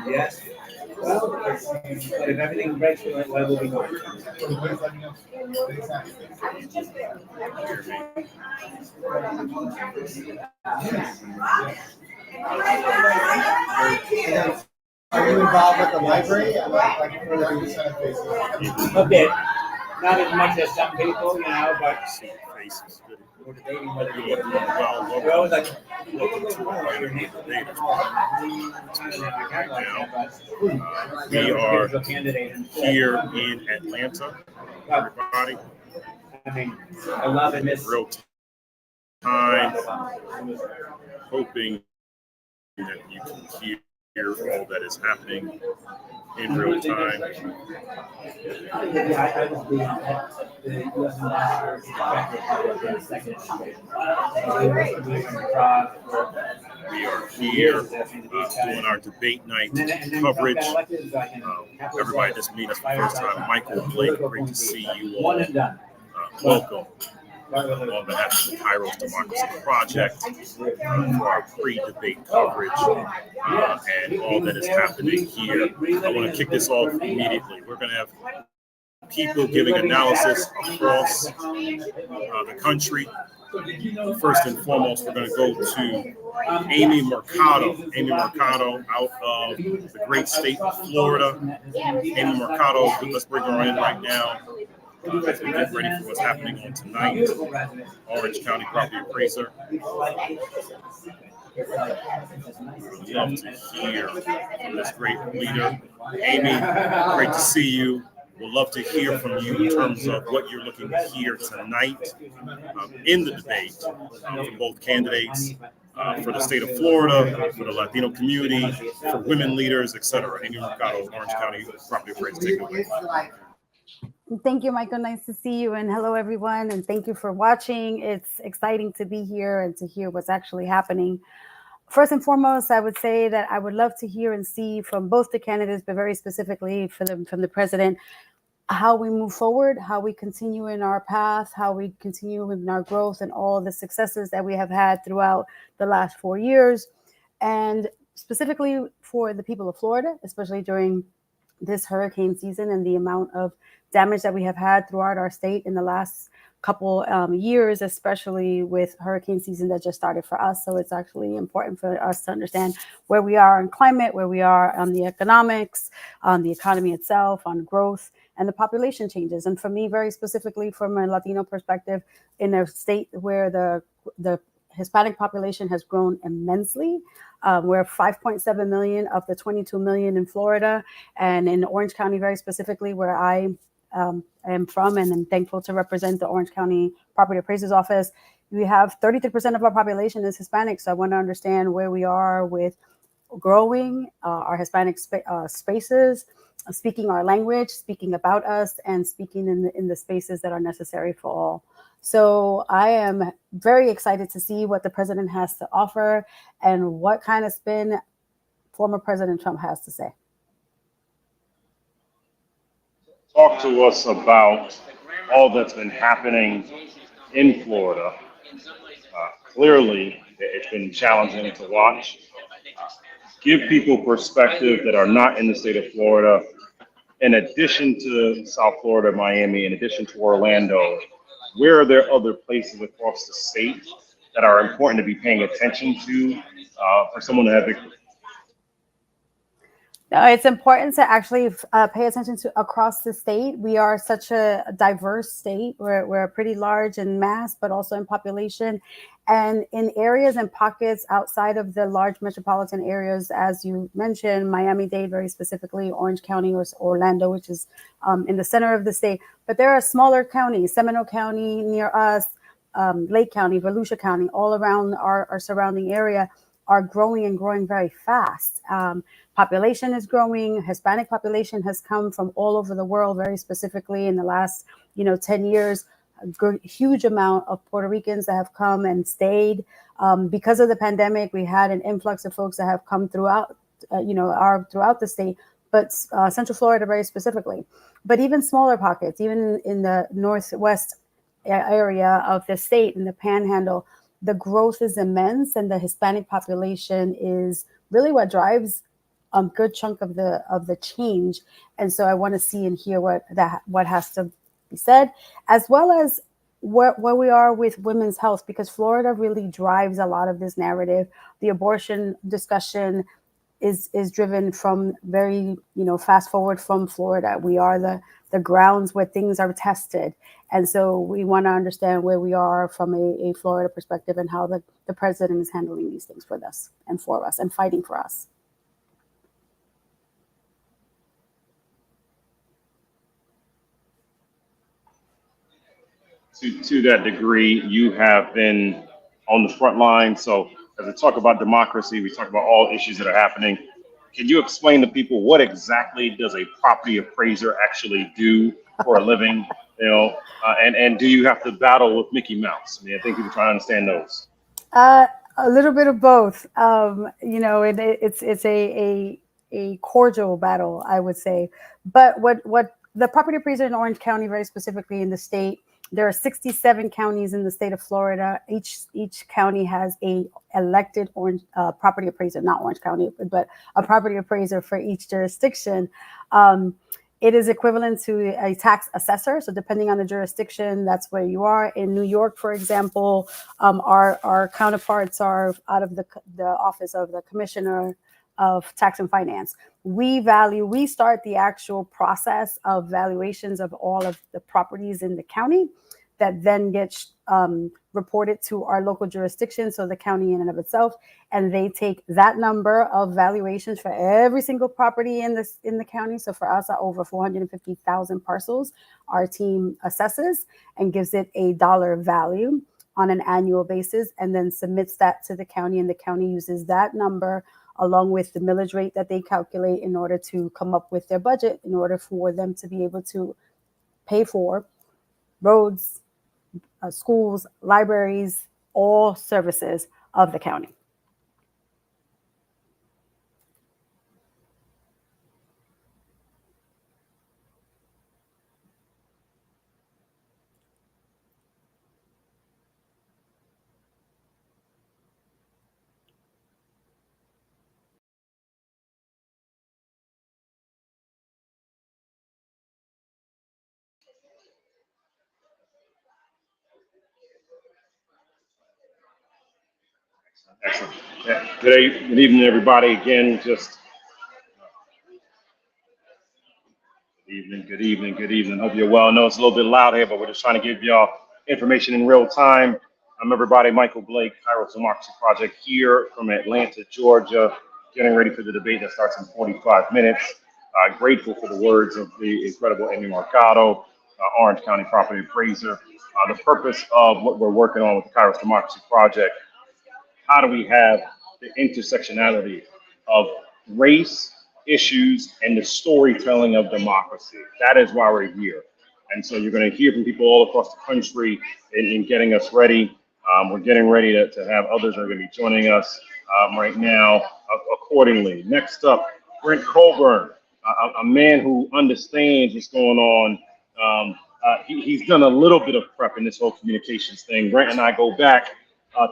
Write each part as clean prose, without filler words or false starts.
Yes. Well, if everything breaks, where will we go? Are you involved with the library? A bit. Not as much as some people, but Faces. we're debating whether You are doing well. we're always like, Welcome to Atlanta Debaters. Right now, we are here in Atlanta. Everybody, I mean, I love and miss real time, hoping that you can hear all that is happening in real time. We are here doing our debate night coverage. Everybody just meet us for the first time. Michael, Blake, great to see you all. Welcome. On behalf of the KAIROS Democracy Project for our pre-debate coverage and all that is happening here. I want to kick this off immediately. We're going to have people giving analysis across the country. First and foremost, we're going to go to Amy Mercado. Amy Mercado out of the great state of Florida. Amy Mercado, let's bring her in right now. As we get ready for what's happening on tonight, Orange County property appraiser. We'd love to hear from this great leader. Amy, great to see you. We'd love to hear from you in terms of what you're looking to hear tonight in the debate from both candidates for the state of Florida, for the Latino community, for women leaders, etc. Amy Mercado, Orange County property appraiser, take it away. Thank you, Michael. Nice to see you. And hello, everyone. And thank you for watching. It's exciting to be here and to hear what's actually happening. First and foremost, I would say that I would love to hear and see from both the candidates, but very specifically from the president, how we move forward, how we continue in our path, how we continue in our growth and all the successes that we have had throughout the last 4 years. And specifically for the people of Florida, especially during this hurricane season and the amount of damage that we have had throughout our state in the last couple years, especially with hurricane season that just started for us. So it's actually important for us to understand where we are in climate, where we are on the economics, on the economy itself, on growth, and the population changes. And for me, very specifically from a Latino perspective, in a state where the Hispanic population has grown immensely. We're 5.7 million of the 22 million in Florida, and in Orange County, very specifically, where I am from, and I'm thankful to represent the Orange County Property Appraiser's Office. We have 33% of our population is Hispanic, so I want to understand where we are with growing our Hispanic spaces, speaking our language, speaking about us, and speaking in the spaces that are necessary for all. So I am very excited to see what the president has to offer and what kind of spin former President Trump has to say. Talk to us about all that's been happening in Florida. Clearly, it's been challenging to watch. Give people perspective that are not in the state of Florida. In addition to South Florida, Miami, in addition to Orlando, where are there other places across the state that are important to be paying attention to for someone to have victory? No, it's important to actually pay attention to across the state. We are such a diverse state. We're pretty large in mass, but also in population. And in areas and pockets outside of the large metropolitan areas, as you mentioned, Miami-Dade very specifically, Orange County or Orlando, which is in the center of the state. But there are smaller counties, Seminole County near us, Lake County, Volusia County, all around our surrounding area are growing and growing very fast. Population is growing. Hispanic population has come from all over the world, very specifically in the last 10 years. A huge amount of Puerto Ricans that have come and stayed. Because of the pandemic, we had an influx of folks that have come throughout, throughout the state, but Central Florida very specifically. But even smaller pockets, even in the northwest area of the state, in the Panhandle, the growth is immense, and the Hispanic population is really what drives good chunk of the change. And so I want to see and hear what has to be said, as well as where we are with women's health, because Florida really drives a lot of this narrative. The abortion discussion is driven from very, fast forward from Florida. We are the grounds where things are tested. And so we want to understand where we are from a Florida perspective, and how the president is handling these things for us and fighting for us. To that degree, you have been on the front line. So as we talk about democracy, we talk about all issues that are happening. Can you explain to people what exactly does a property appraiser actually do for a living? And do you have to battle with Mickey Mouse? I think people try to understand those. A little bit of both. It's a cordial battle, I would say. But what the property appraiser in Orange County, very specifically in the state, there are 67 counties in the state of Florida. Each county has a elected property appraiser, not Orange County, but a property appraiser for each jurisdiction. It is equivalent to a tax assessor. So depending on the jurisdiction, that's where you are. In New York, for example, our counterparts are out of the office of the Commissioner of Tax and Finance. We start the actual process of valuations of all of the properties in the county that then gets reported to our local jurisdiction, so the county in and of itself, and they take that number of valuations for every single property in the county. So for us, over 450,000 parcels, our team assesses and gives it a dollar value on an annual basis, and then submits that to the county, and the county uses that number along with the millage rate that they calculate in order to come up with their budget, in order for them to be able to pay for roads, schools, libraries, all services of the county. Excellent. Yeah. Good evening, everybody. Again, just good evening. Hope you're well. I know it's a little bit loud here, but we're just trying to give y'all information in real time. I'm everybody, Michael Blake, KAIROS Democracy Project here from Atlanta, Georgia, getting ready for the debate that starts in 45 minutes. Grateful for the words of the incredible Amy Mercado, Orange County property appraiser. The purpose of what we're working on with the KAIROS Democracy Project: how do we have the intersectionality of race, issues, and the storytelling of democracy? That is why we're here. And so you're going to hear from people all across the country in getting us ready. We're getting ready to have others that are going to be joining us right now accordingly. Next up, Brent Colburn, a man who understands what's going on. He's done a little bit of prep in this whole communications thing. Brent and I go back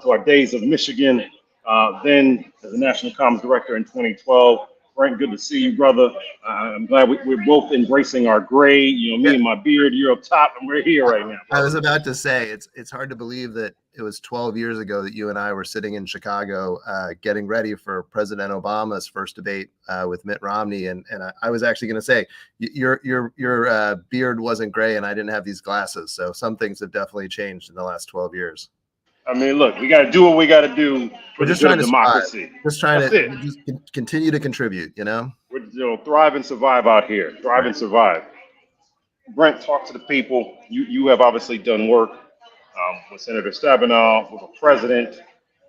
to our days of Michigan, then as a national comms director in 2012. Brent, good to see you, brother. I'm glad we're both embracing our gray. Me and my beard, you're up top, and we're here right now. I was about to say, it's hard to believe that it was 12 years ago that you and I were sitting in Chicago getting ready for President Obama's first debate with Mitt Romney. And I was actually going to say, your beard wasn't gray and I didn't have these glasses. So some things have definitely changed in the last 12 years. I mean, look, we got to do what we got to do for the good of democracy. Just trying to just continue to contribute, We're thrive and survive out here. Thrive and survive. Brent, talk to the people. You have obviously done work with Senator Stabenow, with the president,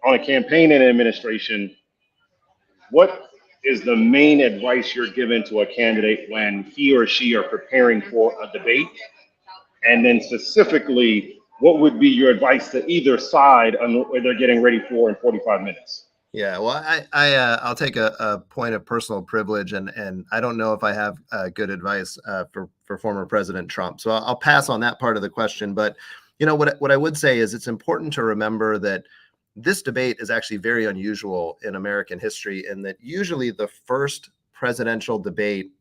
on a campaign and administration. What is the main advice you're giving to a candidate when he or she are preparing for a debate? And then specifically, what would be your advice to either side on what they're getting ready for in 45 minutes? Yeah, well, I'll take a point of personal privilege, and I don't know if I have good advice for former President Trump. So I'll pass on that part of the question. But what I would say is it's important to remember that this debate is actually very unusual in American history, in that usually the first presidential debate,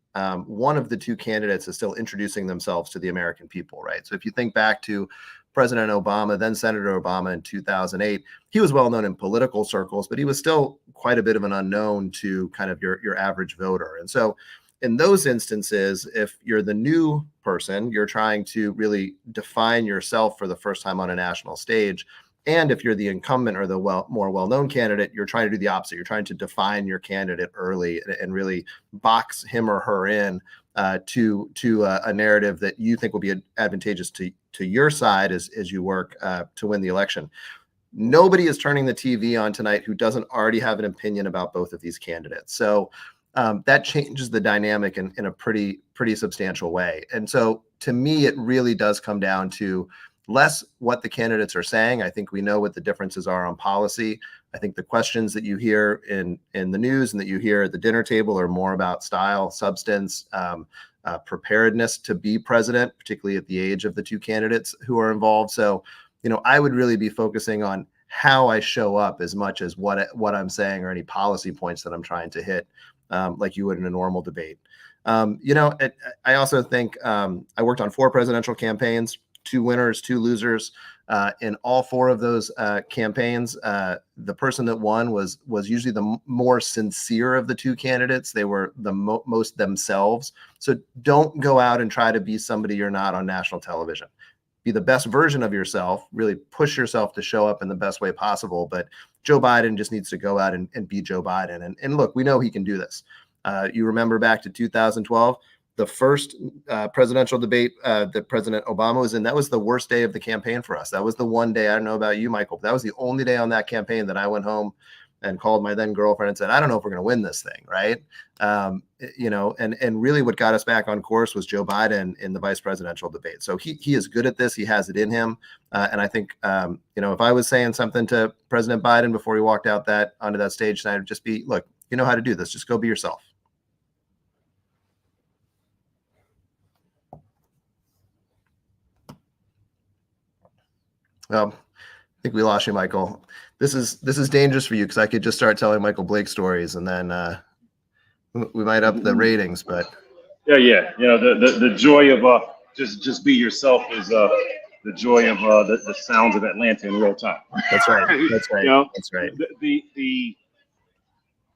one of the two candidates is still introducing themselves to the American people, right? So if you think back to President Obama, then Senator Obama in 2008, he was well known in political circles, but he was still quite a bit of an unknown to kind of your average voter. And so in those instances, if you're the new person, you're trying to really define yourself for the first time on a national stage. And if you're the incumbent or the more well-known candidate, you're trying to do the opposite. You're trying to define your candidate early and really box him or her in to a narrative that you think will be advantageous to your side as you work to win the election. Nobody is turning the TV on tonight who doesn't already have an opinion about both of these candidates. So that changes the dynamic in a pretty substantial way. And so to me, it really does come down to less what the candidates are saying. I think we know what the differences are on policy. I think the questions that you hear in the news and that you hear at the dinner table are more about style, substance, preparedness to be president, particularly at the age of the two candidates who are involved. So, I would really be focusing on how I show up as much as what I'm saying or any policy points that I'm trying to hit, like you would in a normal debate. I also think I worked on 4 presidential campaigns, 2 winners, 2 losers. In all 4 of those campaigns, the person that won was usually the more sincere of the 2 candidates. They were the most themselves. So don't go out and try to be somebody you're not on national television. Be the best version of yourself, really push yourself to show up in the best way possible. But Joe Biden just needs to go out and be Joe Biden. And look, we know he can do this. You remember back to 2012, the first presidential debate that President Obama was in, that was the worst day of the campaign for us. That was the one day, I don't know about you, Michael, but that was the only day on that campaign that I went home and called my then girlfriend and said, I don't know if we're going to win this thing, right? And really what got us back on course was Joe Biden in the vice presidential debate. So he is good at this. He has it in him. And I think, if I was saying something to President Biden before he walked out onto that stage tonight, it would just be, look, you know how to do this. Just go be yourself. Well, I think we lost you, Michael. This is dangerous for you because I could just start telling Michael Blake stories and then we might up the ratings. But yeah. The joy of just be yourself is the joy of the sounds of Atlanta in real time. That's right. That's right. That's right. The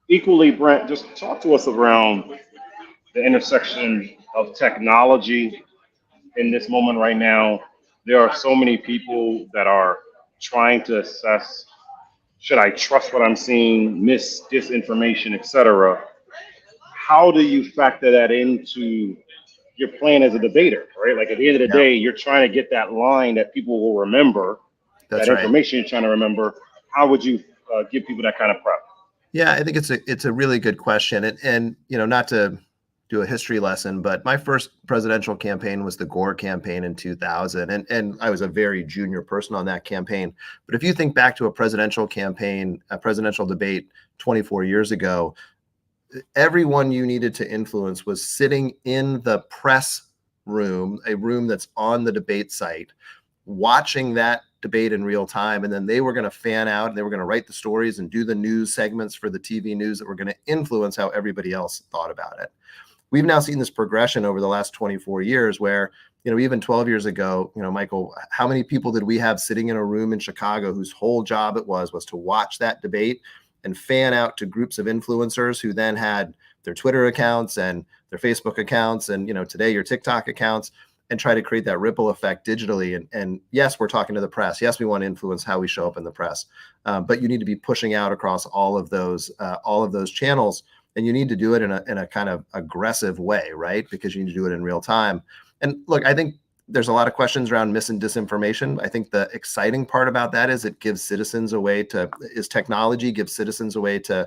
equally, Brent, just talk to us around the intersection of technology in this moment right now. There are so many people that are trying to assess, should I trust what I'm seeing, disinformation, etc. How do you factor that into your plan as a debater, right? Like at the end of the day, you're trying to get that line that people will remember, that information you're trying to remember. How would you give people that kind of prep? Yeah, I think it's a really good question. And not to do a history lesson, but my first presidential campaign was the Gore campaign in 2000. And I was a very junior person on that campaign. But if you think back to a presidential campaign, a presidential debate 24 years ago, everyone you needed to influence was sitting in the press room, a room that's on the debate site, watching that debate in real time. And then they were going to fan out and they were going to write the stories and do the news segments for the TV news that were going to influence how everybody else thought about it. We've now seen this progression over the last 24 years where, even 12 years ago, Michael, how many people did we have sitting in a room in Chicago whose whole job it was to watch that debate and fan out to groups of influencers who then had their Twitter accounts and their Facebook accounts and, today your TikTok accounts and try to create that ripple effect digitally. And yes, we're talking to the press. Yes, we want to influence how we show up in the press, but you need to be pushing out across all of those channels. And you need to do it in a kind of aggressive way, right? Because you need to do it in real time. And look, I think there's a lot of questions around mis and disinformation. I think the exciting part about that is it gives citizens a way technology gives citizens a way to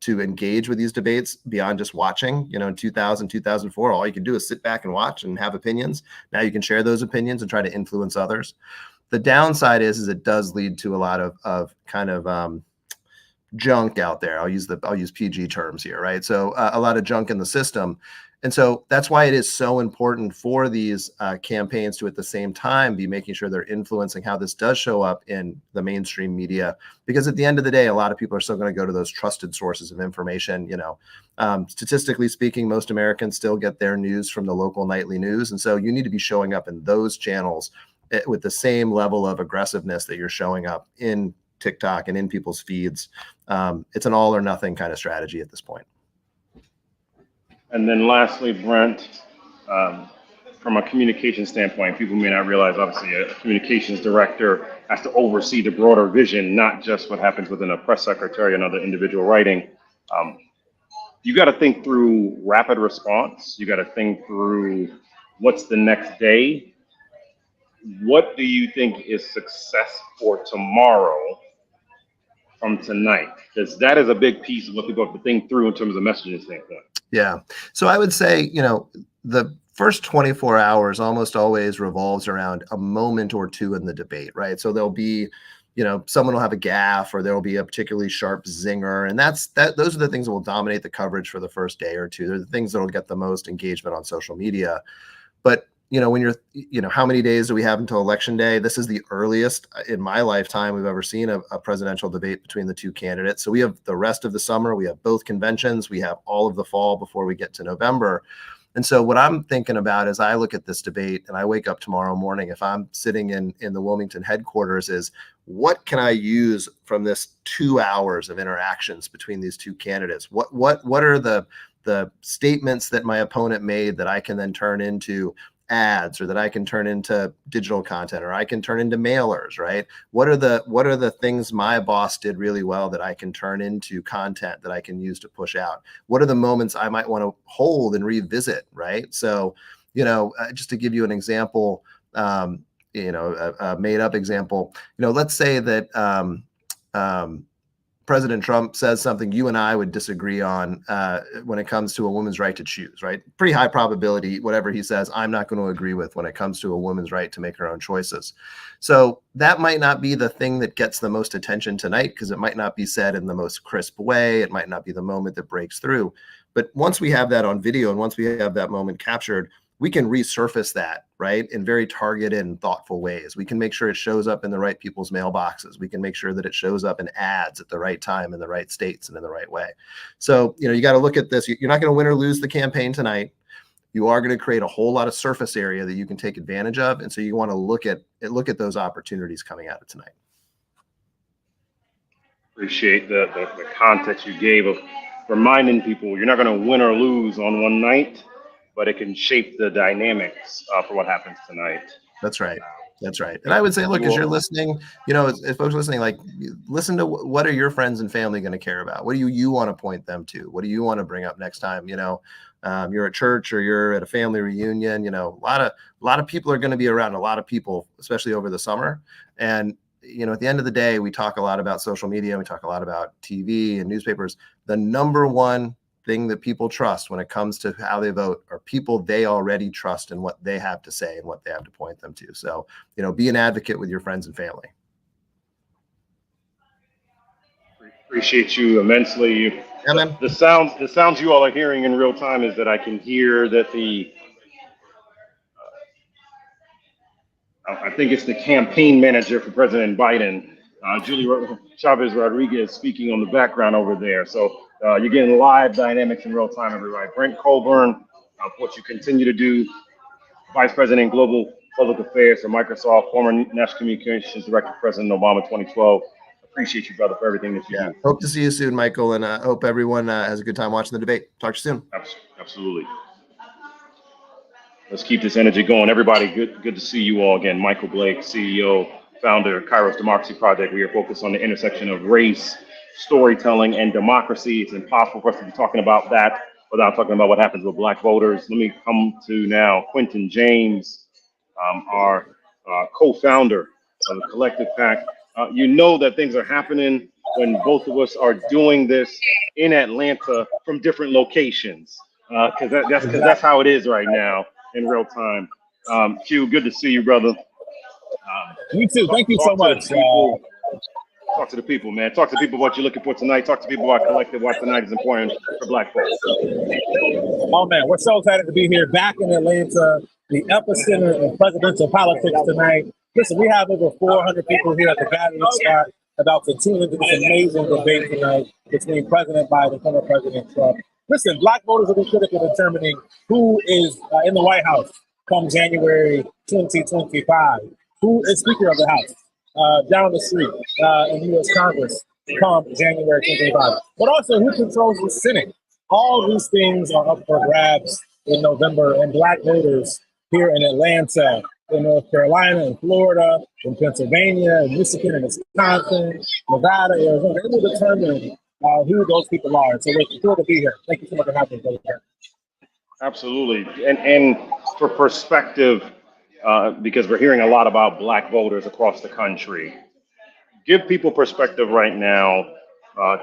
engage with these debates beyond just watching. In 2000, 2004, all you can do is sit back and watch and have opinions. Now you can share those opinions and try to influence others. The downside is it does lead to a lot of kind of junk out there. I'll use PG terms here, right? So a lot of junk in the system. And so that's why it is so important for these campaigns to at the same time be making sure they're influencing how this does show up in the mainstream media, because at the end of the day, a lot of people are still going to go to those trusted sources of information. Statistically speaking, most Americans still get their news from the local nightly news. And so you need to be showing up in those channels with the same level of aggressiveness that you're showing up in TikTok and in people's feeds. It's an all or nothing kind of strategy at this point. And then lastly, Brent, from a communication standpoint, people may not realize, obviously, a communications director has to oversee the broader vision, not just what happens within a press secretary and other individual writing. You got to think through rapid response. You got to think through what's the next day. What do you think is success for tomorrow from tonight? Because that is a big piece of what people have to think through in terms of messaging standpoint. Yeah. So I would say, the first 24 hours almost always revolves around a moment or two in the debate, right? So there'll be, someone will have a gaffe, or there'll be a particularly sharp zinger. And those are the things that will dominate the coverage for the first day or two. They're the things that will get the most engagement on social media. But when you're, how many days do we have until election day? This is the earliest in my lifetime we've ever seen a presidential debate between the two candidates. So we have the rest of the summer, we have both conventions, we have all of the fall before we get to November. And so what I'm thinking about as I look at this debate and I wake up tomorrow morning, if I'm sitting in the Wilmington headquarters, is what can I use from this 2 hours of interactions between these two candidates? What are the statements that my opponent made that I can then turn into ads, or that I can turn into digital content, or I can turn into mailers, right? What are the things my boss did really well that I can turn into content that I can use to push out? What are the moments I might want to hold and revisit, right? So, just to give you an example, a made up example, let's say that President Trump says something you and I would disagree on when it comes to a woman's right to choose, right? Pretty high probability, whatever he says, I'm not going to agree with when it comes to a woman's right to make her own choices. So that might not be the thing that gets the most attention tonight, because it might not be said in the most crisp way. It might not be the moment that breaks through. But once we have that on video, and once we have that moment captured, we can resurface that, right, in very targeted and thoughtful ways. We can make sure it shows up in the right people's mailboxes. We can make sure that it shows up in ads at the right time, in the right states, and in the right way. So, you got to look at this. You're not going to win or lose the campaign tonight. You are going to create a whole lot of surface area that you can take advantage of. And so you want to look at those opportunities coming out of tonight. Appreciate the context you gave of reminding people you're not going to win or lose on one night, but it can shape the dynamics for what happens tonight. That's right. That's right. And I would say, look, as you're listening, as folks listening, like, listen to what are your friends and family going to care about? What do you want to point them to? What do you want to bring up next time? You're at church or you're at a family reunion, a lot of people are going to be around, a lot of people, especially over the summer. And, at the end of the day, we talk a lot about social media. We talk a lot about TV and newspapers. The number one thing that people trust when it comes to how they vote are people they already trust and what they have to say and what they have to point them to. So, be an advocate with your friends and family. Appreciate you immensely. Yeah, man. The sounds you all are hearing in real time is that I can hear that I think it's the campaign manager for President Biden, Julie Chavez Rodriguez, speaking on the background over there. So you're getting live dynamics in real time, everybody. Brent Colburn, what you continue to do, Vice President Global Public Affairs for Microsoft, former National Communications Director, President Obama 2012. Appreciate you, brother, for everything that you do. Hope to see you soon, Michael, and hope everyone has a good time watching the debate. Talk to you soon. Absolutely. Let's keep this energy going. Everybody, good to see you all again. Michael Blake, CEO, founder of KAIROS Democracy Project. We are focused on the intersection of race, storytelling, and democracy. It's impossible for us to be talking about that without talking about what happens with Black voters. Let me come to now Quentin James, our co-founder of the Collective PAC. That things are happening when both of us are doing this in Atlanta from different locations, because that's how it is right now in real time. Q, good to see you, brother. You too. Thank you so much. Talk to the people, man. Talk to people what you're looking for tonight. Talk to people about Collective, why tonight is important for Black folks. Oh, man, we're so excited to be here back in Atlanta, the epicenter of presidential politics tonight. Listen, we have over 400 people here at the gathering spot about to tune into this amazing debate tonight between President Biden and former President Trump. Listen, Black voters will be critical in determining who is in the White House come January 2025, who is Speaker of the House down the street in U.S. Congress come January 2025, but also who controls the Senate. All these things are up for grabs in November, and Black voters here in Atlanta, in North Carolina, in Florida, in Pennsylvania, in Michigan, in Wisconsin, Nevada, Arizona, they will determine who those people are. So we're thrilled to be here. Thank you so much for having me. Absolutely. And for perspective, because we're hearing a lot about Black voters across the country, give people perspective right now,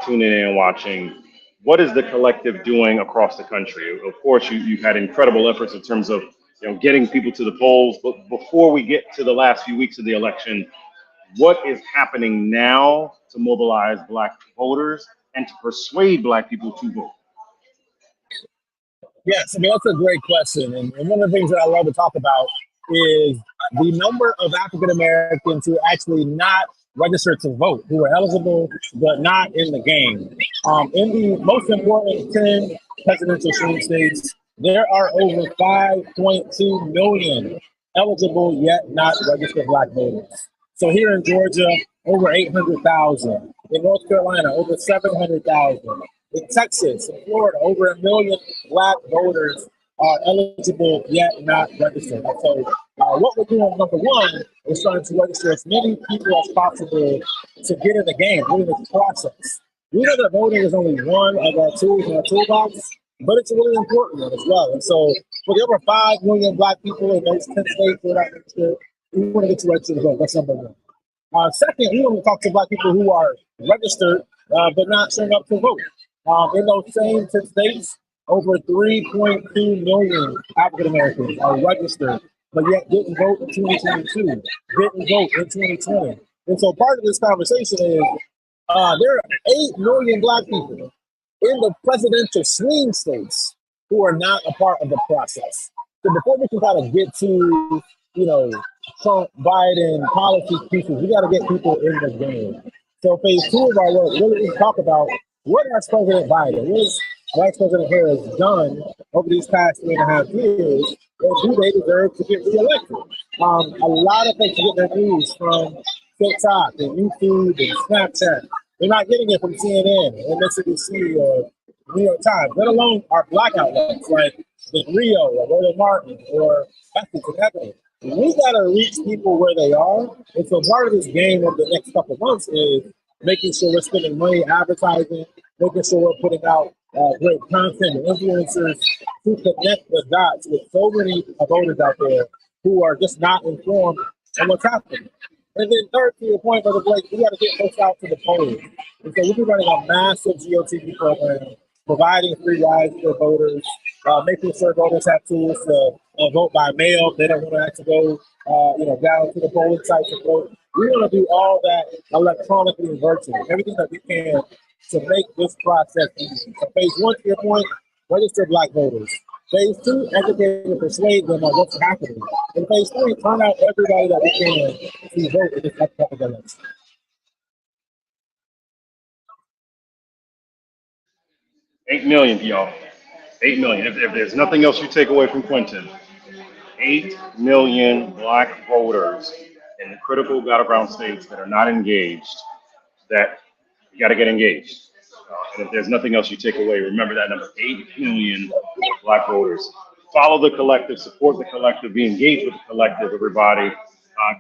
tuning in and watching. What is the collective doing across the country? Of course, you've had incredible efforts in terms of getting people to the polls. But before we get to the last few weeks of the election, what is happening now to mobilize Black voters and to persuade Black people to vote? Yes, I mean, that's a great question. And one of the things that I love to talk about is the number of African Americans who actually not registered to vote, who are eligible but not in the game. In the most important 10 presidential swing states, there are over 5.2 million eligible yet not registered Black voters. So here in Georgia, over 800,000. In North Carolina, over 700,000. In Texas, in Florida, over 1 million Black voters are eligible yet not registered. And so what we're doing, number one, is trying to register as many people as possible to get in the game, in this process. We know that voting is only one of our tools in our toolbox, but it's a really important one as well. And so for the over 5 million Black people in those 10 states that are registered, we want to get you registered to vote. That's number one. Second, we want to talk to Black people who are registered but not showing up to vote. In those same 10 states, over 3.2 million African Americans are registered, but yet didn't vote in 2022, didn't vote in 2020. And so part of this conversation is there are 8 million Black people in the presidential swing states who are not a part of the process. So before we can kind of get to, Trump, Biden, policy pieces, we got to get people in the game. So phase 2 of our work really is talk about what has President Biden, what has Vice President Harris done over these past 3.5 years, and do they deserve to get reelected? A lot of folks get their news from TikTok and YouTube and Snapchat. They're not getting it from CNN, MSNBC, or New York Times, let alone our Black outlets like the Rio or Roland Martin or Ethics and Ebony. We got to reach people where they are. And so part of this game over the next couple of months is making sure we're spending money advertising, making sure we're putting out great content and influencers to connect the dots with so many voters out there who are just not informed on what's happening. And then third, to your point, Brother Blake, we got to get folks out to the polls. And so we'll be running a massive GOTV program, providing free rides for voters, making sure voters have tools to vote by mail. They don't want to have to go, down to the polling site to vote. We want to do all that electronically and virtually, everything that we can to make this process easy. So phase 1, to your point, register Black voters. Phase 2, educate and persuade them on what's happening. And phase 3, turn out everybody that we can to vote in this upcoming election. $8 million, y'all. 8 million. If there's nothing else you take away from Quentin, 8 million Black voters in the critical battleground states that are not engaged, that you got to get engaged. And if there's nothing else you take away, remember that number, 8 million Black voters. Follow the collective, support the collective, be engaged with the collective, everybody.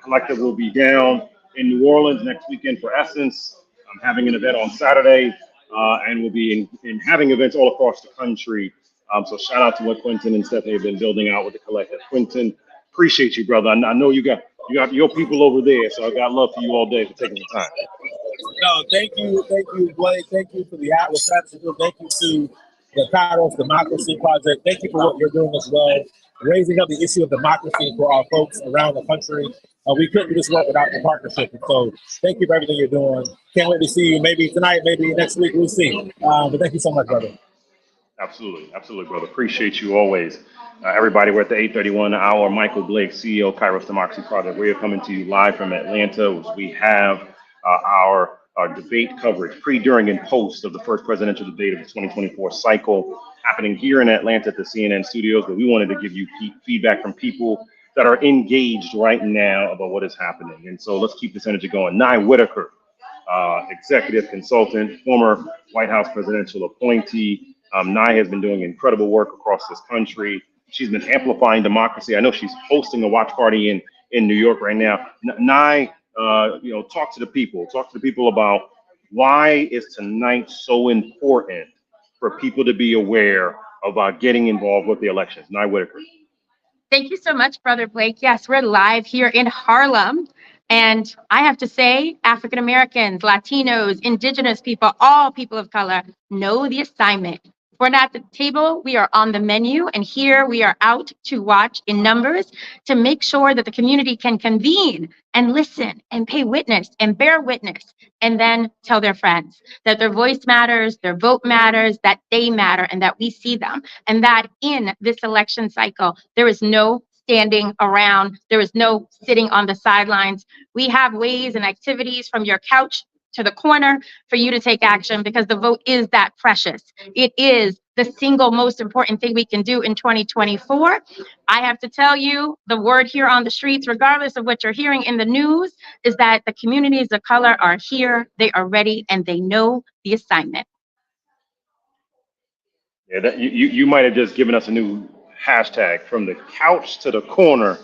Collective will be down in New Orleans next weekend for Essence. I'm having an event on Saturday, and we'll be having events all across the country. So shout out to what Quentin and Stephanie have been building out with the collective. Quentin, appreciate you, brother. I know you got your people over there, so I got love for you all day for taking the time. No, thank you, Blake. Thank you for the Atlas Festival. Thank you to the KAIROS Democracy Project. Thank you for what you're doing as well. raising up the issue of democracy for our folks around the country. We couldn't do this work without the partnership. And so thank you for everything you're doing. Can't wait to see you maybe tonight, maybe next week. We'll see. But thank you so much, brother. Absolutely, absolutely, brother. Appreciate you always. Everybody, we're at the 8:31 hour. Michael Blake, CEO, KAIROS Democracy Project. We are coming to you live from Atlanta. We have our debate coverage, pre, during, and post of the first presidential debate of the 2024 cycle happening here in Atlanta at the CNN studios. But we wanted to give you feedback from people that are engaged right now about what is happening. And so let's keep this energy going. Nye Whitaker, executive consultant, former White House presidential appointee. Nye has been doing incredible work across this country. She's been amplifying democracy. I know she's hosting a watch party in New York right now. Nye, talk to the people. Talk to the people about why is tonight so important for people to be aware about getting involved with the elections. Nye Whitaker. Thank you so much, Brother Blake. Yes, we're live here in Harlem. And I have to say, African Americans, Latinos, Indigenous people, all people of color know the assignment. We're not at the table, we are on the menu, and here we are out to watch in numbers to make sure that the community can convene and listen and pay witness and bear witness, and then tell their friends that their voice matters, their vote matters, that they matter, and that we see them. And that in this election cycle, there is no standing around, there is no sitting on the sidelines. We have ways and activities from your couch to the corner for you to take action, because the vote is that precious. It is the single most important thing we can do in 2024. I have to tell you, the word here on the streets, regardless of what you're hearing in the news, is that the communities of color are here, they are ready, and they know the assignment. Yeah, you might have just given us a new hashtag, from the couch to the corner.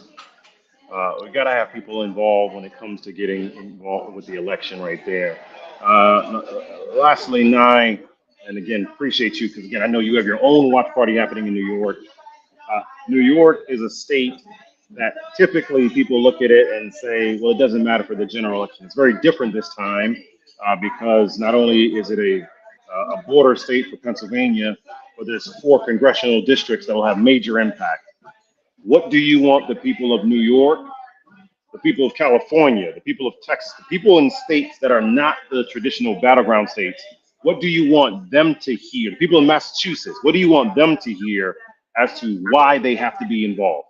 We got to have people involved when it comes to getting involved with the election right there. Lastly, Nye, and again, appreciate you, because again, I know you have your own watch party happening in New York. New York is a state that typically people look at it and say, well, it doesn't matter for the general election. It's very different this time because not only is it a border state for Pennsylvania, but there's 4 congressional districts that will have major impact. What do you want the people of New York, the people of California, the people of Texas, the people in states that are not the traditional battleground states, what do you want them to hear? The people in Massachusetts, what do you want them to hear as to why they have to be involved?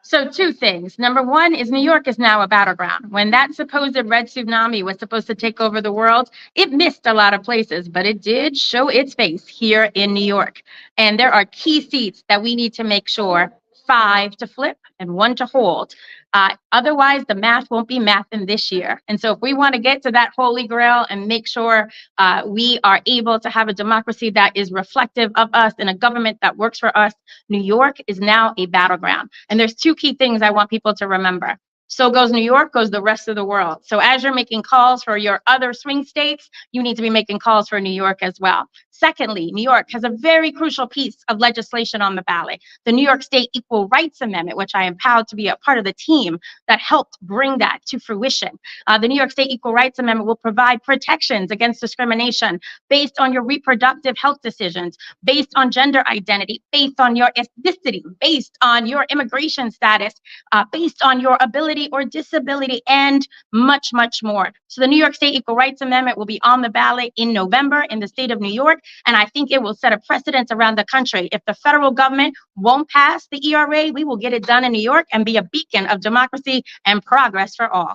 So 2 things. Number 1 is New York is now a battleground. When that supposed red tsunami was supposed to take over the world, it missed a lot of places, but it did show its face here in New York. And there are key seats that we need to make sure 5 to flip and 1 to hold. Otherwise, the math won't be mathing this year. And so if we want to get to that holy grail and make sure we are able to have a democracy that is reflective of us and a government that works for us, New York is now a battleground. And there's 2 key things I want people to remember. So goes New York, goes the rest of the world. So as you're making calls for your other swing states, you need to be making calls for New York as well. Secondly, New York has a very crucial piece of legislation on the ballot, the New York State Equal Rights Amendment, which I am proud to be a part of the team that helped bring that to fruition. The New York State Equal Rights Amendment will provide protections against discrimination based on your reproductive health decisions, based on gender identity, based on your ethnicity, based on your immigration status, based on your ability or disability, and much, much more. So the New York State Equal Rights Amendment will be on the ballot in November in the state of New York, and I think it will set a precedent around the country. If the federal government won't pass the ERA, we will get it done in New York and be a beacon of democracy and progress for all.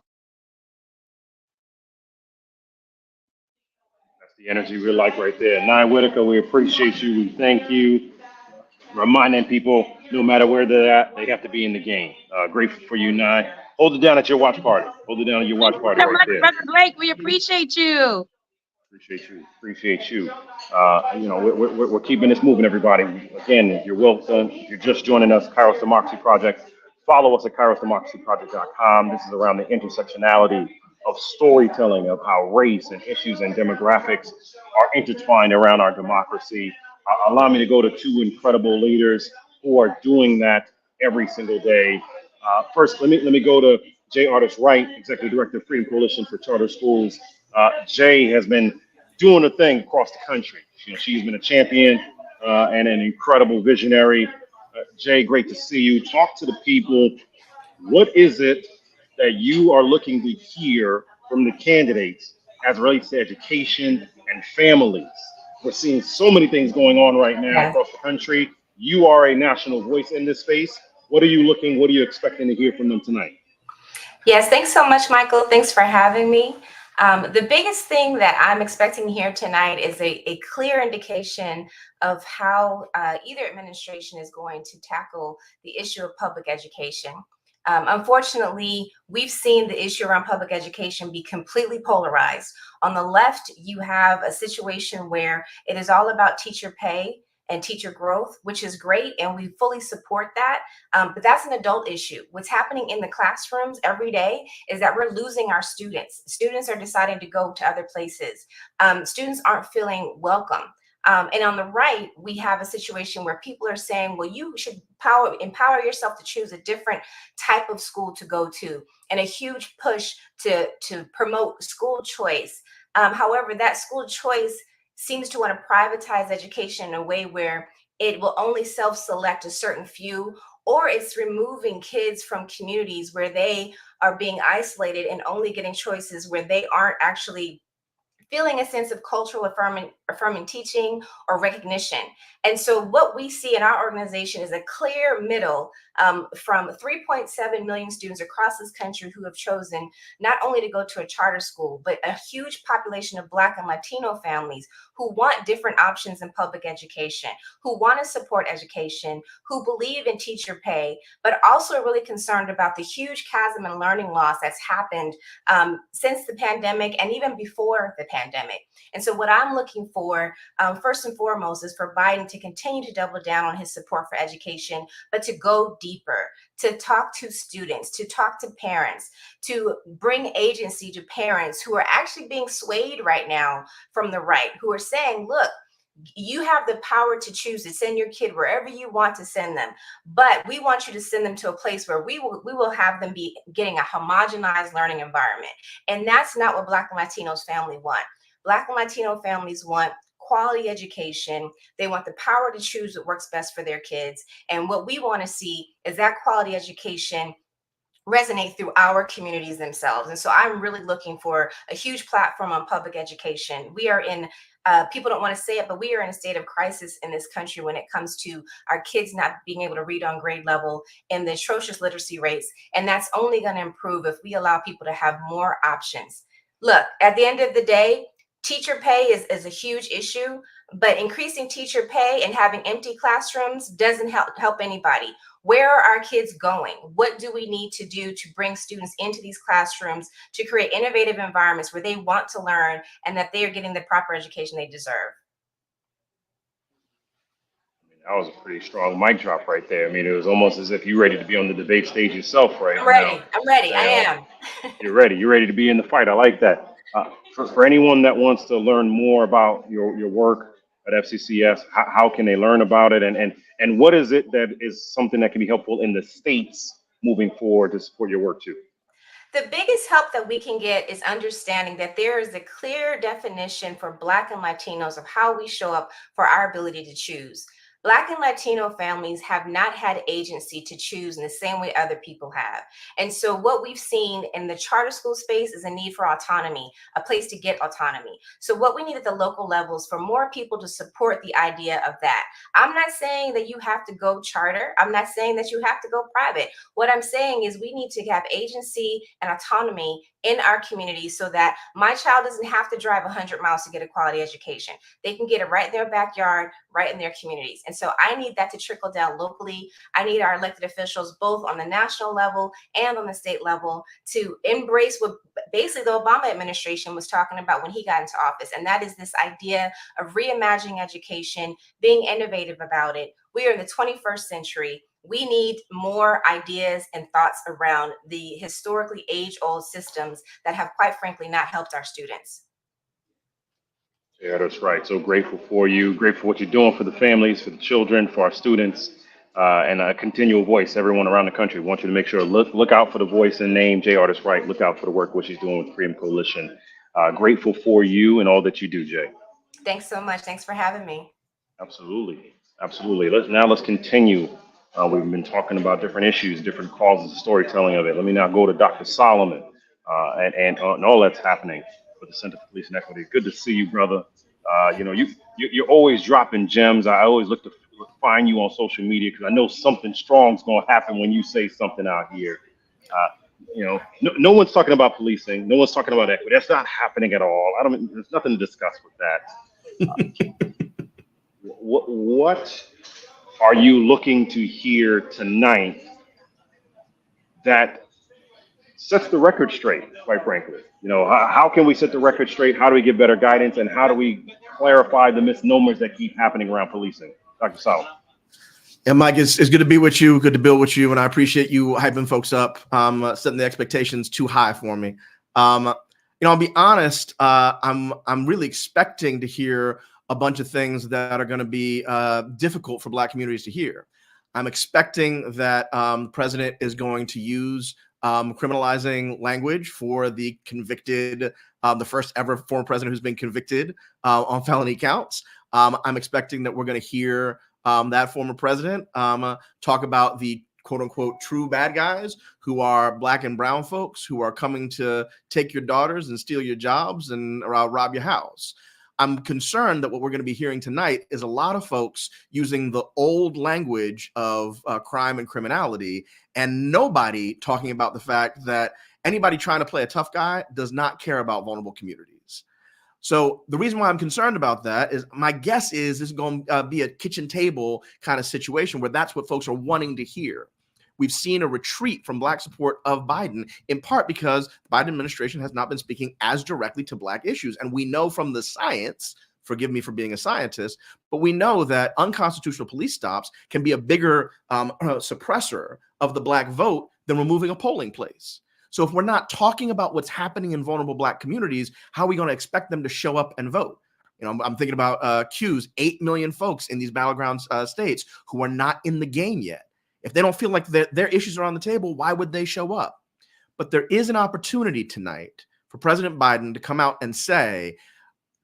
That's the energy we like right there. Nye Whitaker, we appreciate you. We thank you. Reminding people, no matter where they're at, they have to be in the game. Grateful for you, Nye. Hold it down at your watch party. Hold it down at your watch party Thank you so right much, there. Brother Blake. We appreciate you. Appreciate you. We're keeping this moving, everybody. Again, if you're welcome, if you're just joining us, KAIROS Democracy Project, follow us at kairosdemocracyproject.com. This is around the intersectionality of storytelling, of how race and issues and demographics are intertwined around our democracy. Allow me to go to 2 incredible leaders who are doing that every single day. First, let me go to Jay Artist Wright, Executive Director of Freedom Coalition for Charter Schools. Jay has been doing a thing across the country. She's been a champion and an incredible visionary. Jay, great to see you. Talk to the people. What is it that you are looking to hear from the candidates as it relates to education and families? We're seeing so many things going on right now Yeah. across the country. You are a national voice in this space. What are you expecting to hear from them tonight? Yes, thanks so much, Michael. Thanks for having me. The biggest thing that I'm expecting here tonight is a clear indication of how either administration is going to tackle the issue of public education. Unfortunately, we've seen the issue around public education be completely polarized. On the left, you have a situation where it is all about teacher pay and teacher growth, which is great, and we fully support that. But that's an adult issue. What's happening in the classrooms every day is that we're losing our students. Students are deciding to go to other places. Students aren't feeling welcome. And on the right, we have a situation where people are saying, well, you should empower yourself to choose a different type of school to go to, and a huge push to promote school choice. However, that school choice seems to want to privatize education in a way where it will only self-select a certain few, or it's removing kids from communities where they are being isolated and only getting choices where they aren't actually feeling a sense of cultural affirming teaching or recognition. And so what we see in our organization is a clear middle from 3.7 million students across this country who have chosen not only to go to a charter school, but a huge population of Black and Latino families who want different options in public education, who want to support education, who believe in teacher pay, but also are really concerned about the huge chasm in learning loss that's happened since the pandemic and even before the pandemic. And so what I'm looking for, first and foremost, is for Biden to continue to double down on his support for education, but to go deeper, to talk to students, to talk to parents, to bring agency to parents who are actually being swayed right now from the right, who are saying, look, you have the power to choose to send your kid wherever you want to send them, but we want you to send them to a place where we will have them be getting a homogenized learning environment. And that's not what Black and Latinos family want. Black and Latino families want quality education. They want the power to choose what works best for their kids. And what we want to see is that quality education resonate through our communities themselves. And so I'm really looking for a huge platform on public education. We are in people don't want to say it, but we are in a state of crisis in this country when it comes to our kids not being able to read on grade level and the atrocious literacy rates. And that's only going to improve if we allow people to have more options. Look, at the end of the day, teacher pay is a huge issue, but increasing teacher pay and having empty classrooms doesn't help anybody. Where are our kids going? What do we need to do to bring students into these classrooms to create innovative environments where they want to learn and that they are getting the proper education they deserve? That was a pretty strong mic drop right there. I mean, it was almost as if you're ready to be on the debate stage yourself right I'm now. ready. I'm ready. I am. You're ready. You're ready to be in the fight. I like that. For anyone that wants to learn more about your work at FCCS, how can they learn about it? And what is it that is something that can be helpful in the States moving forward to support your work too? The biggest help that we can get is understanding that there is a clear definition for Black and Latinos of how we show up for our ability to choose. Black and Latino families have not had agency to choose in the same way other people have. And so what we've seen in the charter school space is a need for autonomy, a place to get autonomy. So what we need at the local levels for more people to support the idea of that. I'm not saying that you have to go charter. I'm not saying that you have to go private. What I'm saying is we need to have agency and autonomy in our community so that my child doesn't have to drive 100 miles to get a quality education. They can get it right in their backyard, right in their communities. And so I need that to trickle down locally. I need our elected officials, both on the national level and on the state level, to embrace what basically the Obama administration was talking about when he got into office. And that is this idea of reimagining education, being innovative about it. We are in the 21st century. We need more ideas and thoughts around the historically age-old systems that have, quite frankly, not helped our students. Yeah, that's right. So grateful for you. Grateful for what you're doing for the families, for the children, for our students, and a continual voice. Everyone around the country wants you to make sure look out for the voice and name Jay Artist Right. Look out for the work what she's doing with the Freedom Coalition. Grateful for you and all that you do, Jay. Thanks so much. Thanks for having me. Absolutely, absolutely. Let's continue We've been talking about different issues, different causes, storytelling of it. Let me now go to Dr. Solomon and all that's happening with the Center for Police and Equity. Good to see you, brother. You're always dropping gems. I always look to find you on social media because I know something strong's going to happen when you say something out here. No one's talking about policing. No one's talking about equity. That's not happening at all. There's nothing to discuss with that. What are you looking to hear tonight that sets the record straight, quite frankly? How can we set the record straight? How do we get better guidance? And how do we clarify the misnomers that keep happening around policing? Dr. Solomon. Yeah, Mike, it's good to be with you. Good to build with you. And I appreciate you hyping folks up, setting the expectations too high for me. I'll be honest, I'm really expecting to hear a bunch of things that are going to be difficult for Black communities to hear. I'm expecting that the president is going to use criminalizing language for the convicted, the first ever former president who's been convicted on felony counts. I'm expecting that we're going to hear that former president talk about the quote unquote true bad guys who are Black and brown folks who are coming to take your daughters and steal your jobs and rob your house. I'm concerned that what we're going to be hearing tonight is a lot of folks using the old language of crime and criminality, and nobody talking about the fact that anybody trying to play a tough guy does not care about vulnerable communities. So the reason why I'm concerned about that is my guess is this is going to be a kitchen table kind of situation where that's what folks are wanting to hear. We've seen a retreat from Black support of Biden, in part because the Biden administration has not been speaking as directly to Black issues. And we know from the science, forgive me for being a scientist, but we know that unconstitutional police stops can be a bigger suppressor of the Black vote than removing a polling place. So if we're not talking about what's happening in vulnerable Black communities, how are we going to expect them to show up and vote? I'm thinking about Q's 8 million folks in these battleground states who are not in the game yet. If they don't feel like their issues are on the table, why would they show up? But there is an opportunity tonight for President Biden to come out and say,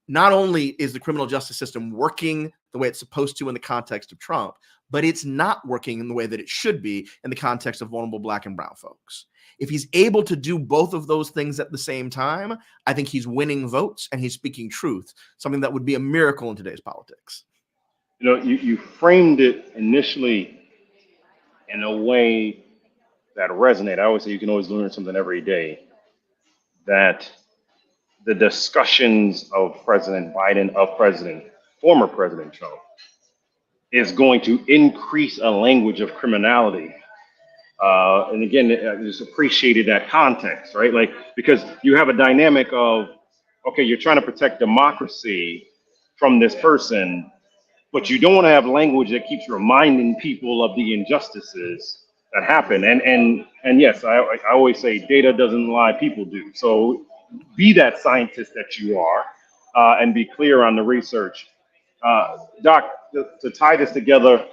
not only is the criminal justice system working the way it's supposed to in the context of Trump, but it's not working in the way that it should be in the context of vulnerable Black and brown folks. If he's able to do both of those things at the same time, I think he's winning votes and he's speaking truth, something that would be a miracle in today's politics. You framed it initially in a way that resonated. I always say you can always learn something every day. That the discussions of President Biden, former President Trump, is going to increase a language of criminality. And again, I just appreciated that context, right? Like, because you have a dynamic of, okay, you're trying to protect democracy from this person, but you don't want to have language that keeps reminding people of the injustices that happen. And yes, I always say data doesn't lie, people do. So be that scientist that you are and be clear on the research. Doc, to tie this together,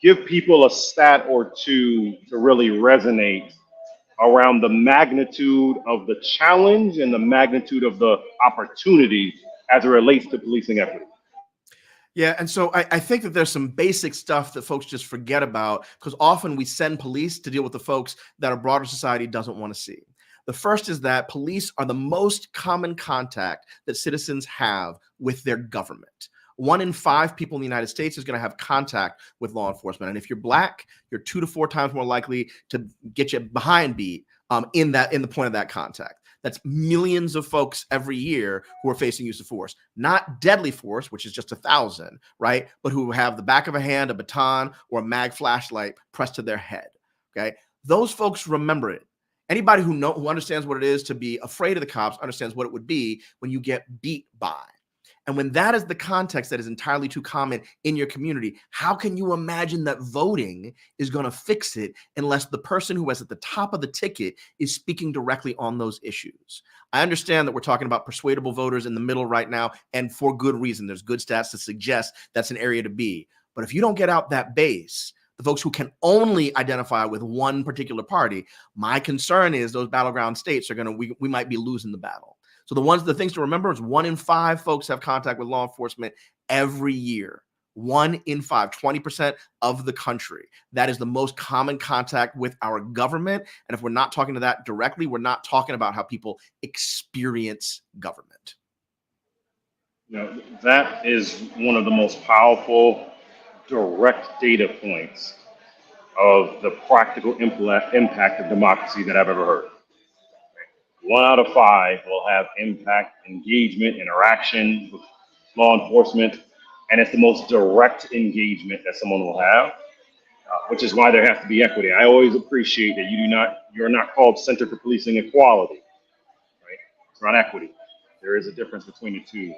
give people a stat or two to really resonate around the magnitude of the challenge and the magnitude of the opportunity as it relates to policing equity. Yeah, and so I think that there's some basic stuff that folks just forget about because often we send police to deal with the folks that our broader society doesn't want to see. The first is that police are the most common contact that citizens have with their government. 1 in 5 people in the United States is going to have contact with law enforcement. And if you're Black, you're 2 to 4 times more likely to get you behind beat in the point of that contact. That's millions of folks every year who are facing use of force, not deadly force, which is just 1,000, right? But who have the back of a hand, a baton, or a mag flashlight pressed to their head, okay? Those folks remember it. Anybody who understands what it is to be afraid of the cops understands what it would be when you get beat by. And when that is the context that is entirely too common in your community, how can you imagine that voting is going to fix it unless the person who is at the top of the ticket is speaking directly on those issues? I understand that we're talking about persuadable voters in the middle right now, and for good reason. There's good stats to suggest that's an area to be. But if you don't get out that base, the folks who can only identify with one particular party, my concern is those battleground states are we might be losing the battle. So the things to remember is 1 in 5 folks have contact with law enforcement every year. 1 in 5, 20% of the country. That is the most common contact with our government. And if we're not talking to that directly, we're not talking about how people experience government. You know, that is one of the most powerful direct data points of the practical impact of democracy that I've ever heard. 1 out of 5 will have impact, engagement, interaction with law enforcement, and it's the most direct engagement that someone will have, which is why there has to be equity. I always appreciate that you're not called Center for Policing Equality, right? It's not equity. There is a difference between the two.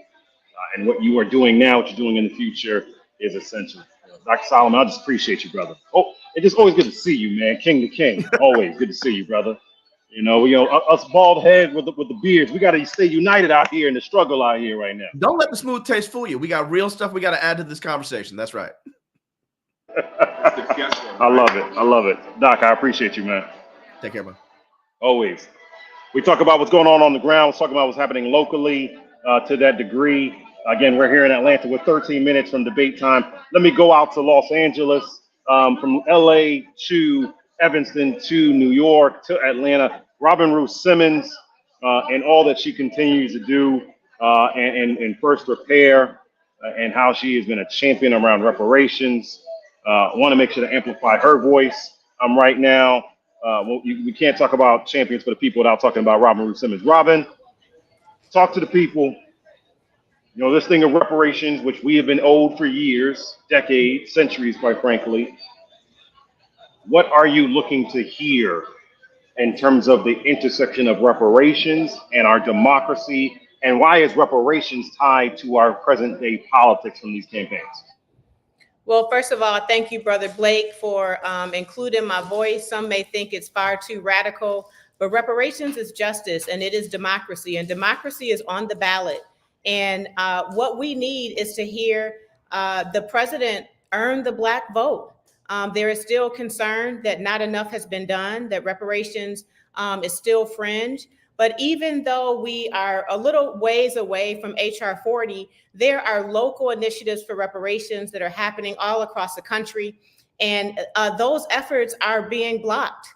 And what you are doing now, what you're doing in the future is essential. Dr. Solomon, I just appreciate you, brother. Oh, it's just always good to see you, man. King to king. Always good to see you, brother. Us bald heads with the beards, we got to stay united out here in the struggle out here right now. Don't let the smooth taste fool you. We got real stuff we got to add to this conversation. That's right. I love it. I love it. Doc, I appreciate you, man. Take care, man. Always. We talk about what's going on the ground. Let's talk about what's happening locally to that degree. Again, we're here in Atlanta with 13 minutes from debate time. Let me go out to Los Angeles, from LA to Evanston to New York to Atlanta. Robin Ruth Simmons and all that she continues to do and First Repair and how she has been a champion around reparations. I want to make sure to amplify her voice right now. We can't talk about champions for the people without talking about Robin Ruth Simmons. Robin, talk to the people. You know, this thing of reparations, which we have been owed for years, decades, centuries, quite frankly. What are you looking to hear in terms of the intersection of reparations and our democracy? And why is reparations tied to our present day politics from these campaigns? Well, first of all, thank you, Brother Blake, for including my voice. Some may think it's far too radical, but reparations is justice and it is democracy, and democracy is on the ballot. And what we need is to hear the president earn the Black vote. There is still concern that not enough has been done, that reparations is still fringe. But even though we are a little ways away from HR 40, there are local initiatives for reparations that are happening all across the country. And those efforts are being blocked.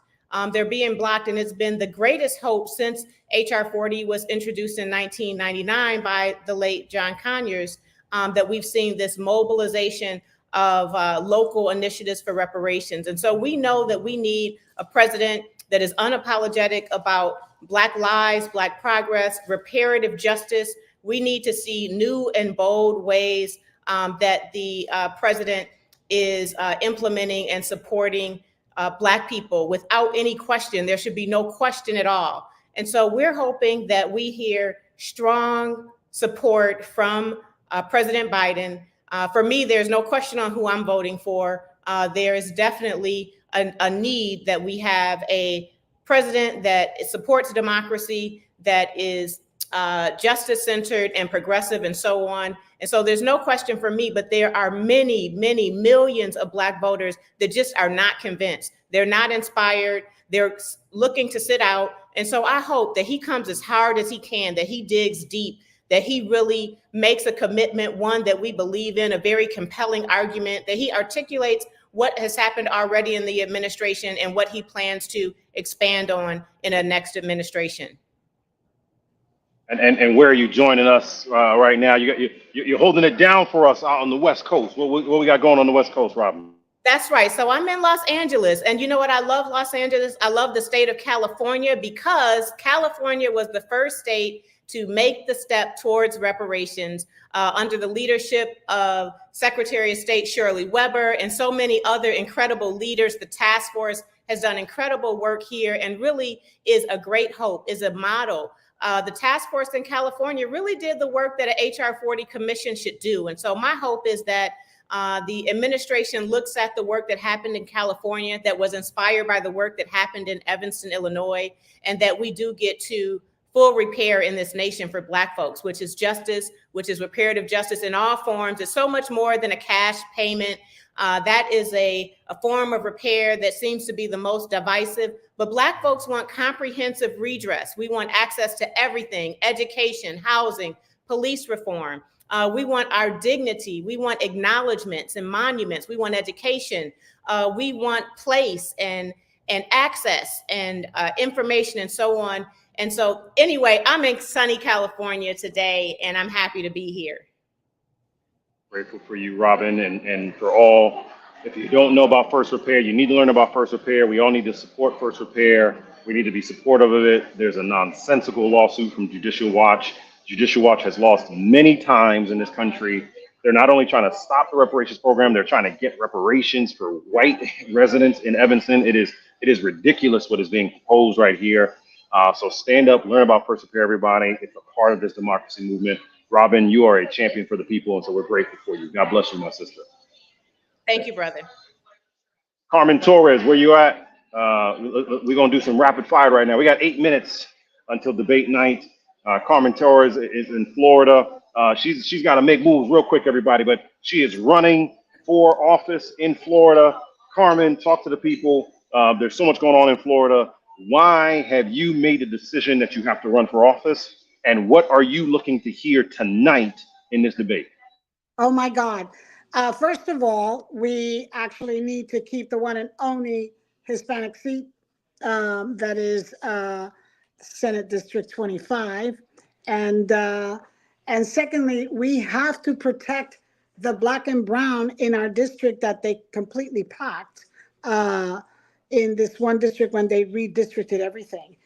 They're being blocked, and it's been the greatest hope since HR 40 was introduced in 1999 by the late John Conyers, that we've seen this mobilization of local initiatives for reparations. And so we know that we need a president that is unapologetic about Black lives, Black progress, reparative justice. We need to see new and bold ways that the president is implementing and supporting Black people without any question. There should be no question at all. And so we're hoping that we hear strong support from President Biden. For me, there's no question on who I'm voting for. There is definitely a need that we have a president that supports democracy, that is justice-centered and progressive and so on. And so there's no question for me, but there are many, many millions of Black voters that just are not convinced. They're not inspired. They're looking to sit out. And so I hope that he comes as hard as he can, that he digs deep, that he really makes a commitment, one that we believe in, a very compelling argument, that he articulates what has happened already in the administration and what he plans to expand on in a next administration. And where are you joining us right now? You're holding it down for us out on the West Coast. What we got going on the West Coast, Robin? That's right. So I'm in Los Angeles. And you know what? I love Los Angeles. I love the state of California because California was the first state to make the step towards reparations under the leadership of Secretary of State Shirley Weber and so many other incredible leaders. The task force has done incredible work here and really is a great hope, is a model. The task force in California really did the work that an HR 40 commission should do. And so my hope is that the administration looks at the work that happened in California that was inspired by the work that happened in Evanston, Illinois, and that we do get to full repair in this nation for Black folks, which is justice, which is reparative justice in all forms. It's so much more than a cash payment. That is a form of repair that seems to be the most divisive. But Black folks want comprehensive redress. We want access to everything: education, housing, police reform, We want our dignity. We want acknowledgments and monuments. We want education. We want place and access and information and so on. And so anyway, I'm in sunny California today, and I'm happy to be here. Grateful for you, Robin, and for all. If you don't know about First Repair, you need to learn about First Repair. We all need to support First Repair. We need to be supportive of it. There's a nonsensical lawsuit from Judicial Watch. Judicial Watch has lost many times in this country. They're not only trying to stop the reparations program, they're trying to get reparations for white residents in Evanston. It is ridiculous what is being proposed right here. So stand up, learn about First Repair, everybody. It's a part of this democracy movement. Robin, you are a champion for the people, and so we're grateful for you. God bless you, my sister. Thank you, brother. Carmen Torres, where you at? We're going to do some rapid fire right now. We got 8 minutes until debate night. Carmen Torres is in Florida. She's got to make moves real quick, everybody, but she is running for office in Florida. Carmen, talk to the people. There's so much going on in Florida. Why have you made the decision that you have to run for office? And what are you looking to hear tonight in this debate? Oh my God. First of all, we actually need to keep the one and only Hispanic seat, that is Senate District 25. And secondly, we have to protect the Black and brown in our district that they completely packed in this one district when they redistricted everything.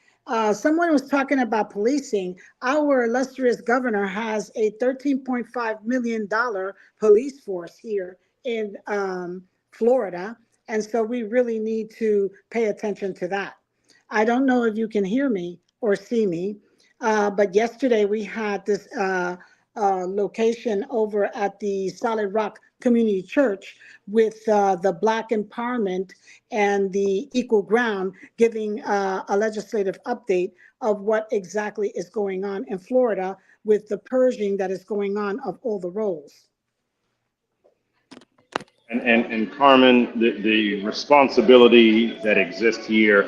Someone was talking about policing. Our illustrious governor has a $13.5 million police force here in Florida. And so we really need to pay attention to that. I don't know if you can hear me or see me, but yesterday we had this location over at the Solid Rock Community Church with the Black Empowerment and the Equal Ground giving a legislative update of what exactly is going on in Florida with the purging that is going on of all the roles. And Carmen, the responsibility that exists here,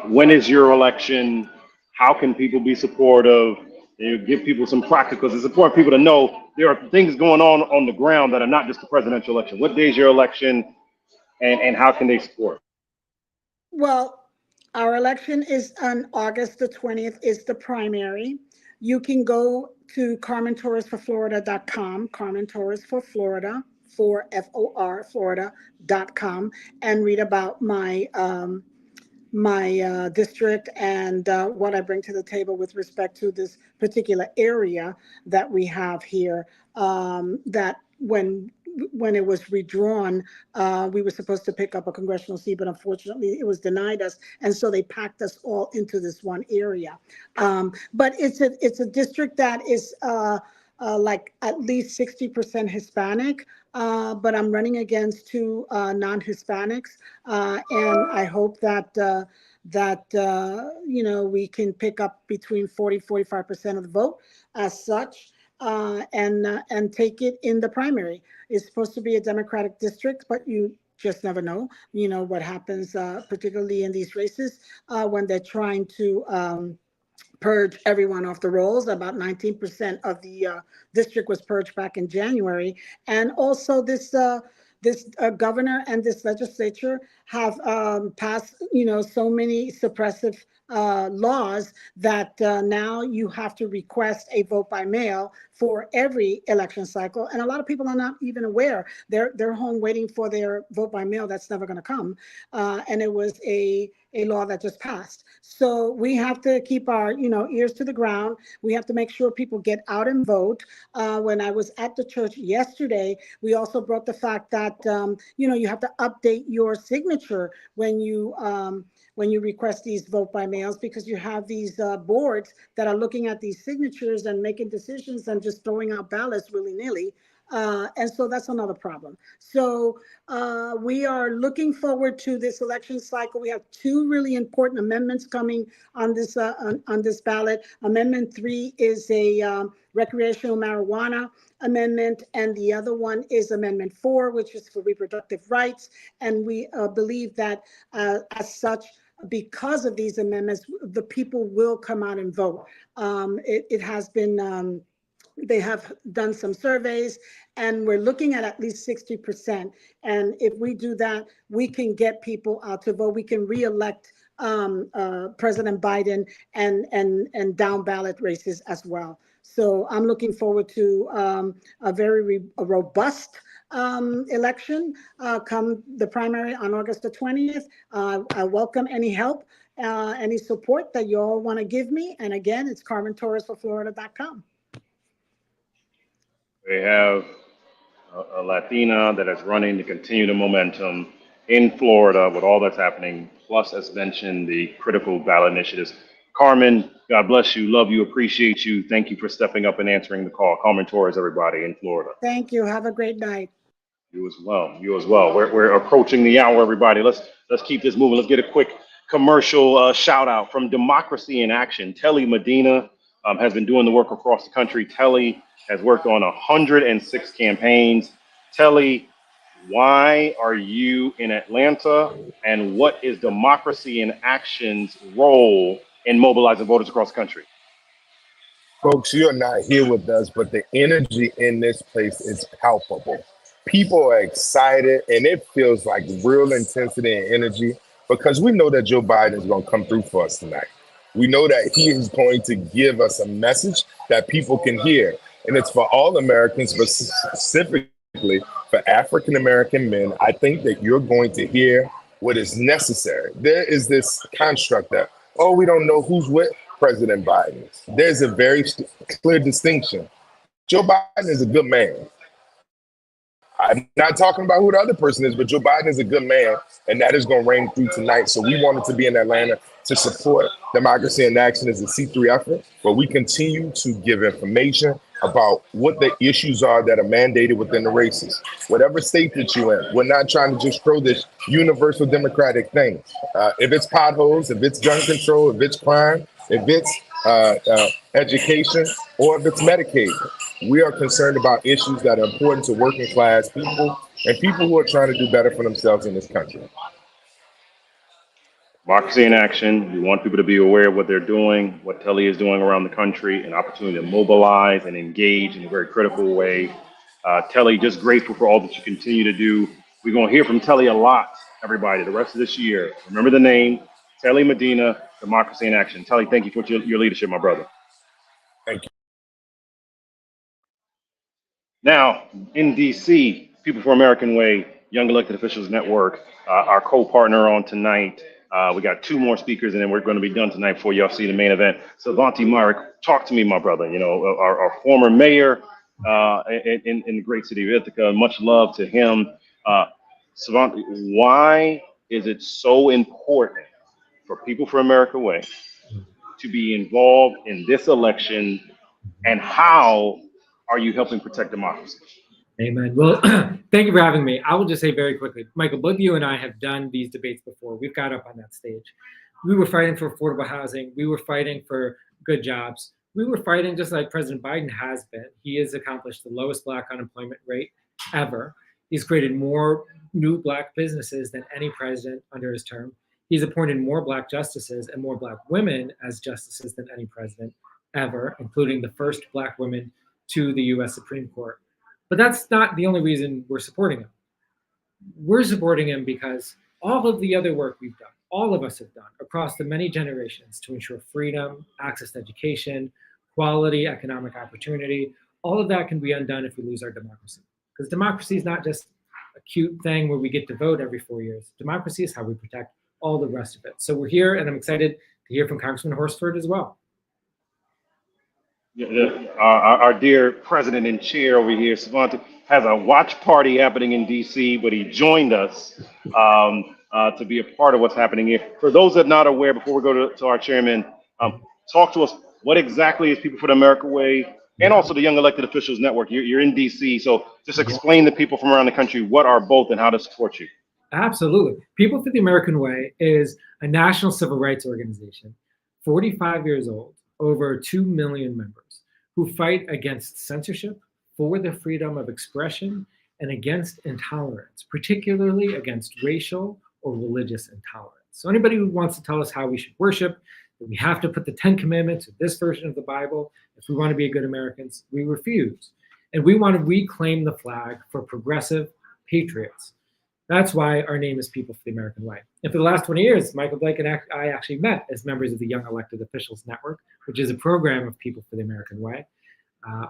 when is your election? How can people be supportive? You give people some practicals. It's important for people to know there are things going on the ground that are not just the presidential election. What day is your election, and how can they support? Well, our election is on August the 20th is the primary. You can go to CarmenTorresForFlorida.com, Carmen Torres for Florida, for FOR, Florida.com, and read about my district and what I bring to the table with respect to this particular area that we have here. That when it was redrawn, we were supposed to pick up a congressional seat, but unfortunately it was denied us. And so they packed us all into this one area. But it's a district that is like at least 60% Hispanic, but I'm running against two non-Hispanics. And I hope that we can pick up between 40-45% of the vote as such. And take it in the primary. It's supposed to be a Democratic district, but you just never know, what happens, particularly in these races, when they're trying to purge everyone off the rolls. About 19% of the district was purged back in January. And also this governor and this legislature have passed, so many suppressive laws that now you have to request a vote by mail for every election cycle. And a lot of people are not even aware. They're home waiting for their vote by mail. That's never going to come. And it was a law that just passed. So we have to keep our, ears to the ground. We have to make sure people get out and vote. When I was at the church yesterday, we also brought the fact that, you have to update your signature when you request these vote by mails, because you have these boards that are looking at these signatures and making decisions and just throwing out ballots willy-nilly. And so that's another problem. So we are looking forward to this election cycle. We have two really important amendments coming on this ballot. Amendment 3 is a recreational marijuana amendment, and the other one is Amendment 4, which is for reproductive rights. And we believe that as such, because of these amendments, the people will come out and vote. It has been They have done some surveys, and we're looking at least 60%. And if we do that, we can get people out to vote. We can reelect President Biden and down ballot races as well. So I'm looking forward to a very robust election come the primary on August the 20th. I welcome any help, any support that you all want to give me. And again, it's CarmenTorresForFlorida.com. They have a Latina that is running to continue the momentum in Florida with all that's happening, plus, as mentioned, the critical ballot initiatives. Carmen, God bless you, love you, appreciate you. Thank you for stepping up and answering the call. Carmen Torres, everybody in Florida. Thank you. Have a great night. You as well. You as well. We're approaching the hour, everybody. Let's keep this moving. Let's get a quick commercial shout out from Democracy in Action. Telly Medina has been doing the work across the country. Telly has worked on 106 campaigns. Telly, why are you in Atlanta, and what is Democracy in Action's role in mobilizing voters across the country? Folks, you're not here with us, but the energy in this place is palpable. People are excited, and it feels like real intensity and energy because we know that Joe Biden is going to come through for us tonight. We know that he is going to give us a message that people can hear, and it's for all Americans, but specifically for African-American men. I think that you're going to hear what is necessary. There is this construct that, oh, we don't know who's with President Biden. There's a very clear distinction. Joe Biden is a good man. I'm not talking about who the other person is, but Joe Biden is a good man, and that is going to reign through tonight. So we wanted to be in Atlanta to support Democracy in Action as a C3 effort, but we continue to give information about what the issues are that are mandated within the races. Whatever state that you're in, we're not trying to just throw this universal democratic thing. If it's potholes, if it's gun control, if it's crime, if it's education, or if it's Medicaid, we are concerned about issues that are important to working class people and people who are trying to do better for themselves in this country. Democracy in Action. We want people to be aware of what they're doing, what Telly is doing around the country, an opportunity to mobilize and engage in a very critical way. Telly, just grateful for all that you continue to do. We're going to hear from Telly a lot, everybody, the rest of this year. Remember the name, Telly Medina, Democracy in Action. Telly, thank you for your leadership, my brother. Thank you. Now, in D.C., People for American Way, Young Elected Officials Network, our co-partner on tonight. We got two more speakers, and then we're going to be done tonight before y'all see the main event. Savanti Myrick, talk to me, my brother. You know, our former mayor in the great city of Ithaca. Much love to him. Savanti, why is it so important for People for America Way to be involved in this election, and how are you helping protect democracy? Amen. Well, thank you for having me. I will just say very quickly, Michael, both you and I have done these debates before. We've got up on that stage. We were fighting for affordable housing. We were fighting for good jobs. We were fighting just like President Biden has been. He has accomplished the lowest Black unemployment rate ever. He's created more new Black businesses than any president under his term. He's appointed more Black justices and more Black women as justices than any president ever, including the first Black women to the U.S. Supreme Court. But that's not the only reason we're supporting him. We're supporting him because all of the other work we've done, all of us have done across the many generations to ensure freedom, access to education, quality, economic opportunity, all of that can be undone if we lose our democracy. Because democracy is not just a cute thing where we get to vote every 4 years. Democracy is how we protect all the rest of it. So we're here, and I'm excited to hear from Congressman Horsford as well. Our dear president and chair over here, Savanti, has a watch party happening in D.C., but he joined us to be a part of what's happening here. For those that are not aware, before we go to our chairman, talk to us, what exactly is People for the America Way and also the Young Elected Officials Network? You're in D.C., so just explain to people from around the country what are both and how to support you. Absolutely. People for the American Way is a national civil rights organization, 45 years old, over 2 million members, who fight against censorship, for the freedom of expression, and against intolerance, particularly against racial or religious intolerance. So anybody who wants to tell us how we should worship, that we have to put the 10 Commandments in this version of the Bible if we want to be good Americans. We refuse. And we want to reclaim the flag for progressive patriots. That's why our name is People for the American Way. And for the last 20 years, Michael Blake and I actually met as members of the Young Elected Officials Network, which is a program of People for the American Way.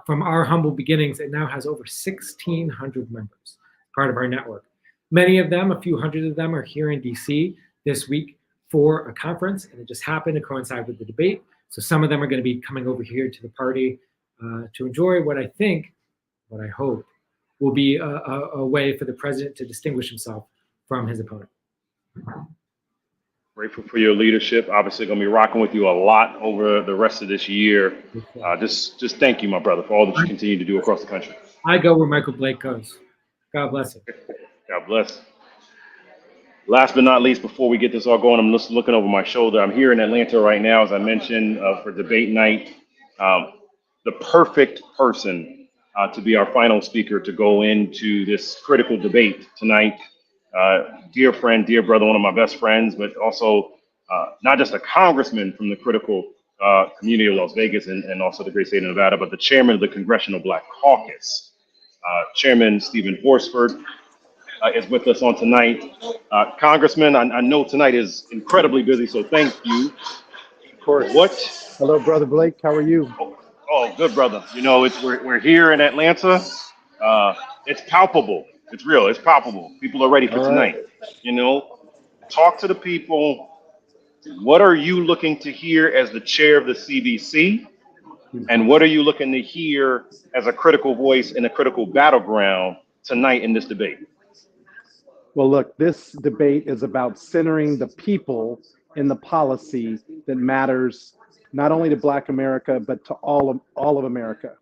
From our humble beginnings, it now has over 1,600 members, part of our network. Many of them, a few hundred of them, are here in DC this week for a conference, and it just happened to coincide with the debate. So some of them are going to be coming over here to the party to enjoy what I hope will be a way for the president to distinguish himself from his opponent. Grateful for your leadership. Obviously, going to be rocking with you a lot over the rest of this year. Just thank you, my brother, for all that you continue to do across the country. I go where Michael Blake goes. God bless him. God bless. Last but not least, before we get this all going, I'm just looking over my shoulder. I'm here in Atlanta right now, as I mentioned, for debate night. The perfect person to be our final speaker to go into this critical debate tonight. Dear friend, dear brother, one of my best friends, but also not just a congressman from the critical community of Las Vegas and also the great state of Nevada, but the chairman of the Congressional Black Caucus. Chairman Stephen Horsford is with us on tonight. Congressman, I know tonight is incredibly busy, so thank you. Of course. Hello, Brother Blake. How are you? Oh, good, brother. You know, we're here in Atlanta. It's palpable. It's real. It's palpable. People are ready for tonight. You know, talk to the people. What are you looking to hear as the chair of the CBC? And what are you looking to hear as a critical voice in a critical battleground tonight in this debate? Well, look, this debate is about centering the people in the policy that matters not only to Black America, but to all of America.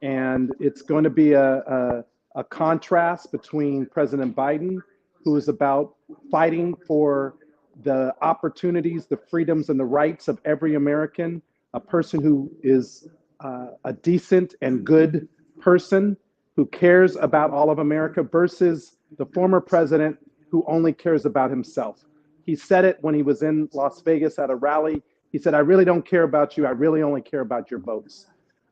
And it's going to be a contrast between President Biden, who is about fighting for the opportunities, the freedoms, and the rights of every American, a person who is a decent and good person who cares about all of America, versus the former president who only cares about himself. He said it when he was in Las Vegas at a rally. He said, "I really don't care about you. I really only care about your votes."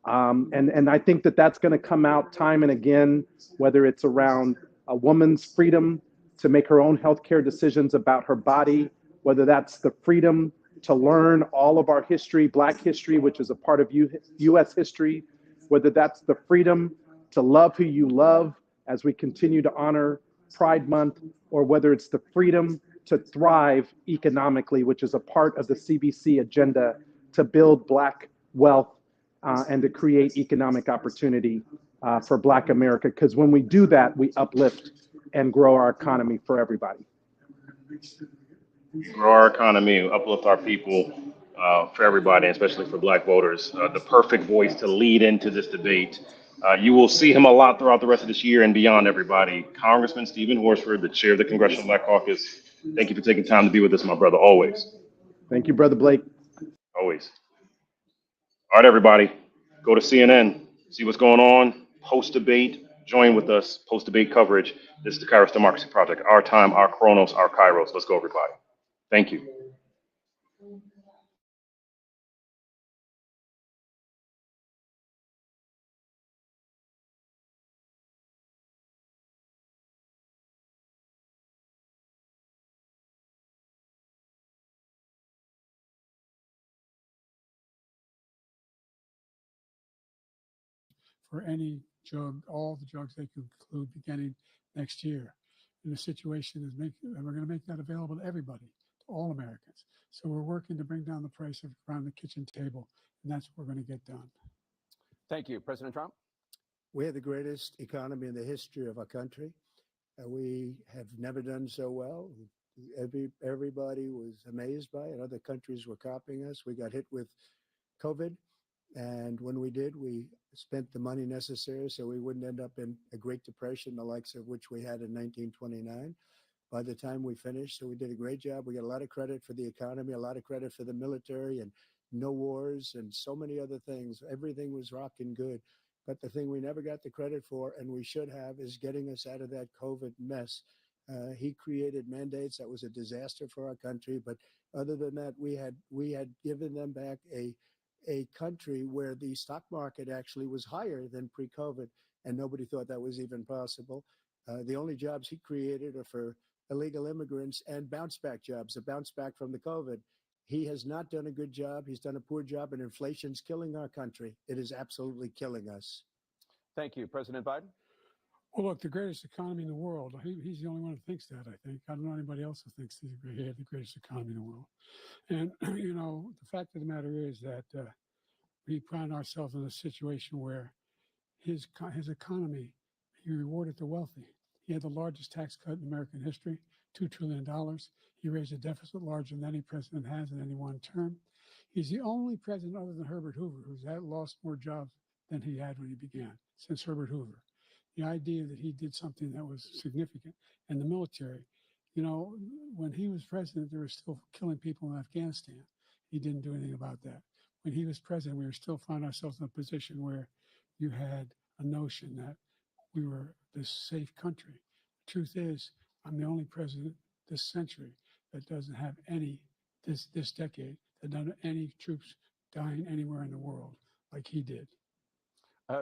And I think that that's going to come out time and again, whether it's around a woman's freedom to make her own healthcare decisions about her body, whether that's the freedom to learn all of our history, Black history, which is a part of U.S. history, whether that's the freedom to love who you love as we continue to honor Pride Month, or whether it's the freedom to thrive economically, which is a part of the CBC agenda to build Black wealth and to create economic opportunity for Black America. Because when we do that, we uplift and grow our economy for everybody. Grow our economy, uplift our people for everybody, especially for Black voters. The perfect voice to lead into this debate. You will see him a lot throughout the rest of this year and beyond, everybody. Congressman Stephen Horsford, the chair of the Congressional Black Caucus. Thank you for taking time to be with us, my brother, always. Thank you, Brother Blake. Always. All right, everybody, go to CNN, see what's going on, post-debate, join with us, post-debate coverage. This is the KAIROS Democracy Project, our time, our chronos, our KAIROS. Let's go, everybody. Thank you. For any drug, all the drugs they conclude beginning next year. And the situation is we're going to make that available to everybody, to all Americans. So we're working to bring down the price of around the kitchen table, and that's what we're going to get done. Thank you. President Trump? We have the greatest economy in the history of our country. We have never done so well. Everybody was amazed by it. Other countries were copying us. We got hit with COVID. And when we did, we spent the money necessary so we wouldn't end up in a Great Depression, the likes of which we had in 1929. By the time we finished, so we did a great job. We got a lot of credit for the economy, a lot of credit for the military, and no wars and so many other things. Everything was rocking good. But the thing we never got the credit for, and we should have, is getting us out of that COVID mess He created mandates that was a disaster for our country. But other than that, we had given them back a country where the stock market actually was higher than pre-COVID, and nobody thought that was even possible. The only jobs he created are for illegal immigrants and bounce back jobs, a bounce back from the COVID. He has not done a good job. He's done a poor job, and inflation's killing our country. It is absolutely killing us. Thank you. President Biden? Well, look, the greatest economy in the world. He's the only one who thinks that, I think. I don't know anybody else who thinks he had the greatest economy in the world. And, the fact of the matter is that we find ourselves in a situation where his economy, he rewarded the wealthy. He had the largest tax cut in American history, $2 trillion. He raised a deficit larger than any president has in any one term. He's the only president other than Herbert Hoover who's lost more jobs than he had when he began, since Herbert Hoover. The idea that he did something that was significant. And the military, when he was president, they were still killing people in Afghanistan. He didn't do anything about that. When he was president, we were still finding ourselves in a position where you had a notion that we were this safe country. The truth is, I'm the only president this century that doesn't have this decade, that doesn't have any troops dying anywhere in the world like he did.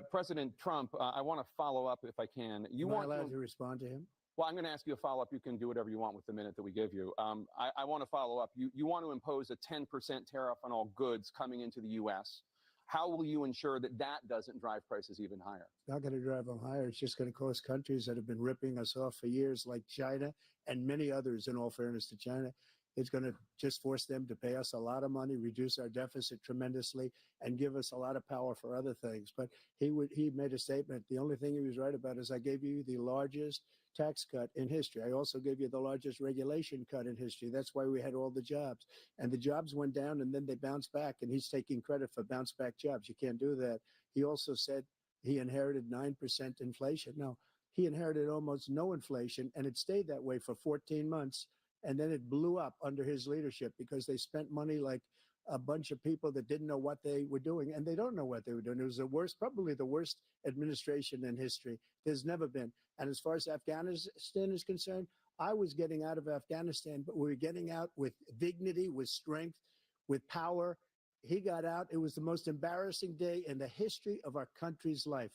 President Trump, I want to follow up if I can. Am I allowed to respond to him? Well, I'm going to ask you a follow-up. You can do whatever you want with the minute that we give you. I want to follow up. You want to impose a 10% tariff on all goods coming into the U.S. How will you ensure that that doesn't drive prices even higher? It's not going to drive them higher. It's just going to cost countries that have been ripping us off for years, like China and many others, in all fairness to China. It's going to just force them to pay us a lot of money, reduce our deficit tremendously, and give us a lot of power for other things. But he made a statement. The only thing he was right about is I gave you the largest tax cut in history. I also gave you the largest regulation cut in history. That's why we had all the jobs. And the jobs went down and then they bounced back. And he's taking credit for bounce back jobs. You can't do that. He also said he inherited 9% inflation. No, he inherited almost no inflation, and it stayed that way for 14 months. And then it blew up under his leadership because they spent money like a bunch of people that didn't know what they were doing, and they don't know what they were doing. It was probably the worst administration in history. There's never been. And as far as Afghanistan is concerned, I was getting out of Afghanistan, but we were getting out with dignity, with strength, with power. He got out. It was the most embarrassing day in the history of our country's life.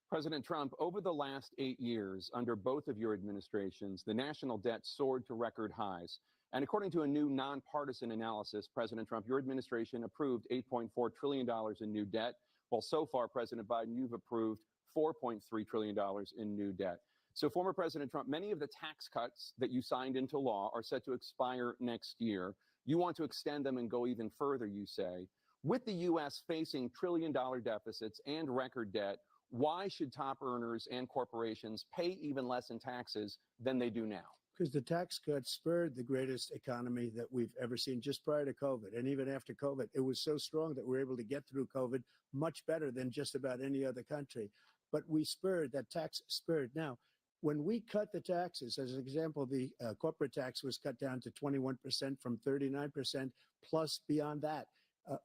President Trump, over the last 8 years, under both of your administrations, the national debt soared to record highs. And according to a new nonpartisan analysis, President Trump, your administration approved $8.4 trillion in new debt, while so far, President Biden, you've approved $4.3 trillion in new debt. So, former President Trump, many of the tax cuts that you signed into law are set to expire next year. You want to extend them and go even further, you say. With the U.S. facing trillion-dollar deficits and record debt, why should top earners and corporations pay even less in taxes than they do now? Because the tax cuts spurred the greatest economy that we've ever seen just prior to COVID. And even after COVID, it was so strong that we were able to get through COVID much better than just about any other country. But we spurred, that tax spurred. Now, when we cut the taxes, as an example, the corporate tax was cut down to 21% from 39%, plus beyond that.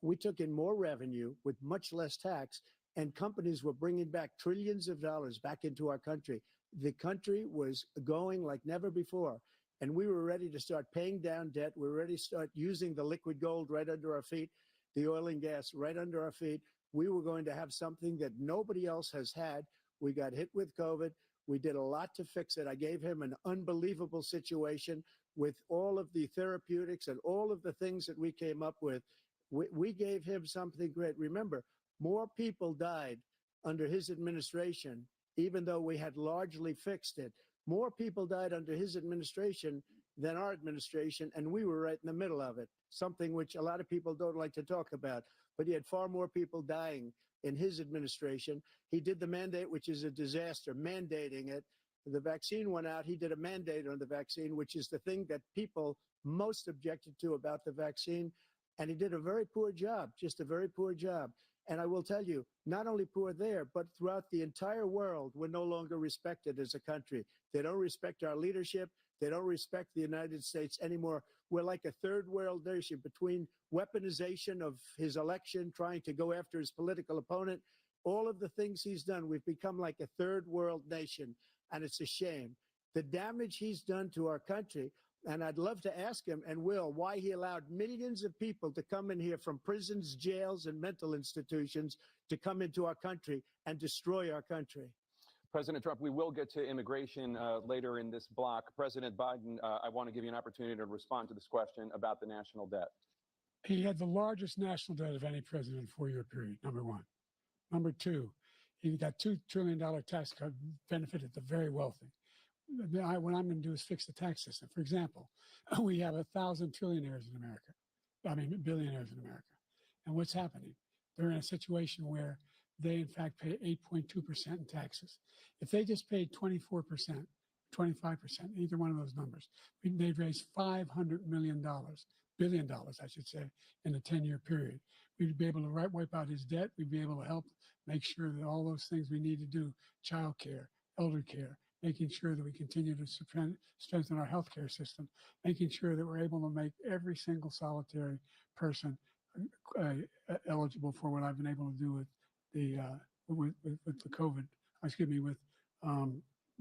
We took in more revenue with much less tax, and companies were bringing back trillions of dollars back into our country. The country was going like never before, and we were ready to start paying down debt. We were ready to start using the liquid gold right under our feet, the oil and gas right under our feet. We were going to have something that nobody else has had. We got hit with COVID. We did a lot to fix it. I gave him an unbelievable situation with all of the therapeutics and all of the things that we came up with. We gave him something great. Remember, more people died under his administration, even though we had largely fixed it. More people died under his administration than our administration, and we were right in the middle of it, something which a lot of people don't like to talk about. But he had far more people dying in his administration. He did the mandate, which is a disaster, mandating it. The vaccine went out. He did a mandate on the vaccine, which is the thing that people most objected to about the vaccine. And he did a very poor job, just a very poor job. And I will tell you, not only poor there, but throughout the entire world, we're no longer respected as a country. They don't respect our leadership. They don't respect the United States anymore. We're like a third world nation between weaponization of his election, trying to go after his political opponent, all of the things he's done. We've become like a third world nation, and it's a shame. the damage he's done to our country. And I'd love to ask him, and will, why he allowed millions of people to come in here from prisons, jails, and mental institutions to come into our country and destroy our country. President Trump, we will get to immigration later in this block. President Biden, I want to give you an opportunity to respond to this question about the national debt. He had the largest national debt of any president in a 4-year period, number one. Number two, he got $2 trillion tax cut, benefited the very wealthy. What I'm going to do is fix the tax system. For example, we have 1,000 trillionaires in America. I mean, billionaires in America. And what's happening? They're in a situation where they, in fact, pay 8.2% in taxes. If they just paid 24%, 25%, either one of those numbers, they'd raise $500 billion, I should say, in a 10-year period. We'd be able to wipe out his debt. We'd be able to help make sure that all those things we need to do, child care, elder care, making sure that we continue to strengthen our healthcare system, making sure that we're able to make every single solitary person eligible for what I've been able to do with the COVID. Excuse me, with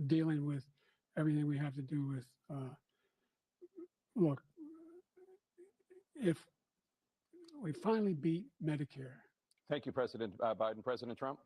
dealing with everything we have to do with. Look, if we finally beat Medicare. Thank you, President Biden. President Trump?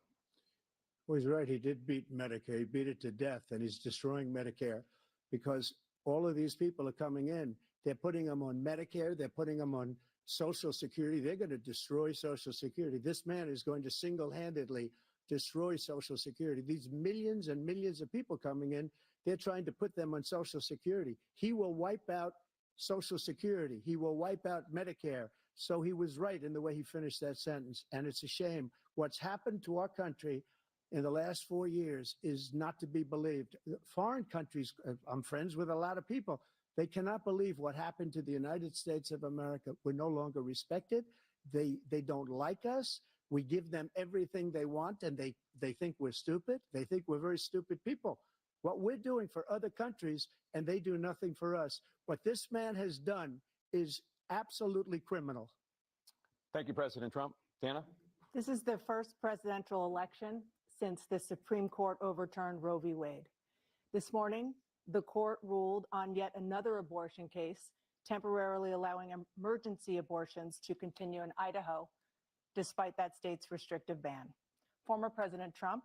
Well, he's right. He did beat Medicare. He beat it to death, and he's destroying Medicare because all of these people are coming in. They're putting them on Medicare. They're putting them on Social Security. They're going to destroy Social Security. This man is going to single-handedly destroy Social Security. These millions and millions of people coming in, they're trying to put them on Social Security. He will wipe out Social Security. He will wipe out Medicare. So he was right in the way he finished that sentence. And it's a shame. What's happened to our country in the last 4 years is not to be believed. Foreign countries, I'm friends with a lot of people, they cannot believe what happened to the United States of America. We're no longer respected. They don't like us. We give them everything they want, and they think we're stupid. They think we're very stupid people. What we're doing for other countries, and they do nothing for us. What this man has done is absolutely criminal. Thank you, President Trump. Dana? This is the first presidential election since the Supreme Court overturned Roe v. Wade. This morning, the court ruled on yet another abortion case, temporarily allowing emergency abortions to continue in Idaho, despite that state's restrictive ban. Former President Trump,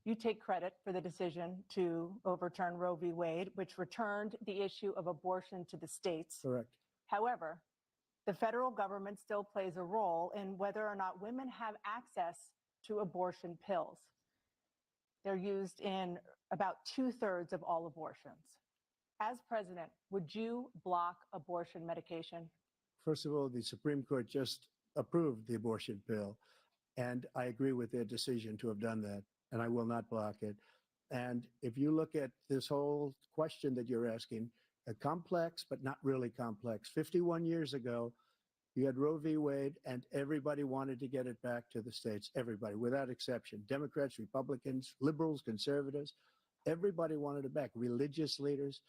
you take credit for the decision to overturn Roe v. Wade, which returned the issue of abortion to the states. Correct. However, the federal government still plays a role in whether or not women have access to abortion pills. They're used in about 2/3 of all abortions. As president, would you block abortion medication? First of all, the Supreme Court just approved the abortion bill, and I agree with their decision to have done that, and I will not block it. And if you look at this whole question that you're asking, complex, but not really complex. 51 years ago, you had Roe v. Wade, and everybody wanted to get it back to the states. Everybody, without exception. Democrats, Republicans, liberals, conservatives, everybody wanted it back. Religious leaders.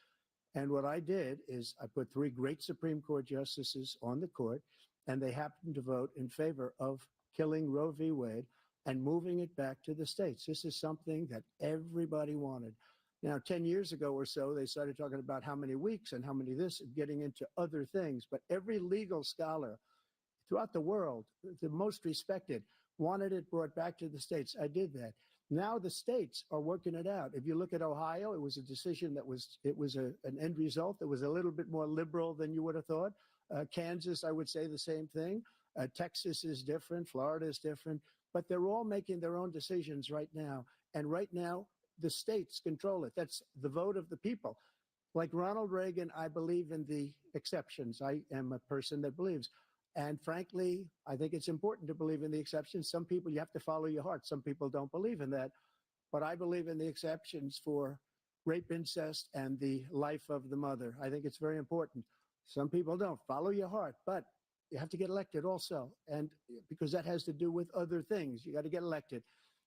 And what I did is I put 3 great Supreme Court justices on the court, and they happened to vote in favor of killing Roe v. Wade and moving it back to the states. This is something that everybody wanted. Now, 10 years ago or so, they started talking about how many weeks and how many this, and getting into other things. But every legal scholar throughout the world, the most respected, wanted it brought back to the states. I did that. Now the states are working it out. If you look at Ohio, it was a decision that was an end result that was a little bit more liberal than you would have thought. Kansas, I would say the same thing. Texas is different. Florida is different. But they're all making their own decisions right now. And right now, the states control it. That's the vote of the people. Like Ronald Reagan, I believe in the exceptions. I am a person that believes. And frankly, I think it's important to believe in the exceptions. Some people, you have to follow your heart. Some people don't believe in that. But I believe in the exceptions for rape, incest, and the life of the mother. I think it's very important. Some people don't. Follow your heart. But you have to get elected also. And because that has to do with other things. You got to get elected.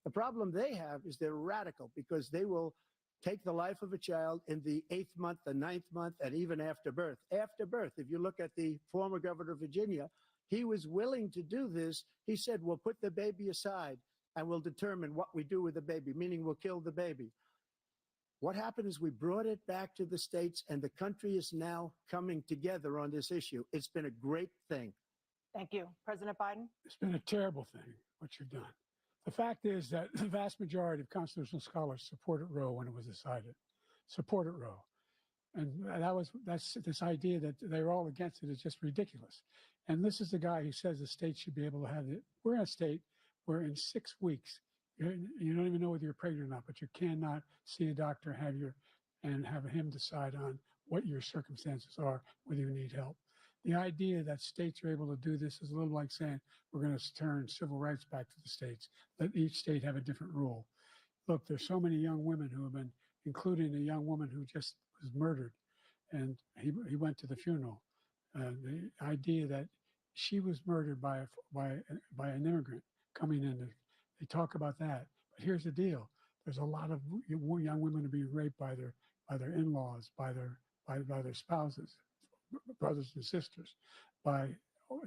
The problem they have is they're radical because they will take the life of a child in the 8th month, the 9th month, and even after birth. After birth, if you look at the former governor of Virginia, he was willing to do this. He said, we'll put the baby aside and we'll determine what we do with the baby, meaning we'll kill the baby. What happened is we brought it back to the states, and the country is now coming together on this issue. It's been a great thing. Thank you. President Biden? It's been a terrible thing, what you've done. The fact is that the vast majority of constitutional scholars supported Roe when it was decided, supported Roe. And that's this idea that they're all against it is just ridiculous. And this is the guy who says the state should be able to have it. We're in a state where in 6 weeks, you don't even know whether you're pregnant or not, but you cannot see a doctor, and have him decide on what your circumstances are, whether you need help. The idea that states are able to do this is a little like saying we're going to turn civil rights back to the states, let each state have a different rule. Look, there's so many young women who have been, including a young woman who just was murdered, and he went to the funeral. The idea that she was murdered by an immigrant coming in, they talk about that. But here's the deal: there's a lot of young women are being raped by their in-laws, by their spouses, brothers and sisters,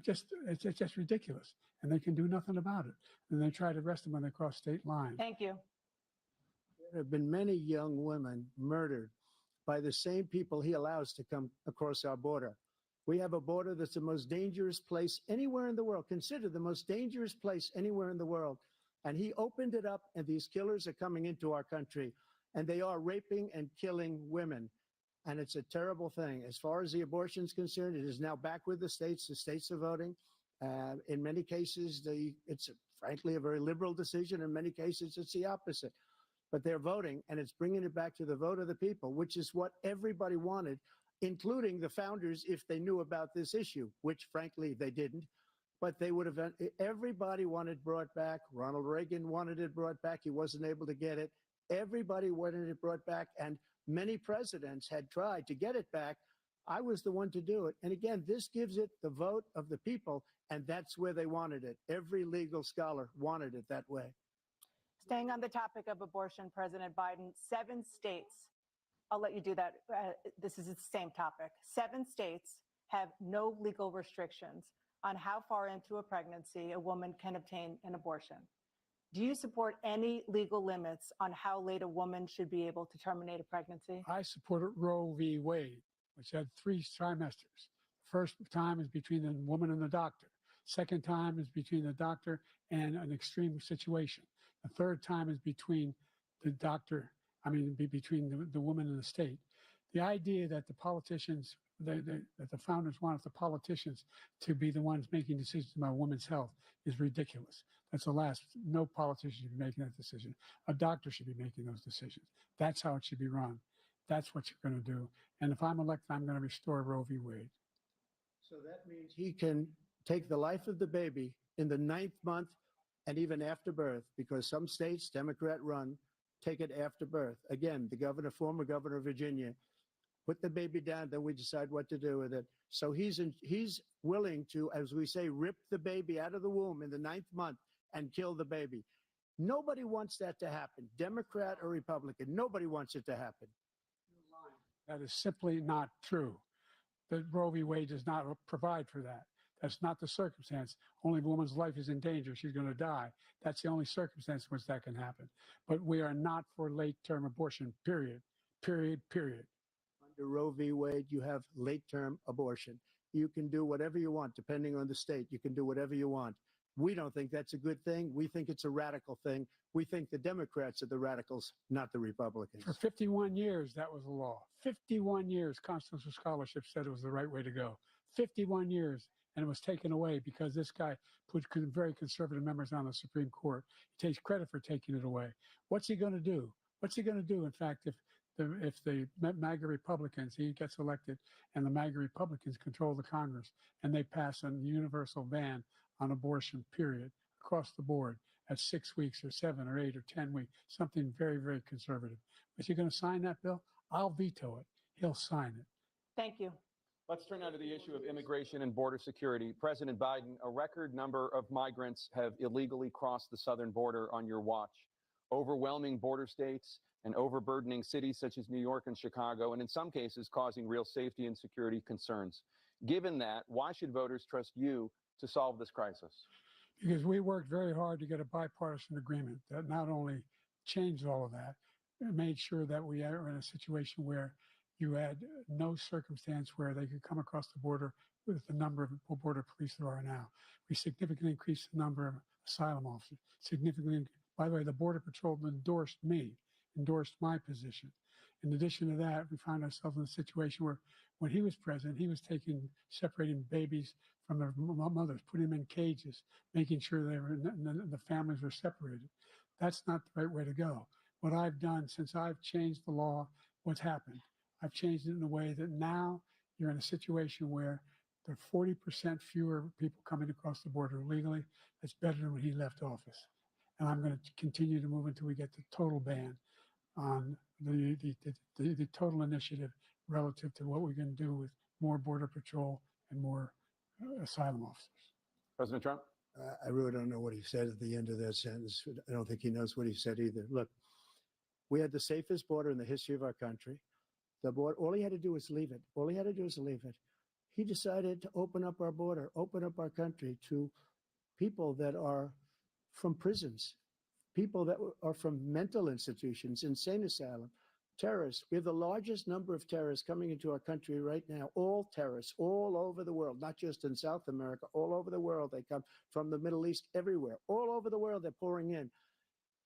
it's just ridiculous, and they can do nothing about it. And they try to arrest them when they cross state lines. Thank you. There have been many young women murdered by the same people he allows to come across our border. We have a border that's the most dangerous place anywhere in the world, considered the most dangerous place anywhere in the world. And he opened it up, and these killers are coming into our country, and they are raping and killing women. And it's a terrible thing. As far as the abortion is concerned, it is now back with the states. The states are voting. In many cases, it's frankly a very liberal decision. In many cases, it's the opposite. But they're voting, and it's bringing it back to the vote of the people, which is what everybody wanted, including the founders, if they knew about this issue, which frankly they didn't. But they would have, everybody wanted brought back. Ronald Reagan wanted it brought back. He wasn't able to get it. Everybody wanted it brought back, and many presidents had tried to get it back. I was the one to do it. And again, this gives it the vote of the people, and that's where they wanted it. Every legal scholar wanted it that way. Staying on the topic of abortion, President Biden, 7 states, I'll let you do that. This is the same topic. 7 states have no legal restrictions on how far into a pregnancy a woman can obtain an abortion. Do you support any legal limits on how late a woman should be able to terminate a pregnancy? I supported Roe v. Wade, which had 3 trimesters. First time is between the woman and the doctor. Second time is between the doctor and an extreme situation. The third time is between the doctor, between the woman and the state. The idea that the politicians, that the founders wanted the politicians to be the ones making decisions about women's health is ridiculous. That's the last. No politician should be making that decision. A doctor should be making those decisions. That's how it should be run. That's what you're going to do. And if I'm elected, I'm going to restore Roe v. Wade. So that means he can take the life of the baby in the 9th month and even after birth, because some states, Democrat run, take it after birth. Again, the former governor of Virginia, put the baby down, then we decide what to do with it. So he's willing to, as we say, rip the baby out of the womb in the 9th month and kill the baby. Nobody wants that to happen, Democrat or Republican. Nobody wants it to happen. That is simply not true. The Roe v. Wade does not provide for that. That's not the circumstance. Only if a woman's life is in danger, she's going to die. That's the only circumstance in which that can happen. But we are not for late-term abortion, period. Period, period. Under Roe v. Wade, you have late-term abortion. You can do whatever you want, depending on the state. You can do whatever you want. We don't think that's a good thing. We think it's a radical thing. We think the Democrats are the radicals, not the Republicans. For 51 years, that was the law. 51 years, constitutional scholarship said it was the right way to go. 51 years, and it was taken away because this guy put very conservative members on the Supreme Court. He takes credit for taking it away. What's he going to do? What's he going to do, in fact, if the MAGA Republicans, he gets elected, and the MAGA Republicans control the Congress, and they pass a universal ban on abortion, period, across the board at 6 weeks or 7 or 8 or 10 weeks, something very, very conservative. Is he going to sign that bill? I'll veto it. He'll sign it. Thank you. Let's turn now to the issue of immigration and border security. President Biden, a record number of migrants have illegally crossed the southern border on your watch. Overwhelming border states and overburdening cities such as New York and Chicago, and in some cases causing real safety and security concerns. Given that, why should voters trust you to solve this crisis? Because we worked very hard to get a bipartisan agreement that not only changed all of that, made sure that we are in a situation where you had no circumstance where they could come across the border with the number of border police there are now. We significantly increased the number of asylum officers. Significantly, by the way, the Border Patrol endorsed my position. In addition to that, we found ourselves in a situation where when he was president, he was separating babies from their mothers, putting them in cages, making sure the families were separated. That's not the right way to go. What I've done since I've changed the law, what's happened? I've changed it in a way that now you're in a situation where there are 40% fewer people coming across the border illegally. That's better than when he left office. And I'm going to continue to move until we get the total ban on the total initiative relative to what we can do with more Border Patrol and more asylum officers. President Trump? I really don't know what he said at the end of that sentence. I don't think he knows what he said either. Look, we had the safest border in the history of our country. The border, all he had to do was leave it. All he had to do was leave it. He decided to open up our border, open up our country to people that are from prisons, people that are from mental institutions, insane asylum, terrorists. We have the largest number of terrorists coming into our country right now, all terrorists, all over the world, not just in South America, all over the world. They come from the Middle East, everywhere, all over the world, they're pouring in.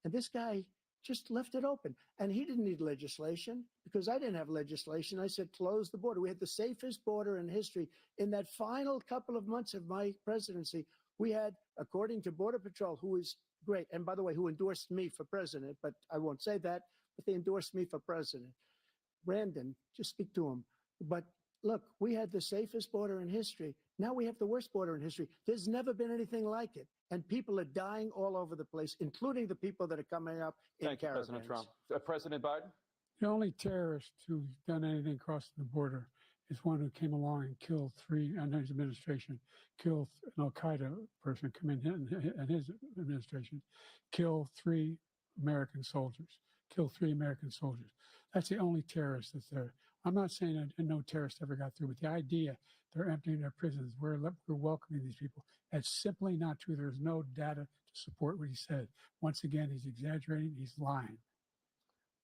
And this guy just left it open. And he didn't need legislation because I didn't have legislation. I said, close the border. We had the safest border in history. In that final couple of months of my presidency, we had, according to Border Patrol, who is great, and by the way, who endorsed me for president, but I won't say that, but they endorsed me for president. Brandon, just speak to him. But look, we had the safest border in history. Now we have the worst border in history. There's never been anything like it. And people are dying all over the place, including the people that are coming up in Thank you, caravans. President Trump. President Biden? The only terrorist who's done anything crossing the border is one who came along and killed three, under his administration, killed an Al-Qaeda person come in his administration, killed three American soldiers. That's the only terrorist that's there. I'm not saying that no terrorist ever got through, but the idea they're emptying their prisons, we're welcoming these people. That's simply not true. There's no data to support what he said. Once again, he's exaggerating, he's lying.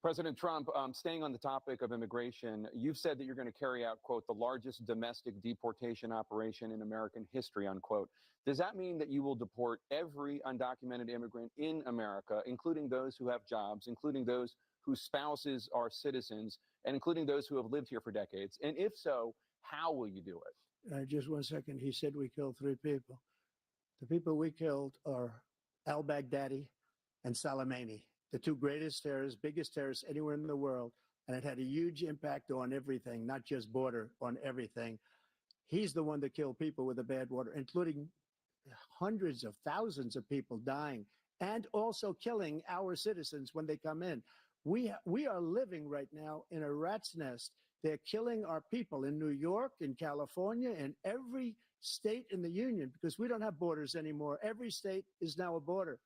President Trump, staying on the topic of immigration, you've said that you're going to carry out, quote, the largest domestic deportation operation in American history, unquote. Does that mean that you will deport every undocumented immigrant in America, including those who have jobs, including those whose spouses are citizens, and including those who have lived here for decades? And if so, how will you do it? Just 1 second. He said we killed three people. The people we killed are al-Baghdadi and Soleimani, the two greatest terrorists, biggest terrorists anywhere in the world. And it had a huge impact on everything, not just border, on everything. He's the one that killed people with the bad water, including hundreds of thousands of people dying and also killing our citizens when they come in. We are living right now in a rat's nest. They're killing our people in New York, in California, in every state in the union, because we don't have borders anymore. Every state is now a border.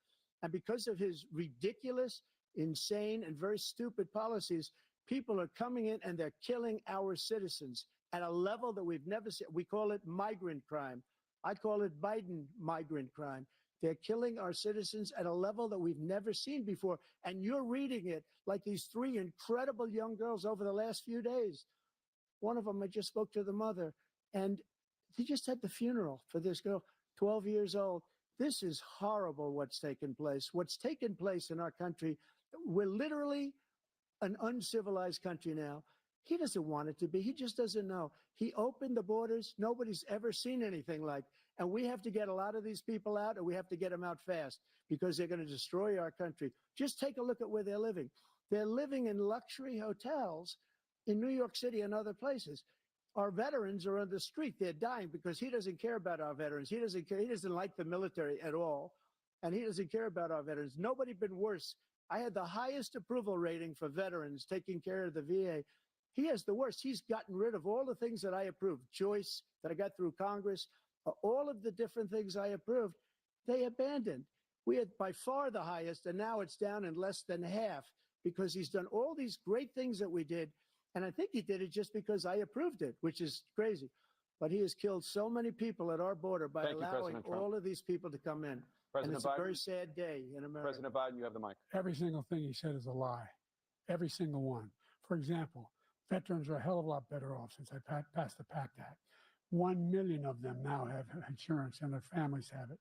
And because of his ridiculous, insane, and very stupid policies, people are coming in and they're killing our citizens at a level that we've never seen. We call it migrant crime. I call it Biden migrant crime. They're killing our citizens at a level that we've never seen before. And you're reading it like these three incredible young girls over the last few days. One of them, I just spoke to the mother, and they just had the funeral for this girl, 12 years old. This is horrible what's taken place. What's taken place in our country, we're literally an uncivilized country now. He doesn't want it to be. He just doesn't know. He opened the borders. Nobody's ever seen anything like. And we have to get a lot of these people out, and we have to get them out fast because they're going to destroy our country. Just take a look at where they're living. They're living in luxury hotels in New York City and other places. Our veterans are on the street. They're dying because he doesn't care about our veterans. He doesn't care. He doesn't like the military at all. And he doesn't care about our veterans. Nobody been worse. I had the highest approval rating for veterans taking care of the VA. He has the worst. He's gotten rid of all the things that I approved. Choice that I got through Congress, all of the different things I approved, they abandoned. We had by far the highest, and now it's down in less than half because he's done all these great things that we did. And I think he did it just because I approved it, which is crazy. But he has killed so many people at our border by allowing all of these people to come in. And it's a very sad day in America. President Biden, you have the mic. Every single thing he said is a lie. every single one. For example, veterans are a hell of a lot better off since I passed the PACT Act. 1 million of them now have insurance and their families have it.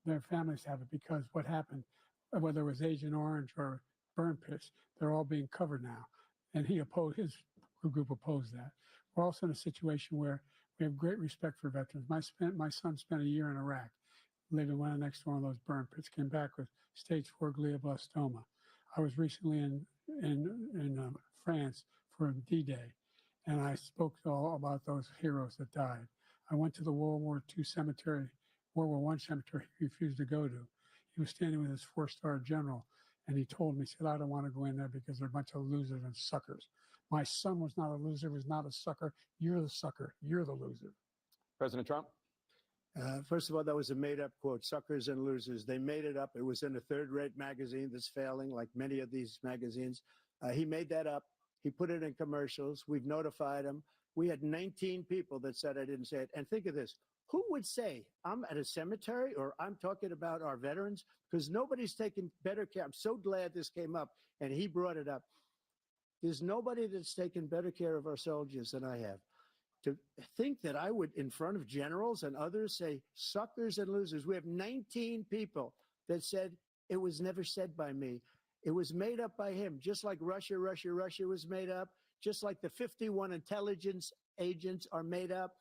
Their families have it because what happened, whether it was Agent Orange or burn pits, they're all being covered now. And his group opposed that. We're also in a situation where we have great respect for veterans. My son spent a year in Iraq, living right next to one of those burn pits, came back with stage 4 glioblastoma. I was recently in France for D-Day, and I spoke all about those heroes that died. I went to the World War II cemetery, World War I cemetery he refused to go to. He was standing with his 4-star general, and he told me, he said, I don't want to go in there because they're a bunch of losers and suckers. My son was not a loser, was not a sucker. You're the sucker. You're the loser. President Trump? First of all, that was a made-up quote, suckers and losers. They made it up. It was in a third-rate magazine that's failing, like many of these magazines. He made that up. He put it in commercials. We've notified him. We had 19 people that said I didn't say it. And think of this. Who would say I'm at a cemetery or I'm talking about our veterans? Because nobody's taken better care. I'm so glad this came up and he brought it up. There's nobody that's taken better care of our soldiers than I have. To think that I would, in front of generals and others, say suckers and losers. We have 19 people that said it was never said by me. It was made up by him, just like Russia was made up, just like the 51 intelligence agents are made up,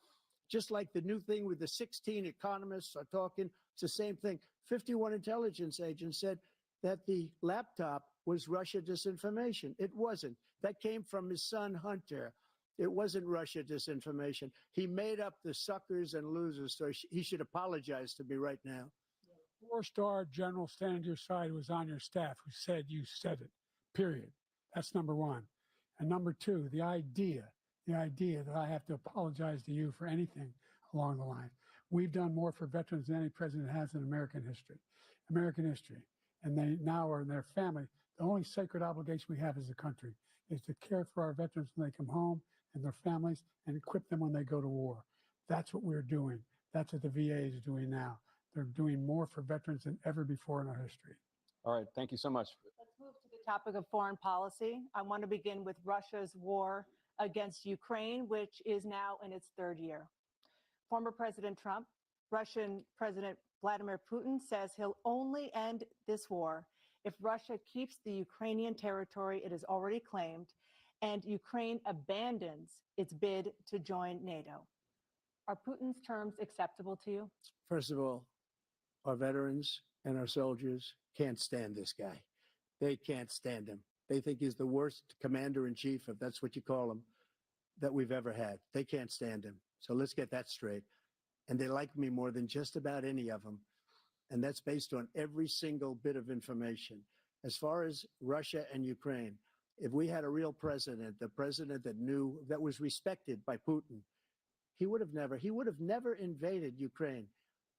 just like the new thing with the 16 economists are talking. It's the same thing. 51 intelligence agents said that the laptop was Russia disinformation. It wasn't. That came from his son, Hunter. It wasn't Russia disinformation. He made up the suckers and losers, so he should apologize to me right now. 4-star general standing to your side who was on your staff who said you said it, period. That's number one. And number two, the idea that I have to apologize to you for anything along the line. We've done more for veterans than any president has in American history. And they now are in their family. The only sacred obligation we have as a country is to care for our veterans when they come home and their families and equip them when they go to war. That's what we're doing. That's what the VA is doing now. They're doing more for veterans than ever before in our history. All right. Thank you so much. Let's move to the topic of foreign policy. I want to begin with Russia's war against Ukraine, which is now in its 3rd year. Former President Trump, Russian President Vladimir Putin says he'll only end this war if Russia keeps the Ukrainian territory it has already claimed and Ukraine abandons its bid to join NATO. Are Putin's terms acceptable to you? First of all, our veterans and our soldiers can't stand this guy. They can't stand him. They think he's the worst commander-in-chief, if that's what you call him, that we've ever had. They can't stand him. So let's get that straight. And they like me more than just about any of them. And that's based on every single bit of information. As far as Russia and Ukraine, if we had a real president, the president that knew, that was respected by Putin, he would have never invaded Ukraine.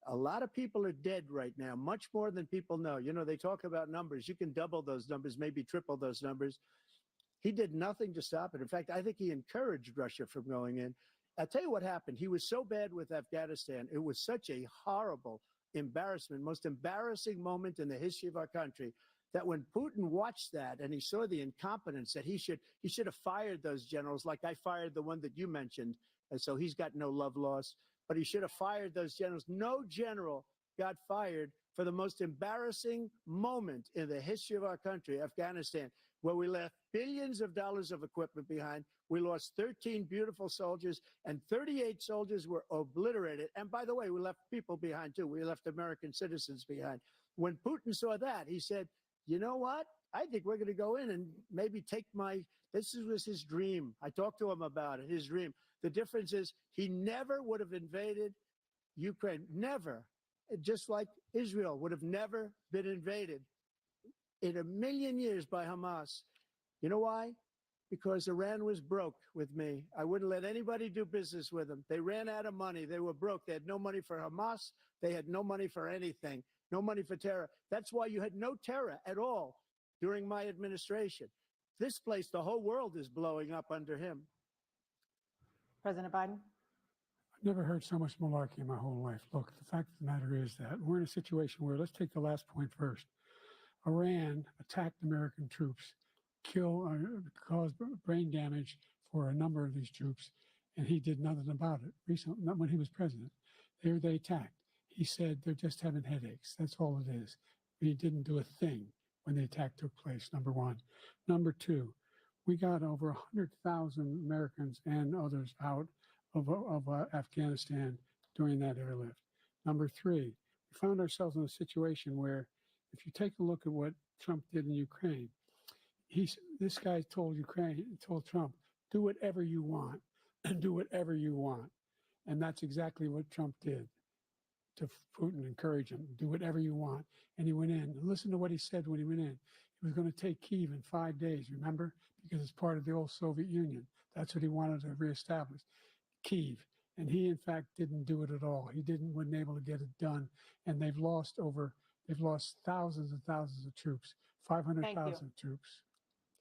A lot of people are dead right now, much more than people know. You know, they talk about numbers. You can double those numbers, maybe triple those numbers. He did nothing to stop it. In fact, I think he encouraged Russia from going in. I'll tell you what happened. He was so bad with Afghanistan. It was such a horrible embarrassment, most embarrassing moment in the history of our country, that when Putin watched that and he saw the incompetence, that he should have fired those generals, like I fired the one that you mentioned. And so he's got no love lost, but he should have fired those generals. No general got fired for the most embarrassing moment in the history of our country, Afghanistan, where we left billions of dollars of equipment behind. We lost 13 beautiful soldiers and 38 soldiers were obliterated. And by the way, we left people behind too. We left American citizens behind. When Putin saw that, he said, you know what? I think we're going to go in and maybe take this was his dream. I talked to him about it, his dream. The difference is he never would have invaded Ukraine, never. Just like Israel would have never been invaded in a million years by Hamas. You know why? Because Iran was broke with me. I wouldn't let anybody do business with them. They ran out of money. They were broke. They had no money for Hamas. They had no money for anything, no money for terror. That's why you had no terror at all during my administration. This place, the whole world is blowing up under him. President Biden? I've never heard so much malarkey in my whole life. Look, the fact of the matter is that we're in a situation where, let's take the last point first. Iran attacked American troops cause brain damage for a number of these troops, and he did nothing about it. Recently, not when he was president, they attacked. He said they're just having headaches. That's all it is. He didn't do a thing when the attack took place. Number one. Number two, we got over 100,000 Americans and others out of Afghanistan during that airlift. Number three, we found ourselves in a situation where, if you take a look at what Trump did in Ukraine, this guy told Trump, do whatever you want, and do whatever you want. And that's exactly what Trump did to Putin, encourage him, do whatever you want. And he went in. And listen to what he said when he went in. He was going to take Kyiv in 5 days, remember? Because it's part of the old Soviet Union. That's what he wanted to reestablish, Kyiv. And he, in fact, didn't do it at all. Wasn't able to get it done. And they've lost thousands and thousands of troops, 500,000 troops.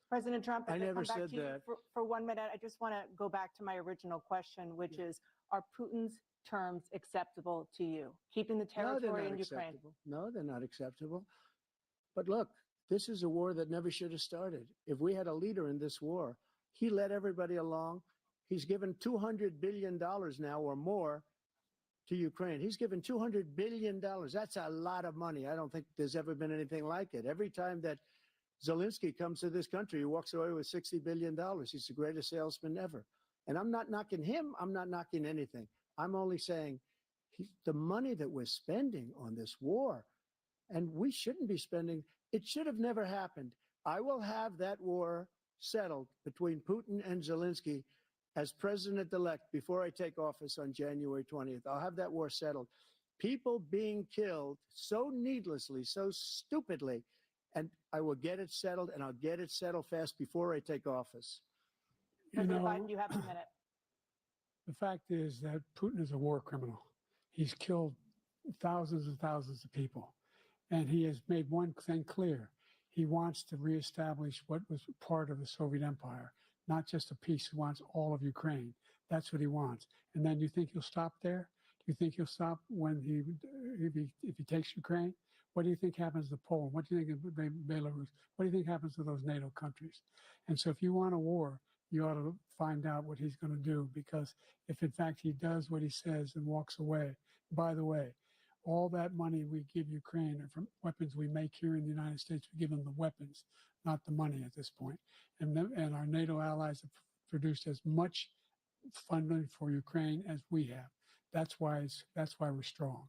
President Trump, I if never come back said to you that. for 1 minute, I just want to go back to my original question, which is, are Putin's terms acceptable to you? Keeping the territory in Ukraine. Acceptable. No, they're not acceptable. But look, this is a war that never should have started. If we had a leader in this war, he led everybody along. He's given $200 billion now or more to Ukraine. He's given $200 billion. That's a lot of money. I don't think there's ever been anything like it. Every time that Zelensky comes to this country, he walks away with $60 billion. He's the greatest salesman ever. And I'm not knocking him. I'm not knocking anything. I'm only saying the money that we're spending on this war, and we shouldn't be spending, it should have never happened. I will have that war settled between Putin and Zelensky as president-elect before I take office on January 20th. I'll have that war settled. People being killed so needlessly, so stupidly, and I will get it settled, and I'll get it settled fast before I take office. President Biden, you have a minute. The fact is that Putin is a war criminal. He's killed thousands and thousands of people. And he has made one thing clear. He wants to reestablish what was part of the Soviet Empire, not just a piece. He wants all of Ukraine. That's what he wants. And then you think he'll stop there? Do you think he'll stop when if he takes Ukraine? What do you think happens to Poland? What do you think of Belarus? What do you think happens to those NATO countries? And so if you want a war, you ought to find out what he's going to do, because if in fact he does what he says and walks away, by the way, all that money we give Ukraine are from weapons we make here in the United States. We give them the weapons, not the money at this point. And our NATO allies have produced as much funding for Ukraine as we have. That's why we're strong.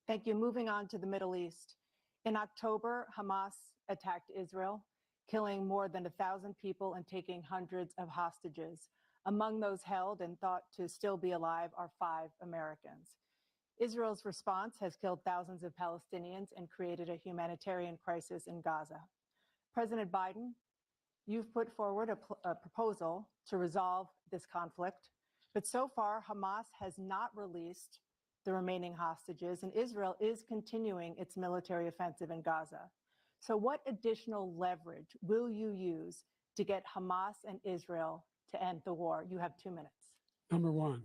Thank you. Moving on to the Middle East. In October, Hamas attacked Israel, killing more than 1,000 people and taking hundreds of hostages. Among those held and thought to still be alive are 5 Americans. Israel's response has killed thousands of Palestinians and created a humanitarian crisis in Gaza. President Biden, you've put forward a proposal to resolve this conflict, but so far Hamas has not released the remaining hostages, and Israel is continuing its military offensive in Gaza. So what additional leverage will you use to get Hamas and Israel to end the war? You have 2 minutes. Number one,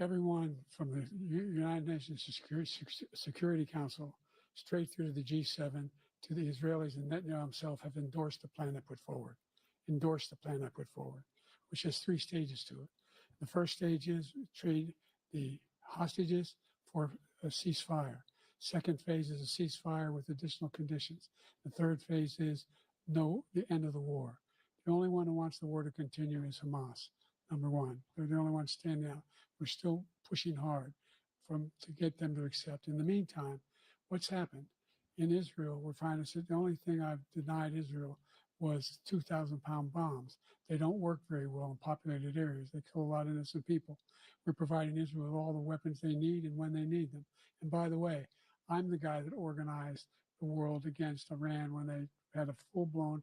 everyone from the United Nations Security Council straight through to the G7 to the Israelis and Netanyahu himself have endorsed the plan I put forward, which has 3 stages to it. The first stage is trade the hostages for a ceasefire. Second phase is a ceasefire with additional conditions. The third phase is the end of the war. The only one who wants the war to continue is Hamas, number one. They're the only ones standing out. We're still pushing hard to get them to accept. In the meantime, what's happened? In Israel, we're finding the only thing I've denied Israel was 2,000-pound bombs. They don't work very well in populated areas. They kill a lot of innocent people. We're providing Israel with all the weapons they need and when they need them. And by the way, I'm the guy that organized the world against Iran when they had a full-blown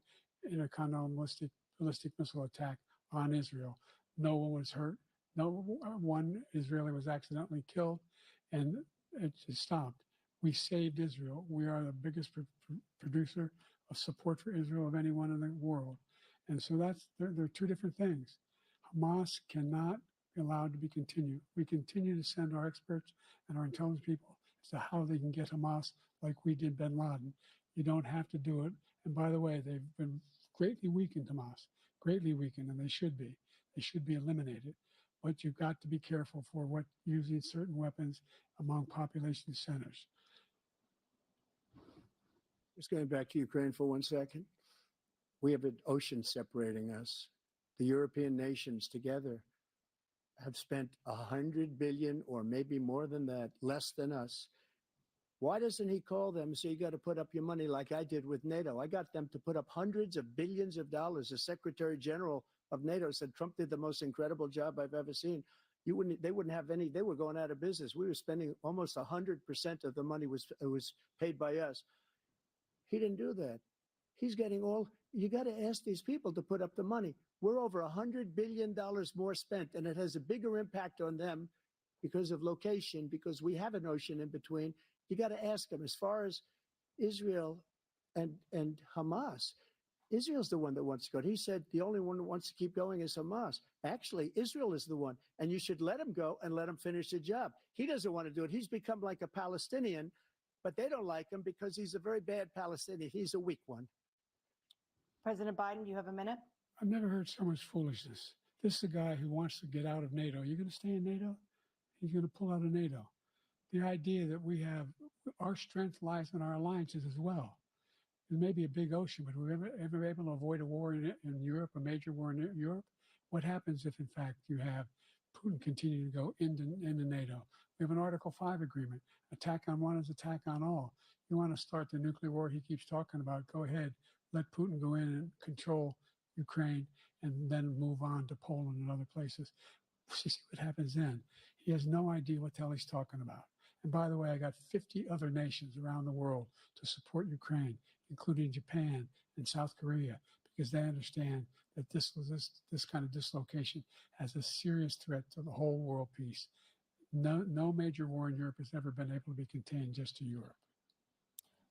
intercontinental ballistic missile attack on Israel. No one was hurt. No one Israeli was accidentally killed, and it just stopped. We saved Israel. We are the biggest producer of support for Israel of anyone in the world. And so there are 2 different things. Hamas cannot be allowed to be continued. We continue to send our experts and our intelligence people as to how they can get Hamas like we did bin Laden. You don't have to do it. And by the way, they've been greatly weakened, Hamas, greatly weakened, and they should be. They should be eliminated. But you've got to be careful for what using certain weapons among population centers. Just going back to Ukraine for 1 second. We have an ocean separating us. The European nations together have spent 100 billion or maybe more than that, less than us. Why doesn't he call them and say, you got to put up your money like I did with NATO? I got them to put up hundreds of billions of dollars. The Secretary General of NATO said Trump did the most incredible job I've ever seen. They wouldn't have any, they were going out of business. We were spending almost 100% of the money was paid by us. He didn't do that. He's getting all, you got to ask these people to put up the money. We're over $100 billion more spent, and it has a bigger impact on them because of location, because we have an ocean in between. You got to ask them. As far as Israel and Hamas, Israel's the one that wants to go. He said the only one that wants to keep going is Hamas. Actually, Israel is the one, and you should let him go and let him finish the job. He doesn't want to do it. He's become like a Palestinian, but they don't like him because he's a very bad Palestinian. He's a weak one. President Biden, you have a minute. I've never heard so much foolishness. This is a guy who wants to get out of NATO. You're going to stay in NATO? He's going to pull out of NATO. The idea that we have, our strength lies in our alliances as well. There may be a big ocean, but we're ever able to avoid a war in Europe, a major war in Europe? What happens if, in fact, you have Putin continue to go into NATO? We have an Article 5 agreement. Attack on one is attack on all. You want to start the nuclear war he keeps talking about, go ahead. Let Putin go in and control Ukraine and then move on to Poland and other places. See what happens then. He has no idea what the hell he's talking about. And by the way, I got 50 other nations around the world to support Ukraine, including Japan and South Korea, because they understand that this kind of dislocation has a serious threat to the whole world peace. No major war in Europe has ever been able to be contained just to Europe.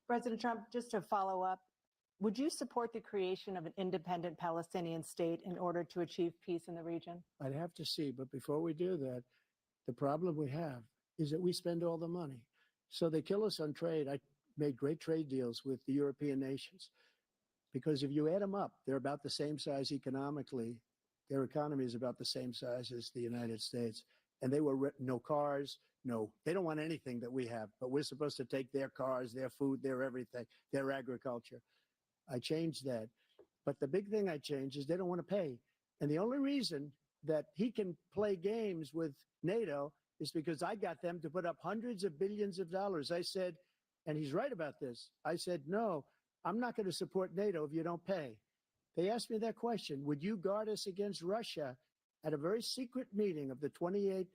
President Trump, just to follow up, would you support the creation of an independent Palestinian state in order to achieve peace in the region? I'd have to see, but before we do that, the problem we have is that we spend all the money. So they kill us on trade. I made great trade deals with the European nations because if you add them up, they're about the same size economically. Their economy is about the same size as the United States. And they were no cars, they don't want anything that we have, but we're supposed to take their cars, their food, their everything, their agriculture. I changed that. But the big thing I changed is they don't want to pay. And the only reason that he can play games with NATO is because I got them to put up hundreds of billions of dollars. I said, and he's right about this, I said, no, I'm not going to support NATO if you don't pay. They asked me that question, would you guard us against Russia at a very secret meeting of the 28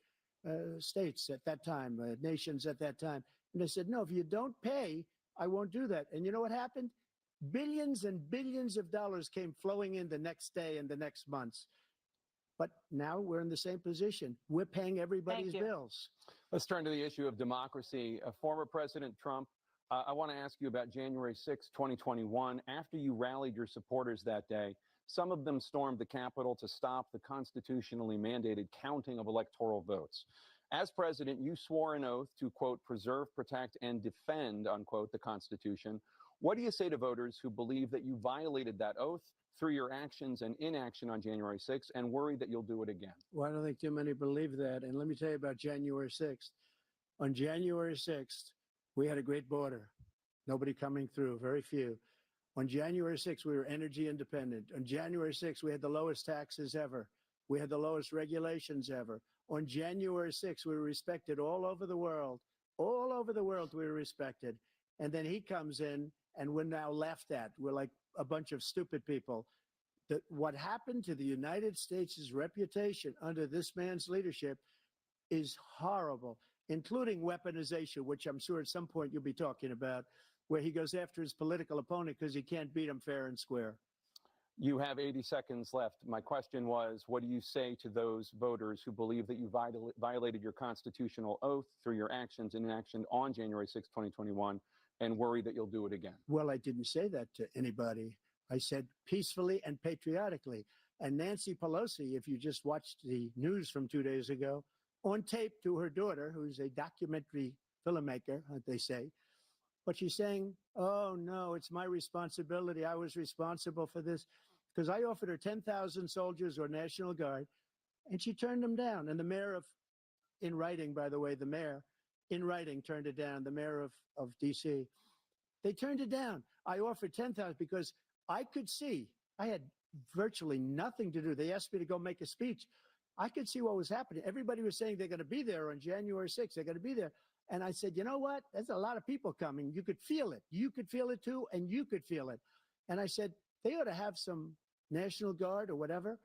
states at that time, nations at that time? And they said, no, if you don't pay, I won't do that. And you know what happened? Billions and billions of dollars came flowing in the next day and the next months. But now we're in the same position. We're paying everybody's bills. Let's turn to the issue of democracy. Former President Trump, I want to ask you about January 6, 2021. After you rallied your supporters that day, some of them stormed the Capitol to stop the constitutionally mandated counting of electoral votes. As president, you swore an oath to, quote, preserve, protect, and defend, unquote, the Constitution. What do you say to voters who believe that you violated that oath through your actions and inaction on January 6th and worry that you'll do it again? Well, I don't think too many believe that. And let me tell you about January 6th. On January 6th, we had a great border. Nobody coming through, very few. On January 6th, we were energy independent. On January 6th, we had the lowest taxes ever. We had the lowest regulations ever. On January 6th, we were respected all over the world. All over the world, we were respected. And then he comes in, and we're now laughed at. We're like a bunch of stupid people. What happened to the United States' reputation under this man's leadership is horrible, including weaponization, which I'm sure at some point you'll be talking about, where he goes after his political opponent because he can't beat him fair and square. You have 80 seconds left. My question was, what do you say to those voters who believe that you violated your constitutional oath through your actions and inaction on January 6, 2021, and worry that you'll do it again? Well, I didn't say that to anybody. I said peacefully and patriotically. And Nancy Pelosi, if you just watched the news from 2 days ago, on tape to her daughter, who's a documentary filmmaker, they say, but she's saying, oh, no, it's my responsibility. I was responsible for this because I offered her 10,000 soldiers or National Guard, and she turned them down. And the mayor of, in writing, by the way, the mayor in writing turned it down, the mayor of D.C. They turned it down. I offered 10,000 because I could see I had virtually nothing to do. They asked me to go make a speech. I could see what was happening. Everybody was saying they're going to be there on January 6th. They're going to be there. And I said, you know what? There's a lot of people coming. You could feel it. You could feel it too, and you could feel it. And I said, they ought to have some National Guard or whatever.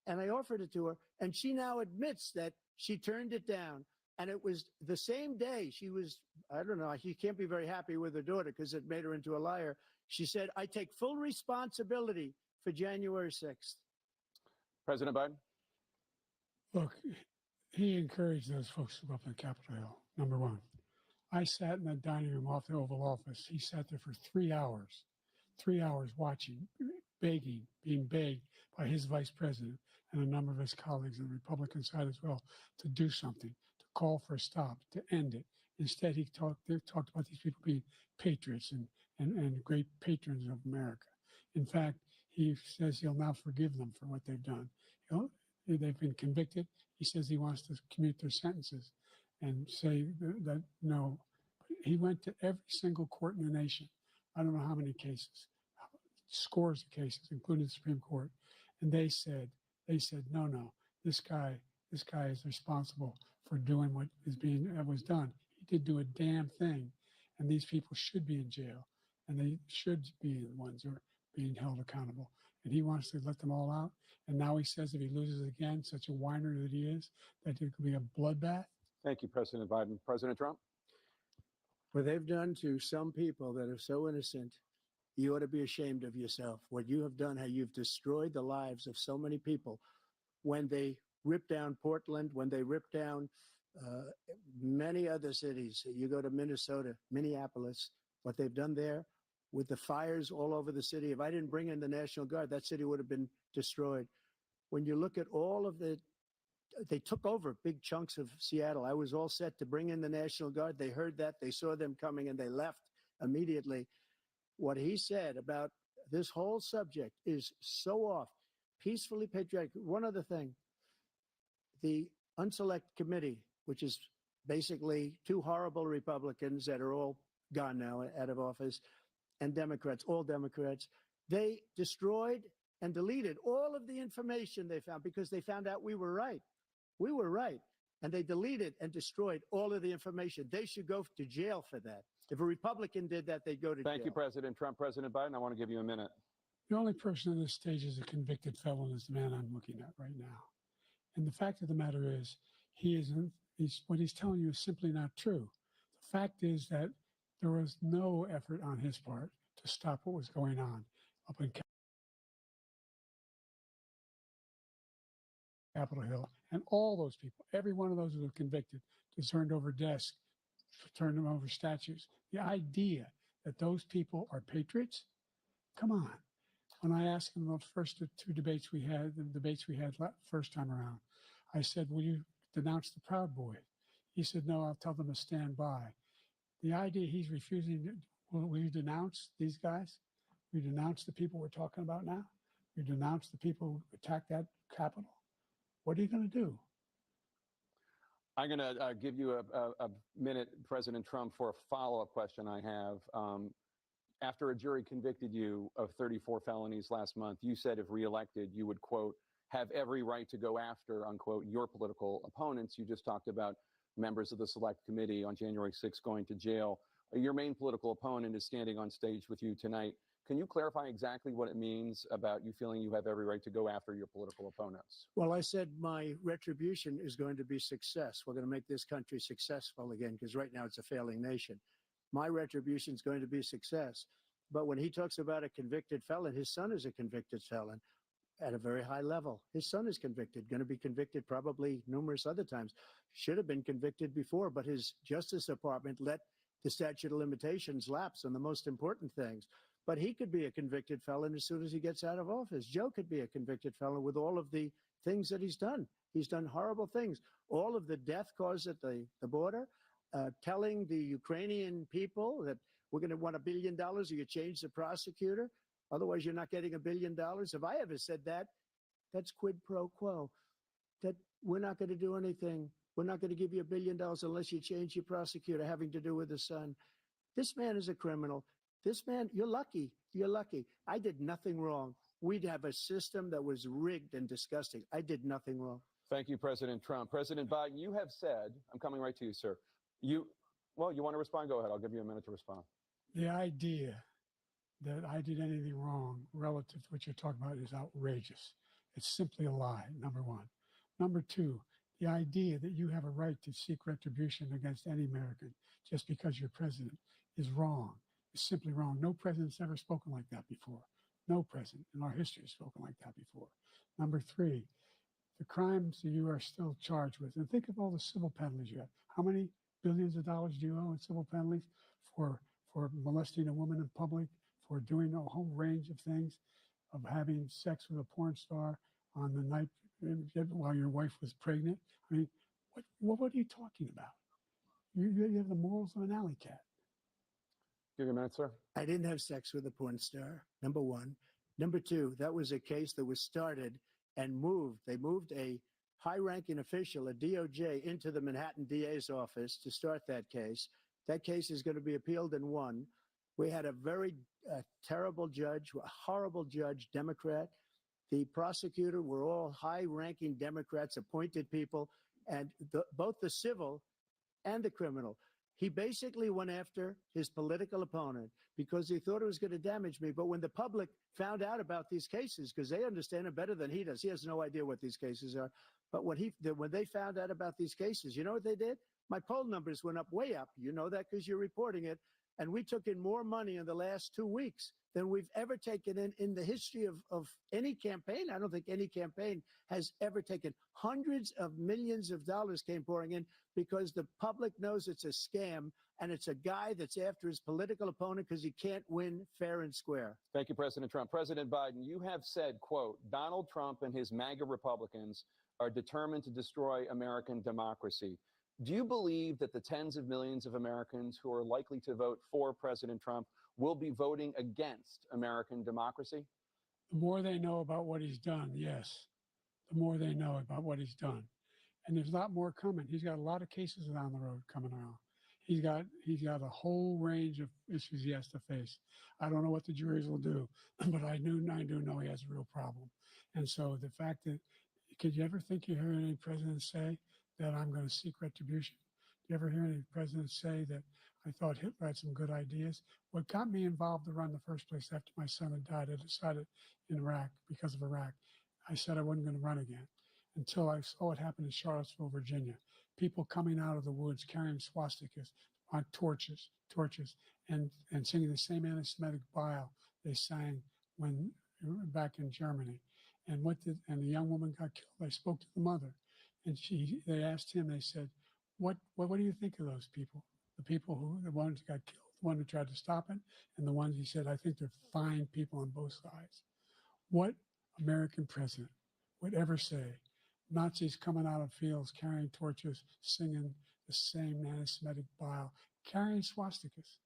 And I offered it to her. And she now admits that she turned it down. And it was the same day she was, I don't know, she can't be very happy with her daughter because it made her into a liar. She said, I take full responsibility for January 6th. President Biden? Look, he encouraged those folks to go up on Capitol Hill, number one. I sat in that dining room off the Oval Office. He sat there for 3 hours watching, begging, being begged by his vice president and a number of his colleagues on the Republican side as well to do something, to call for a stop, to end it. Instead, they talked about these people being patriots and great patrons of America. In fact, he says he'll now forgive them for what they've done. They've been convicted. He says he wants to commute their sentences and say that no. He went to every single court in the nation. I don't know how many cases, scores of cases, including the Supreme Court. And they said, no, this guy is responsible for doing what was done. He did do a damn thing. And these people should be in jail. And they should be the ones who are being held accountable. And he wants to let them all out. And now he says if he loses again, such a whiner that he is, that it could be a bloodbath. Thank you, President Biden. President Trump? What they've done to some people that are so innocent, you ought to be ashamed of yourself. What you have done, how you've destroyed the lives of so many people. When they ripped down Portland, when they ripped down many other cities, you go to Minnesota, Minneapolis, what they've done there with the fires all over the city. If I didn't bring in the National Guard, that city would have been destroyed. When you look at all of they took over big chunks of Seattle. I was all set to bring in the National Guard. They heard that, they saw them coming, and they left immediately. What he said about this whole subject is so off. Peacefully patriotic. One other thing, the Unselect Committee, which is basically two horrible Republicans that are all gone now out of office, and Democrats, all Democrats, they destroyed and deleted all of the information they found because they found out we were right. We were right. And they deleted and destroyed all of the information. They should go to jail for that. If a Republican did that, they'd go to jail. Thank you, President Trump. President Biden, I want to give you a minute. The only person on this stage is a convicted felon is the man I'm looking at right now. And the fact of the matter is, what he's telling you is simply not true. The fact is that there was no effort on his part to stop what was going on up in Capitol Hill. And all those people, every one of those who were convicted, turned over desks, turned them over statues. The idea that those people are patriots, come on. When I asked him the first two debates we had, first time around, I said, will you denounce the Proud Boys? He said, no, I'll tell them to stand by. The idea he's refusing, will you denounce these guys? Will you denounce the people we're talking about now? Will you denounce the people who attacked that Capitol? What are you going to do? I'm going to give you a minute, President Trump, for a follow-up question I have. After a jury convicted you of 34 felonies last month, you said if reelected, you would, quote, have every right to go after, unquote, your political opponents. You just talked about members of the Select Committee on January 6th going to jail. Your main political opponent is standing on stage with you tonight. Can you clarify exactly what it means about you feeling you have every right to go after your political opponents? Well, I said my retribution is going to be success. We're going to make this country successful again, because right now it's a failing nation. My retribution is going to be success. But when he talks about a convicted felon, his son is a convicted felon at a very high level. His son is convicted, going to be convicted probably numerous other times. Should have been convicted before, but his Justice Department let the statute of limitations lapse on the most important things. But he could be a convicted felon as soon as he gets out of office. Joe could be a convicted felon with all of the things that he's done. He's done horrible things. All of the death caused at the border, telling the Ukrainian people that We're going to want $1 billion or you change the prosecutor. Otherwise, you're not getting $1 billion. If I ever said that, that's quid pro quo. That we're not going to do anything. We're not going to give you $1 billion unless you change your prosecutor having to do with the son. This man is a criminal. This man, you're lucky. You're lucky. I did nothing wrong. We'd have a system that was rigged and disgusting. I did nothing wrong. Thank you, President Trump. President Biden, you have said, I'm coming right to you, sir. You want to respond? Go ahead. I'll give you a minute to respond. The idea that I did anything wrong relative to what you're talking about is outrageous. It's simply a lie, number one. Number two, the idea that you have a right to seek retribution against any American just because you're president is wrong. It's simply wrong. No president's ever spoken like that before. No president in our history has spoken like that before. Number three, the crimes that you are still charged with, and think of all the civil penalties you have. How many billions of dollars do you owe in civil penalties for molesting a woman in public, for doing a whole range of things, of having sex with a porn star on the night while your wife was pregnant? I mean, what are you talking about? You have the morals of an alley cat. Give you a minute, sir. I didn't have sex with a porn star, number one. Number two, that was a case that was started and moved. They moved a high-ranking official, a DOJ, into the Manhattan DA's office to start that case. That case is going to be appealed and won. We had a very terrible judge, a horrible judge, Democrat. The prosecutor were all high-ranking Democrats, appointed people, and both the civil and the criminal. He basically went after his political opponent because he thought it was going to damage me. But when the public found out about these cases, because they understand it better than he does, he has no idea what these cases are. But when they found out about these cases, you know what they did? My poll numbers went up, way up. You know that because you're reporting it. And we took in more money in the last 2 weeks than we've ever taken in the history of any campaign. I don't think any campaign has ever taken. Hundreds of millions of dollars came pouring in because the public knows it's a scam and it's a guy that's after his political opponent because he can't win fair and square. Thank you, President Trump. President Biden, you have said, quote, Donald Trump and his MAGA Republicans are determined to destroy American democracy. Do you believe that the tens of millions of Americans who are likely to vote for President Trump will be voting against American democracy? The more they know about what he's done, yes. The more they know about what he's done. And there's a lot more coming. He's got a lot of cases down the road coming around. He's got a whole range of issues he has to face. I don't know what the juries will do, but I do know he has a real problem. And so the fact that, could you ever think you heard any president say that I'm going to seek retribution? Do you ever hear any president say that I thought Hitler had some good ideas? What got me involved to run the first place after my son had died, I decided in Iraq, because of Iraq, I said I wasn't going to run again until I saw what happened in Charlottesville, Virginia. People coming out of the woods carrying swastikas on torches, and singing the same anti-Semitic bile they sang when back in Germany. And the young woman got killed. I spoke to the mother, and they asked him. They said, "What do you think of those people? The ones who got killed, the one who tried to stop it, and the ones," he said, "I think they're fine people on both sides." What American president would ever say Nazis coming out of fields carrying torches, singing the same anti-Semitic bile, carrying swastikas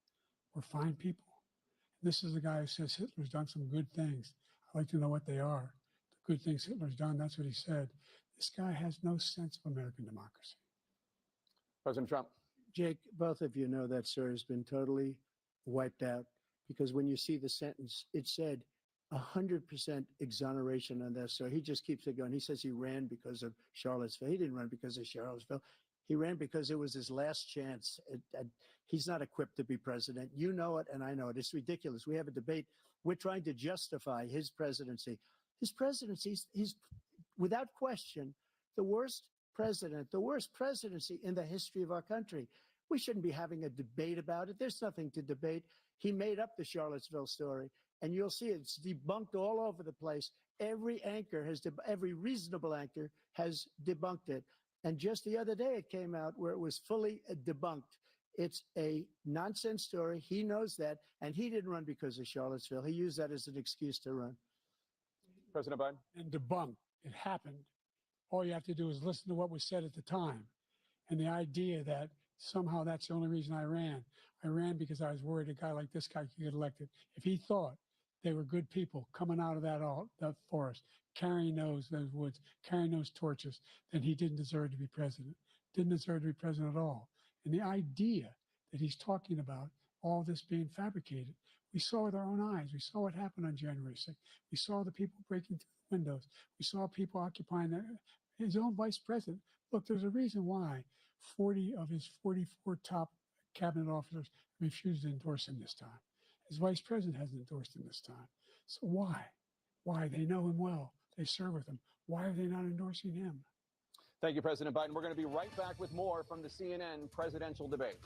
were fine people? This is the guy who says Hitler's done some good things. I'd like to know what they are. The good things Hitler's done, that's what he said. This guy has no sense of American democracy. President Trump. Jake, both of you know that story has been totally wiped out because when you see the sentence, it said 100% exoneration on that. So he just keeps it going. He says he ran because of Charlottesville. He didn't run because of Charlottesville. He ran because it was his last chance. He's not equipped to be president. You know it, and I know it. It's ridiculous. We have a debate. We're trying to justify his presidency. His presidency, he's without question the worst president, the worst presidency in the history of our country. We shouldn't be having a debate about it. There's nothing to debate. He made up the Charlottesville story, and you'll see it's debunked all over the place. Every reasonable anchor has debunked it. And just the other day, it came out where it was fully debunked. It's a nonsense story. He knows that, and he didn't run because of Charlottesville. He used that as an excuse to run. President Biden. And debunked. It happened. All you have to do is listen to what was said at the time. And the idea that somehow that's the only reason I ran. I ran because I was worried a guy like this guy could get elected. If he thought they were good people coming out of that forest, carrying those woods, carrying those torches, then he didn't deserve to be president. Didn't deserve to be president at all. And the idea that he's talking about all this being fabricated, we saw with our own eyes. We saw what happened on January 6th. We saw the people breaking through the windows. We saw people occupying his own vice president. Look, there's a reason why 40 of his 44 top cabinet officers refused to endorse him this time. His vice president hasn't endorsed him this time. So why? Why? They know him well. They serve with him. Why are they not endorsing him? Thank you, President Biden. We're going to be right back with more from the CNN presidential debate.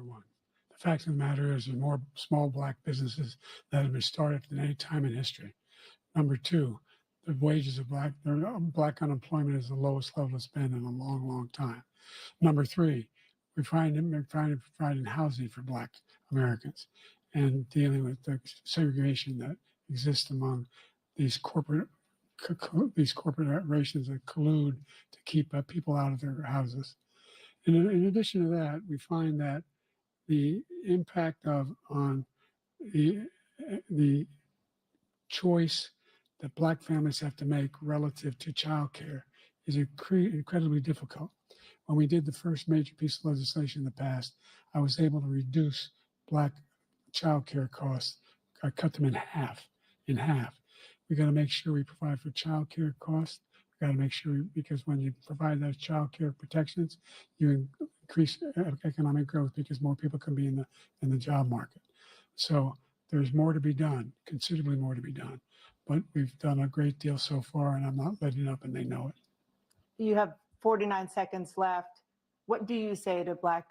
number one. The fact of the matter is, there's more small black businesses that have been started than any time in history. Number two, the wages of black unemployment is the lowest level it's been in a long, long time. Number three, we're trying to provide housing for black Americans and dealing with the segregation that exists among these corporations that collude to keep people out of their houses. And in addition to that, we find that the impact on the choice that black families have to make relative to childcare is incredibly difficult. When we did the first major piece of legislation in the past, I was able to reduce black childcare costs. I cut them in half. We got to make sure we provide for childcare costs. We got to make sure, because when you provide those childcare protections, you increase economic growth because more people can be in the job market. So there's more to be done, considerably more to be done. But we've done a great deal so far, and I'm not letting up, and they know it. You have 49 seconds left. What do you say to Black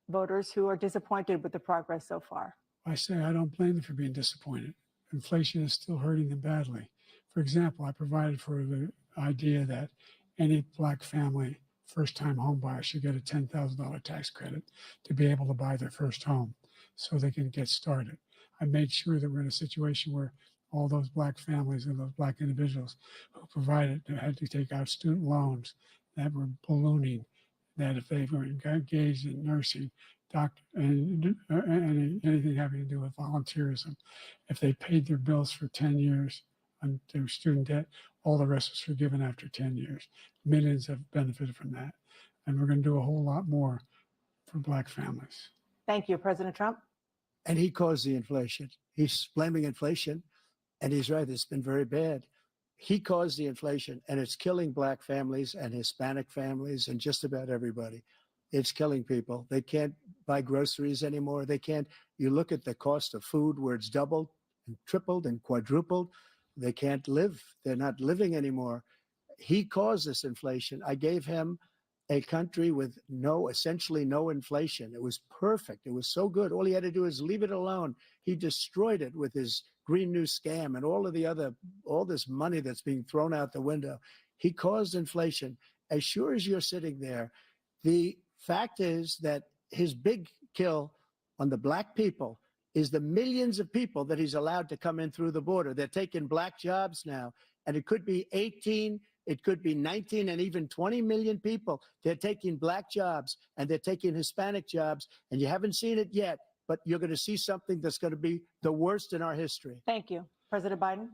voters who are disappointed with the progress so far? I say I don't blame them for being disappointed. Inflation is still hurting them badly. For example, I provided for the idea that any black family first-time home buyer should get a $10,000 tax credit to be able to buy their first home so they can get started. I made sure that we're in a situation where all those black families and those black individuals who provided had to take out student loans that were ballooning, that if they were engaged in nursing, doctor, and anything having to do with volunteerism, if they paid their bills for 10 years on their student debt, all the rest was forgiven after 10 years. Millions have benefited from that. And we're going to do a whole lot more for black families. Thank you, President Trump. And he caused the inflation. He's blaming inflation, and he's right, it's been very bad. He caused the inflation, and it's killing black families and Hispanic families and just about everybody. It's killing people. They can't buy groceries anymore. They can't. You look at the cost of food where it's doubled and tripled and quadrupled. They can't live. They're not living anymore. He caused this inflation. I gave him a country with essentially no inflation. It was perfect. It was so good. All he had to do is leave it alone. He destroyed it with his Green New scam and all this money that's being thrown out the window. He caused inflation. As sure as you're sitting there, the fact is that his big kill on the black people is the millions of people that he's allowed to come in through the border. They're taking black jobs now, and it could be 18, it could be 19, and even 20 million people. They're taking black jobs, and they're taking Hispanic jobs, and you haven't seen it yet, but you're going to see something that's going to be the worst in our history. Thank you. President Biden?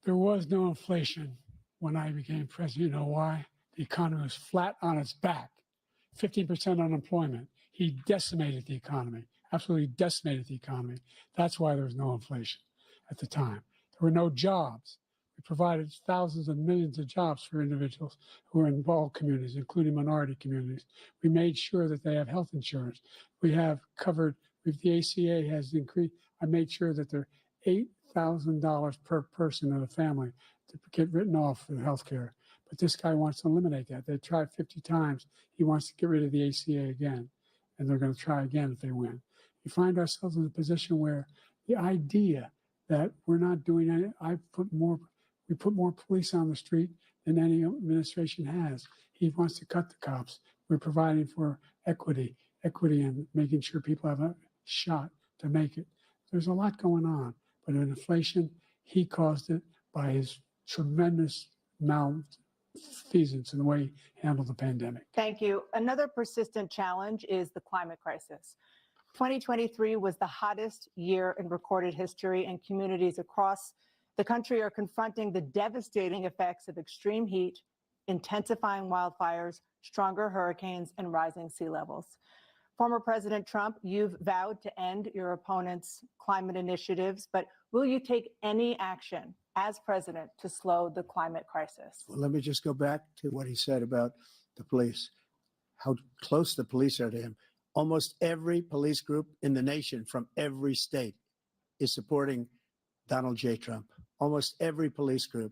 There was no inflation when I became president. You know why? The economy was flat on its back. 15% unemployment. He decimated the economy, absolutely decimated the economy. That's why there was no inflation at the time. There were no jobs. We provided thousands of millions of jobs for individuals who are in all communities, including minority communities. We made sure that they have health insurance. We have covered, the ACA has increased. I made sure that they're $8,000 per person in a family to get written off for health care. But this guy wants to eliminate that. They tried 50 times. He wants to get rid of the ACA again, and they're going to try again if they win. We find ourselves in a position where the idea that we're not doing any, we put more police on the street than any administration has. He wants to cut the cops. We're providing for equity and making sure people have a shot to make it. There's a lot going on, but in inflation, he caused it by his tremendous malfeasance in the way he handled the pandemic. Thank you. Another persistent challenge is the climate crisis. 2023 was the hottest year in recorded history, and communities across the country are confronting the devastating effects of extreme heat, intensifying wildfires, stronger hurricanes, and rising sea levels. Former President Trump, you've vowed to end your opponent's climate initiatives, but will you take any action as president to slow the climate crisis? Well, let me just go back to what he said about the police, how close the police are to him. Almost every police group in the nation from every state is supporting Donald J. Trump. Almost every police group.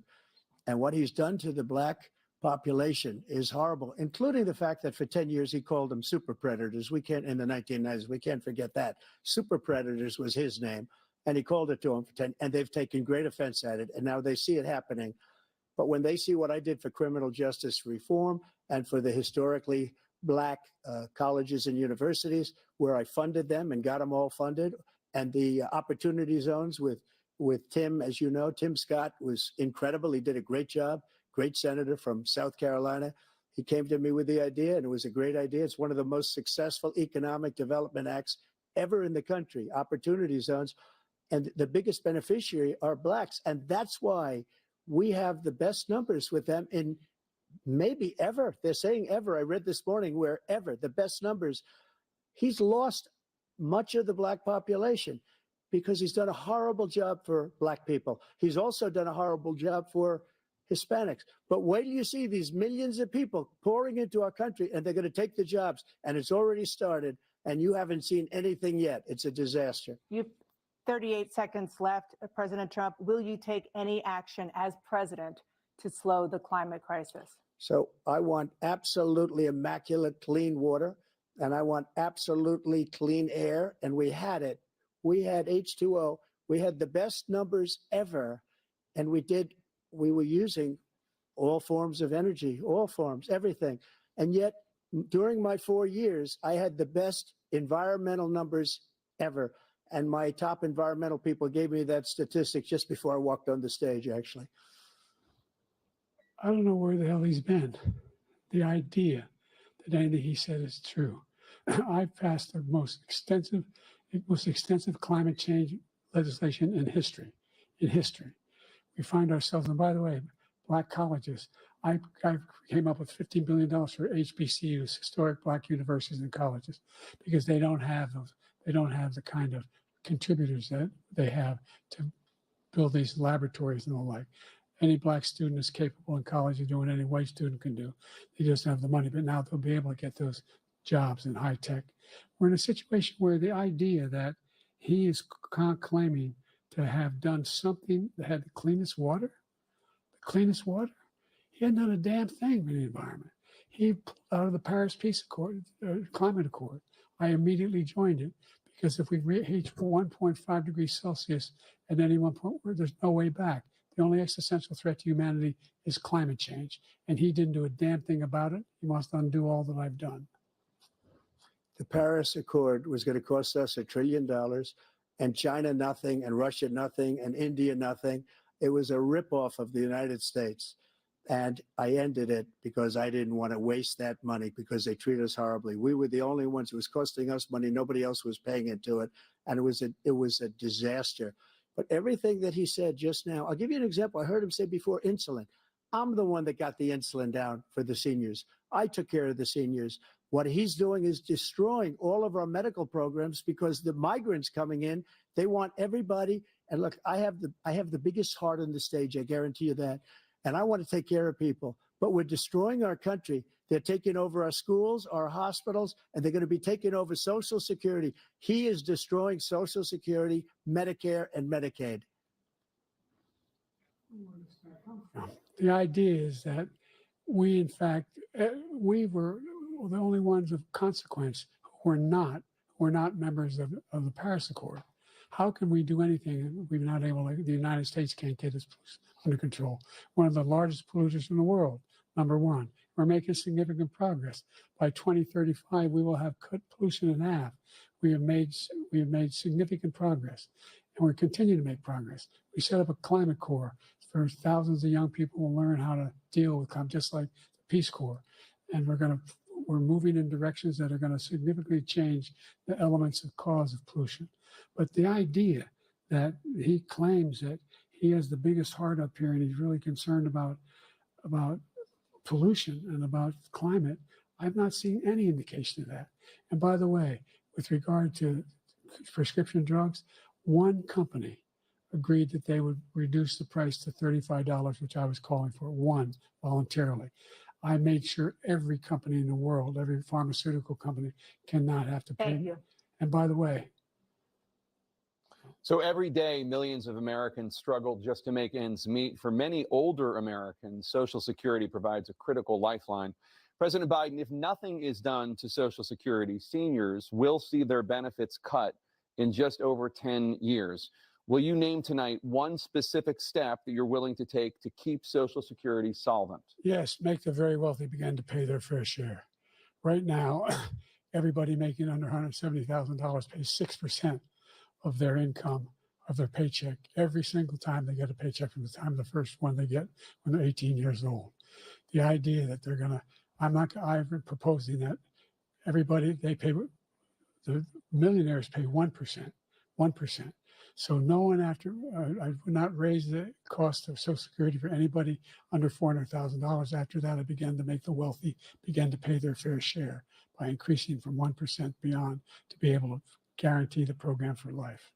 And what he's done to the black population is horrible, including the fact that for 10 years he called them super predators. We can't, in the 1990s, we can't forget that. Super predators was his name, and he called it to them for 10, and they've taken great offense at it, and now they see it happening. But when they see what I did for criminal justice reform and for the historically Black colleges and universities, where I funded them and got them all funded, and the opportunity zones with Tim, as you know, Tim Scott was incredible. He did a great job, great senator from South Carolina. He came to me with the idea, and it was a great idea. It's one of the most successful economic development acts ever in the country, opportunity zones. And the biggest beneficiary are Blacks. And that's why we have the best numbers with them in maybe ever. They're saying ever. I read this morning where ever, the best numbers. He's lost much of the Black population because he's done a horrible job for Black people. He's also done a horrible job for Hispanics. But wait till you see these millions of people pouring into our country, and they're going to take the jobs, and it's already started, and you haven't seen anything yet. It's a disaster. You've 38 seconds left. President Trump, will you take any action as president to slow the climate crisis? So I want absolutely immaculate clean water, and I want absolutely clean air, and we had it. We had H2O. We had the best numbers ever, and we were using all forms of energy, all forms, everything. And yet, during my 4 years, I had the best environmental numbers ever. And my top environmental people gave me that statistic just before I walked on the stage, actually. I don't know where the hell he's been. The idea that anything he said is true. I've passed the most extensive climate change legislation in history. We find ourselves, and by the way, Black colleges, I came up with $15 billion for HBCUs, historic Black universities and colleges, because they don't have the kind of contributors that they have to build these laboratories and the like. Any Black student is capable in college of doing any white student can do. They just have the money, but now they'll be able to get those jobs in high tech. We're in a situation where the idea that he is claiming to have done something that had the cleanest water, he hadn't done a damn thing for the environment. He pulled out of the Paris Peace Accord, Climate Accord. I immediately joined it because if we reach 1.5 degrees Celsius at any one point, there's no way back. The only existential threat to humanity is climate change. And he didn't do a damn thing about it. He wants to undo all that I've done. The Paris Accord was going to cost us $1 trillion, and China nothing, and Russia nothing, and India nothing. It was a ripoff of the United States. And I ended it because I didn't want to waste that money because they treat us horribly. We were the only ones. It was costing us money. Nobody else was paying into it. And it was a disaster. But everything that he said just now, I'll give you an example. I heard him say before insulin. I'm the one that got the insulin down for the seniors. I took care of the seniors. What he's doing is destroying all of our medical programs because the migrants coming in, they want everybody. And look, I have the biggest heart on the stage. I guarantee you that. And I want to take care of people. But we're destroying our country. They're taking over our schools, our hospitals, and they're going to be taking over Social Security. He is destroying Social Security, Medicare, and Medicaid. The idea is that we, in fact, we were the only ones of consequence who were not members of the Paris Accord. How can we do anything? We're not able to, the United States can't get its under control. One of the largest polluters in the world, number one. We're making significant progress. By 2035, we will have cut pollution in half. We have made significant progress, and we're continuing to make progress. We set up a climate corps for thousands of young people will learn how to deal with climate, just like the Peace Corps. And we're moving in directions that are going to significantly change the elements of cause of pollution. But the idea that he claims that he has the biggest heart up here and he's really concerned about pollution and about climate, I've not seen any indication of that. And by the way, with regard to prescription drugs, one company agreed that they would reduce the price to $35, which I was calling for, one, voluntarily. I made sure every company in the world, every pharmaceutical company, cannot have to pay. Thank you. And by the way, So every day, millions of Americans struggle just to make ends meet. For many older Americans, Social Security provides a critical lifeline. President Biden, if nothing is done to Social Security, seniors will see their benefits cut in just over 10 years. Will you name tonight one specific step that you're willing to take to keep Social Security solvent? Yes, make the very wealthy begin to pay their fair share. Right now, everybody making under $170,000 pays 6% of their income, of their paycheck, every single time they get a paycheck from the time of the first one they get when they're 18 years old. The idea that they're gonna, I'm proposing that everybody, the millionaires pay 1%. So no one I would not raise the cost of Social Security for anybody under $400,000. After that, I began to make the wealthy begin to pay their fair share by increasing from 1% beyond to be able to guarantee the program for life.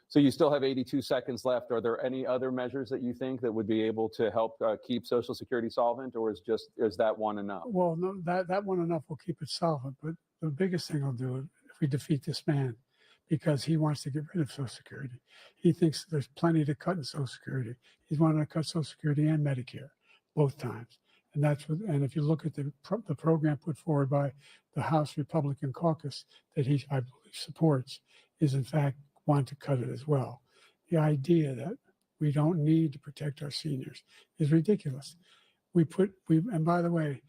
So you still have 82 seconds left. Are there any other measures that you think that would be able to help keep Social Security solvent, or is that one enough? Well, no, that one enough will keep it solvent, but the biggest thing will do it if we defeat this man, because he wants to get rid of Social Security. He thinks there's plenty to cut in Social Security. He's wanting to cut Social Security and Medicare both times. And and if you look at the program put forward by the House Republican caucus that I believe supports, is in fact want to cut it as well. The idea that we don't need to protect our seniors is ridiculous. And by the way,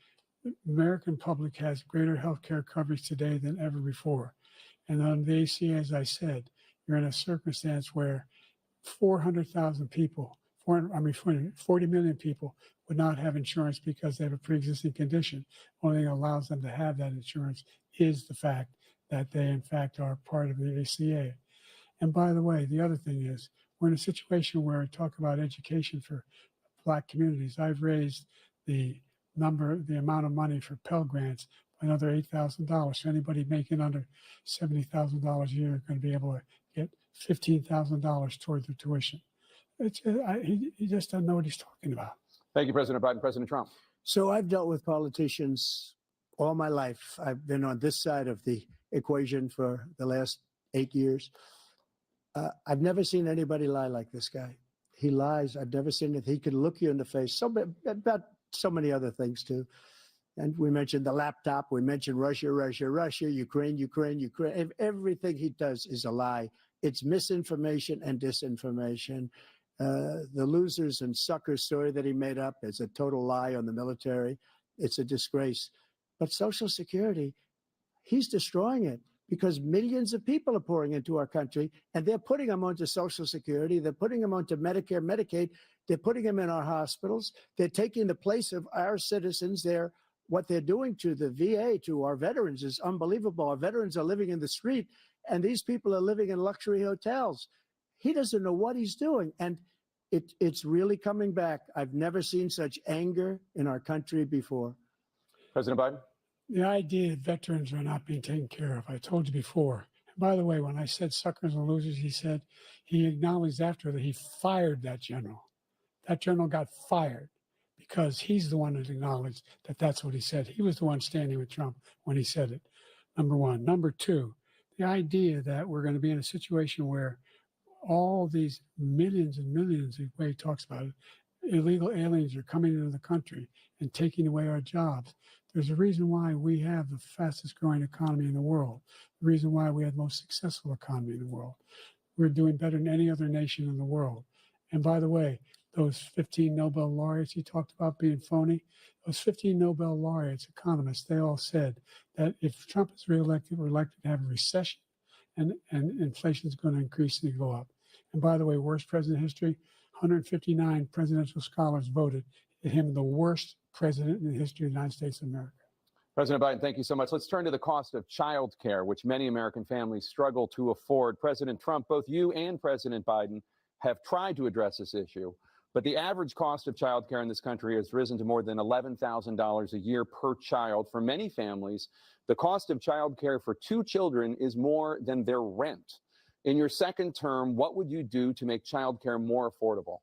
the American public has greater health care coverage today than ever before. And on the ACA, as I said, you're in a circumstance where 400,000 people, 40 million people would not have insurance because they have a pre-existing condition. Only thing that allows them to have that insurance is the fact that they, in fact, are part of the ACA. And by the way, the other thing is, we're in a situation where I talk about education for Black communities. I've raised the amount of money for Pell Grants by another $8,000. So anybody making under $70,000 a year is going to be able to get $15,000 toward their tuition. He just doesn't know what he's talking about. Thank you, President Biden. President Trump. So I've dealt with politicians all my life. I've been on this side of the equation for the last 8 years. I've never seen anybody lie like this guy. He lies. I've never seen it. He can look you in the face. About so many other things too. And we mentioned the laptop. We mentioned Russia, Ukraine. Everything he does is a lie. It's misinformation and disinformation. The losers and suckers story that he made up is a total lie on the military. It's a disgrace. But Social Security, he's destroying it, because millions of people are pouring into our country, and they're putting them onto Social Security. They're putting them onto Medicare, Medicaid. They're putting them in our hospitals. They're taking the place of our citizens. What they're doing to the VA, to our veterans, is unbelievable. Our veterans are living in the street, and these people are living in luxury hotels. He doesn't know what he's doing, and it's really coming back. I've never seen such anger in our country before. President Biden? The idea that veterans are not being taken care of, I told you before. And by the way, when I said suckers and losers, he acknowledged after that he fired that general. That general got fired because he's the one that acknowledged that that's what he said. He was the one standing with Trump when he said it, number one. Number two, the idea that we're going to be in a situation where all these millions and millions, the way he talks about it, illegal aliens are coming into the country and taking away our jobs. There's a reason why we have the fastest growing economy in the world, the reason why we have the most successful economy in the world. We're doing better than any other nation in the world. And by the way, those 15 Nobel laureates he talked about being phony, those 15 Nobel laureates, economists, they all said that if Trump is reelected, we're likely to have a recession, and inflation is going to increase and go up. And by the way, worst president in history, 159 presidential scholars voted him the worst president in the history of the United States of America. President Biden, thank you so much. Let's turn to the cost of child care, which many American families struggle to afford. President Trump, both you and President Biden have tried to address this issue, but the average cost of child care in this country has risen to more than $11,000 a year per child. For many families, the cost of child care for 2 children is more than their rent. In your second term, what would you do to make child care more affordable?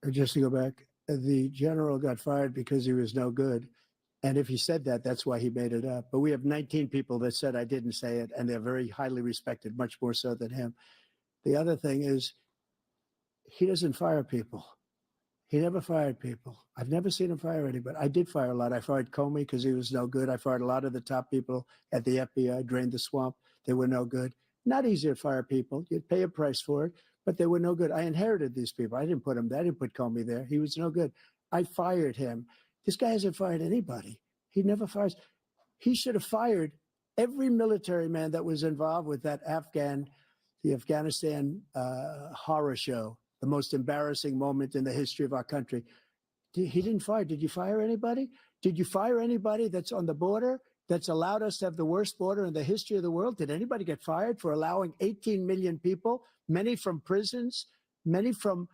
Just to go back, the general got fired because he was no good. And if he said that, that's why he made it up. But we have 19 people that said I didn't say it, and they're very highly respected, much more so than him. The other thing is he doesn't fire people. He never fired people. I've never seen him fire anybody. I did fire a lot. I fired Comey because he was no good. I fired a lot of the top people at the FBI, drained the swamp. They were no good. Not easy to fire people. You'd pay a price for it, but they were no good. I inherited these people. I didn't put them there. I didn't put Comey there. He was no good. I fired him. This guy hasn't fired anybody. He never fires. He should have fired every military man that was involved with that the Afghanistan horror show, the most embarrassing moment in the history of our country. He didn't fire. Did you fire anybody? Did you fire anybody that's on the border that's allowed us to have the worst border in the history of the world? Did anybody get fired for allowing 18 million people, many from prisons, many from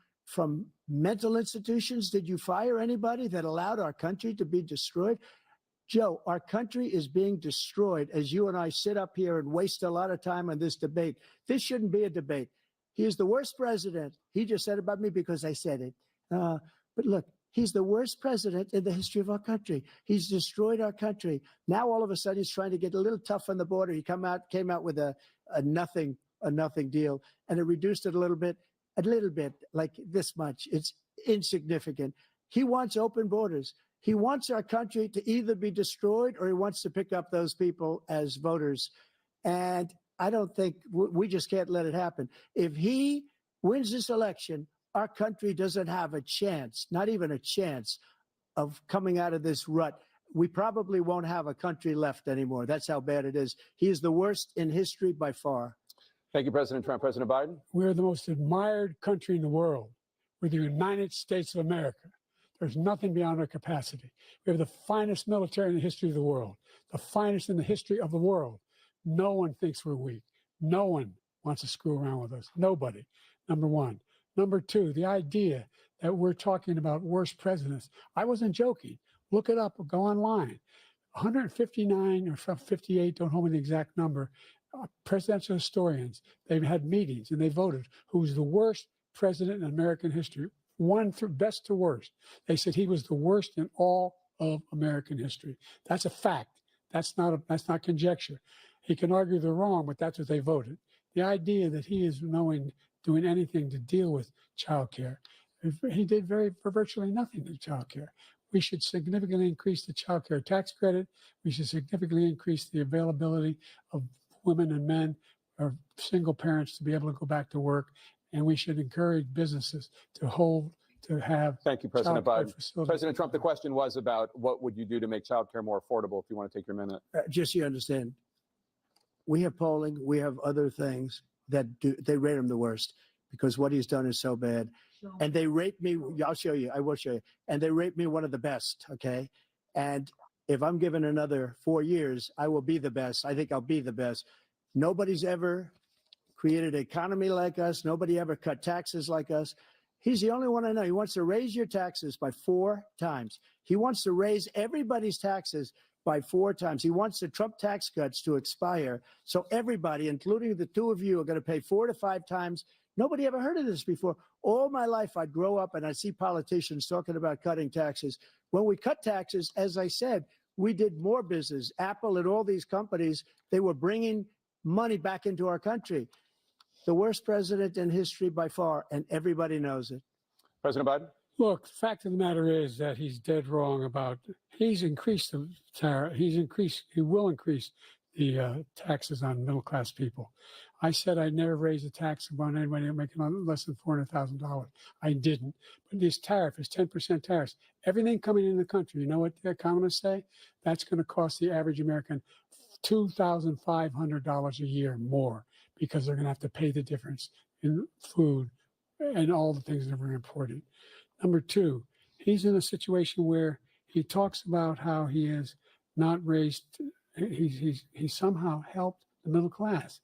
mental institutions? Did you fire anybody that allowed our country to be destroyed? Joe, our country is being destroyed as you and I sit up here and waste a lot of time on this debate. This shouldn't be a debate. He is the worst president. He just said about me because I said it. But look, he's the worst president in the history of our country. He's destroyed our country. Now, all of a sudden, he's trying to get a little tough on the border. He came out with a nothing deal, and it reduced it a little bit, like this much. It's insignificant. He wants open borders. He wants our country to either be destroyed or he wants to pick up those people as voters. And I don't think we just can't let it happen. If he wins this election, our country doesn't have a chance, not even a chance, of coming out of this rut. We probably won't have a country left anymore. That's how bad it is. He is the worst in history by far. Thank you, President Trump. President Biden? We're the most admired country in the world. We're the United States of America. There's nothing beyond our capacity. We have the finest military in the history of the world, the finest in the history of the world. No one thinks we're weak. No one wants to screw around with us. Nobody, number one. Number two, the idea that we're talking about worst presidents. I wasn't joking. Look it up or go online. 159 or 58, don't hold me the exact number, presidential historians, they've had meetings and they voted who's the worst president in American history. One through best to worst. They said he was the worst in all of American history. That's a fact. That's not conjecture. He can argue they're wrong, but that's what they voted. The idea that he is doing anything to deal with child care, he did virtually nothing to child care. We should significantly increase the child care tax credit. We should significantly increase the availability of women and men or single parents to be able to go back to work. And we should encourage businesses to have. Thank you, President Biden. President Trump, the question was about what would you do to make childcare more affordable, if you want to take your minute. Just so you understand, we have polling, we have other things that they rate him the worst because what he's done is so bad. And they rate me, I'll show you, I will show you. And they rate me one of the best, okay? And if I'm given another 4 years, I will be the best. I think I'll be the best. Nobody's ever created an economy like us. Nobody ever cut taxes like us. He's the only one I know. He wants to raise your taxes by 4 times. He wants to raise everybody's taxes by 4 times. He wants the Trump tax cuts to expire. So everybody, including the two of you, are going to pay 4 to 5 times. Nobody ever heard of this before. All my life, I'd grow up and I'd see politicians talking about cutting taxes. When we cut taxes, as I said, we did more business. Apple and all these companies, they were bringing money back into our country. The worst president in history by far, and everybody knows it. President Biden? Look, the fact of the matter is that he's dead wrong about, he's increased the tariff, he will increase the taxes on middle-class people. I said I'd never raise a tax on anybody making less than $400,000. I didn't. But this tariff is 10% tariffs. Everything coming in the country, you know what the economists say? That's going to cost the average American $2,500 a year more, because they're going to have to pay the difference in food and all the things that are important. Number two, he's in a situation where he talks about how he has not raised, he somehow helped the middle class.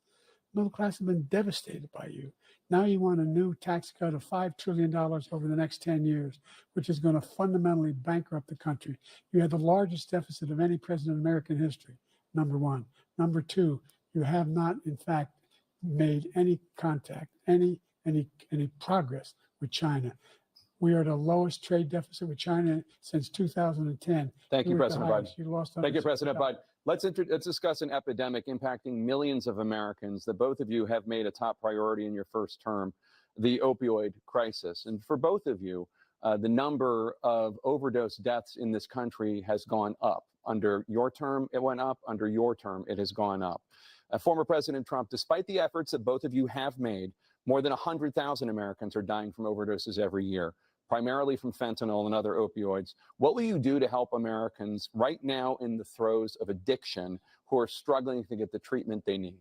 Middle class have been devastated by you. Now you want a new tax cut of $5 trillion over the next 10 years, which is going to fundamentally bankrupt the country. You have the largest deficit of any president in American history, number one. Number two, you have not, in fact, made any contact, any progress with China. We are the lowest trade deficit with China since 2010. Thank you, President Biden. You lost. Thank you, President Biden. Let's discuss an epidemic impacting millions of Americans that both of you have made a top priority in your first term, the opioid crisis. And for both of you, the number of overdose deaths in this country has gone up. Under your term, it went up. Under your term, it has gone up. Former President Trump, despite the efforts that both of you have made, more than 100,000 Americans are dying from overdoses every year, primarily from fentanyl and other opioids. What will you do to help Americans right now in the throes of addiction who are struggling to get the treatment they need?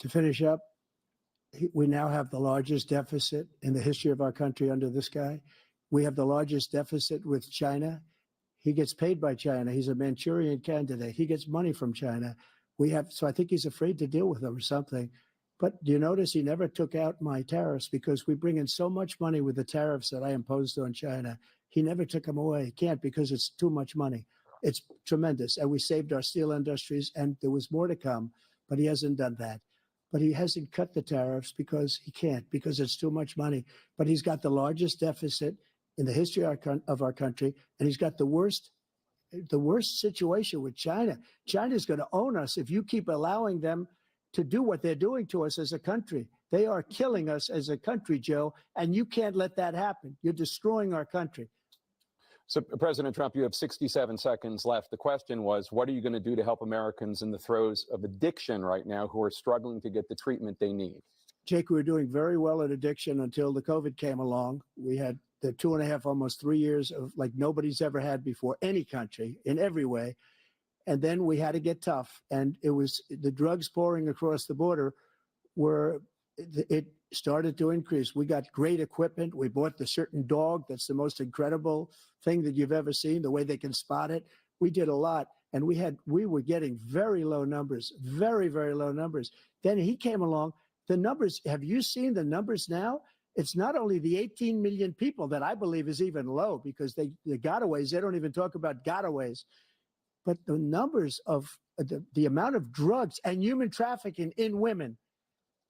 To finish up, we now have the largest deficit in the history of our country under this guy. We have the largest deficit with China. He gets paid by China. He's a Manchurian candidate. He gets money from China. So I think he's afraid to deal with them or something. But do you notice he never took out my tariffs because we bring in so much money with the tariffs that I imposed on China. He never took them away. He can't because it's too much money. It's tremendous. And we saved our steel industries and there was more to come, but he hasn't done that. But he hasn't cut the tariffs because he can't, because it's too much money. But he's got the largest deficit in the history of our country, and he's got the worst situation with China. China's going to own us if you keep allowing them to do what they're doing to us as a country. They are killing us as a country, Joe, and you can't let that happen. You're destroying our country. So, President Trump, you have 67 seconds left. The question was, what are you going to do to help Americans in the throes of addiction right now who are struggling to get the treatment they need? Jake, we were doing very well at addiction until the COVID came along. We had the 2.5, almost 3 years of like nobody's ever had before, any country, in every way. And then we had to get tough. And it was the drugs pouring across the border it started to increase. We got great equipment. We bought the certain dog that's the most incredible thing that you've ever seen, the way they can spot it. We did a lot. And we were getting very low numbers, very, very low numbers. Then he came along. The numbers, have you seen the numbers now? It's not only the 18 million people that I believe is even low because the gotaways, they don't even talk about gotaways. But the numbers of the amount of drugs and human trafficking in women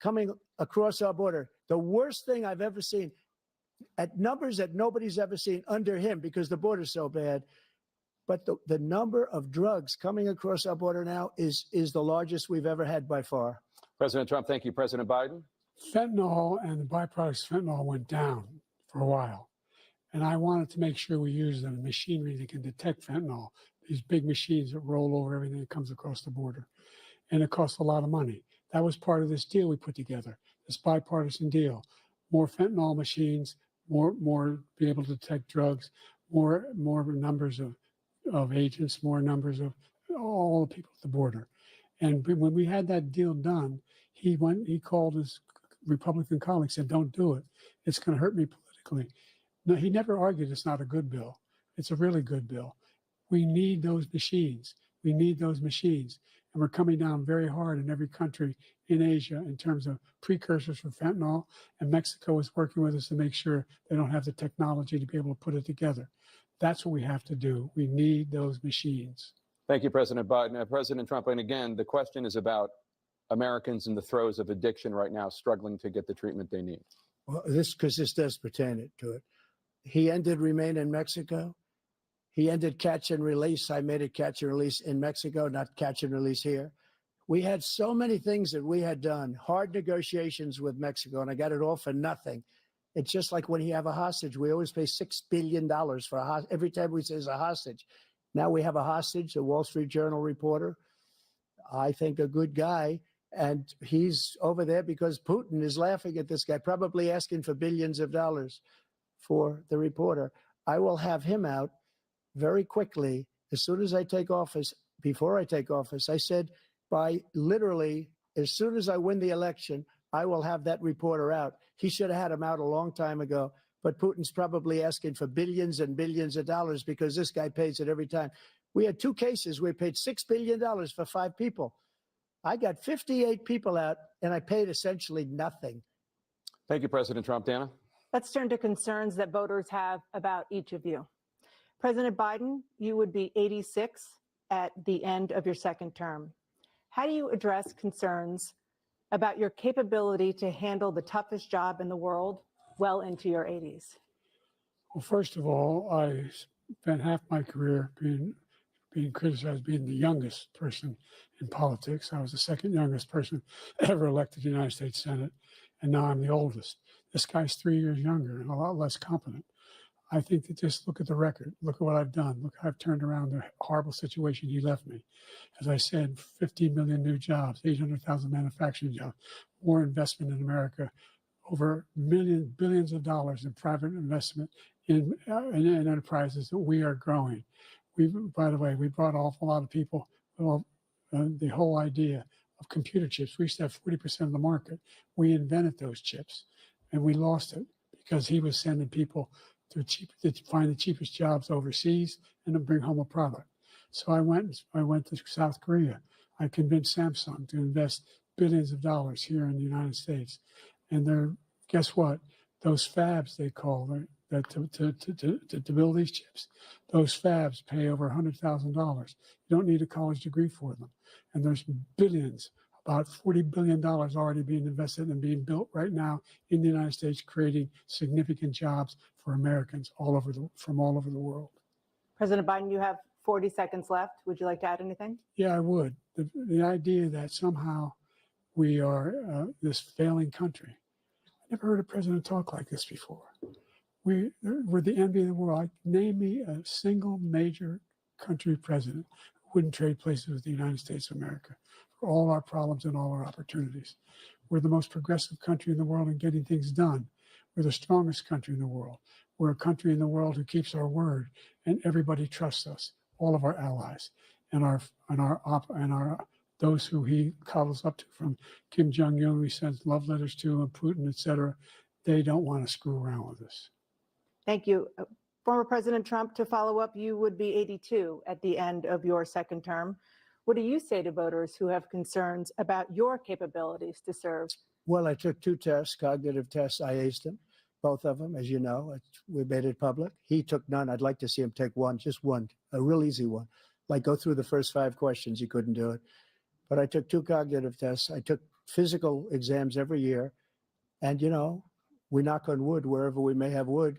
coming across our border, the worst thing I've ever seen, at numbers that nobody's ever seen under him because the border's so bad. But the number of drugs coming across our border now is the largest we've ever had by far. President Trump, thank you. President Biden? Fentanyl and the byproducts of fentanyl went down for a while. And I wanted to make sure we use the machinery that can detect fentanyl, these big machines that roll over everything that comes across the border. And it costs a lot of money. That was part of this deal we put together, this bipartisan deal. More fentanyl machines, more be able to detect drugs, more numbers of agents, more numbers of all the people at the border. And when we had that deal done, he called his Republican colleagues, said, don't do it. It's going to hurt me politically. No, he never argued it's not a good bill. It's a really good bill. We need those machines. We need those machines. And we're coming down very hard in every country in Asia in terms of precursors for fentanyl. And Mexico is working with us to make sure they don't have the technology to be able to put it together. That's what we have to do. We need those machines. Thank you, President Biden. President Trump, and again, the question is about Americans in the throes of addiction right now struggling to get the treatment they need. Well, this does pertain to it. He ended Remain in Mexico. He ended catch and release. I made it catch and release in Mexico, not catch and release here. We had so many things that we had done, hard negotiations with Mexico, and I got it all for nothing. It's just like when you have a hostage, we always pay $6 billion for a hostage. Every time we say it's a hostage. Now we have a hostage, a Wall Street Journal reporter, I think a good guy, and he's over there because Putin is laughing at this guy, probably asking for billions of dollars for the reporter. I will have him out very quickly as soon as I take office. Before I take office, I said by literally as soon as I win the election, I will have that reporter out. He should have had him out a long time ago. But Putin's probably asking for billions and billions of dollars because this guy pays it every time. We had 2 cases where we paid $6 billion for 5 people. I got 58 people out, and I paid essentially nothing. Thank you, President Trump. Dana? Let's turn to concerns that voters have about each of you. President Biden, you would be 86 at the end of your second term. How do you address concerns about your capability to handle the toughest job in the world well into your 80s? Well, first of all, I spent half my career being criticized as being the youngest person in politics. I was the second youngest person ever elected to the United States Senate, and now I'm the oldest. This guy's 3 years younger and a lot less competent. I think that just look at the record. Look at what I've done. Look how I've turned around the horrible situation he left me. As I said, 15 million new jobs, 800,000 manufacturing jobs, more investment in America, over billions of dollars in private investment in enterprises that we are growing. By the way, we brought an awful lot of people. Well, the whole idea of computer chips, we used to have 40% of the market. We invented those chips, and we lost it because he was sending people to find the cheapest jobs overseas and to bring home a product. So I went to South Korea. I convinced Samsung to invest billions of dollars here in the United States. And guess what? Those fabs, they call them, that to build these chips, those fabs pay over $100,000. You don't need a college degree for them. And there's billions, about $40 billion already being invested and being built right now in the United States, creating significant jobs for Americans from all over the world. President Biden, you have 40 seconds left. Would you like to add anything? Yeah, I would. The idea that somehow we are this failing country. I never heard a president talk like this before. We're the envy of the world. Name me a single major country president who wouldn't trade places with the United States of America for all our problems and all our opportunities. We're the most progressive country in the world in getting things done. We're the strongest country in the world. We're a country in the world who keeps our word, and everybody trusts us, all of our allies, and those who he coddles up to, from Kim Jong-un, he sends love letters to, and Putin, etc. They don't want to screw around with us. Thank you. Former President Trump, to follow up, you would be 82 at the end of your second term. What do you say to voters who have concerns about your capabilities to serve? Well, I took 2 tests, cognitive tests. I aced them, both of them, as you know. We made it public. He took none. I'd like to see him take one, just one, a real easy one. Like go through the first 5 questions. He couldn't do it. But I took 2 cognitive tests. I took physical exams every year. And, we knock on wood wherever we may have wood,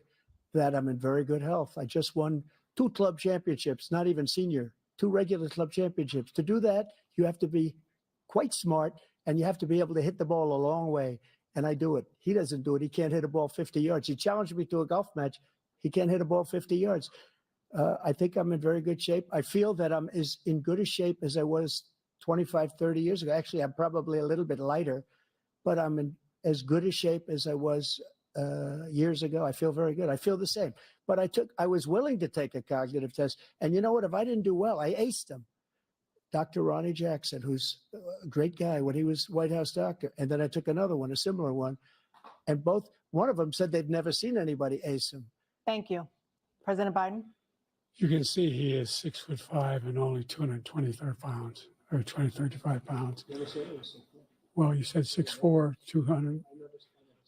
that I'm in very good health. I just won 2 club championships, not even senior, 2 regular club championships. To do that, you have to be quite smart, and you have to be able to hit the ball a long way. And I do it. He doesn't do it. He can't hit a ball 50 yards. He challenged me to a golf match. He can't hit a ball 50 yards. I think I'm in very good shape. I feel that I'm as in good a shape as I was 25, 30 years ago. Actually, I'm probably a little bit lighter, but I'm in as good a shape as I was years ago. I feel very good. I feel the same. But I was willing to take a cognitive test. And you know what? If I didn't do well, I aced them. Dr. Ronnie Jackson, who's a great guy when he was White House doctor. And then I took another one, a similar one. And one of them said they'd never seen anybody ace him. Thank you. President Biden? You can see he is 6'5" and only 225 pounds, or 235 pounds. Well, you said 6'4", 200.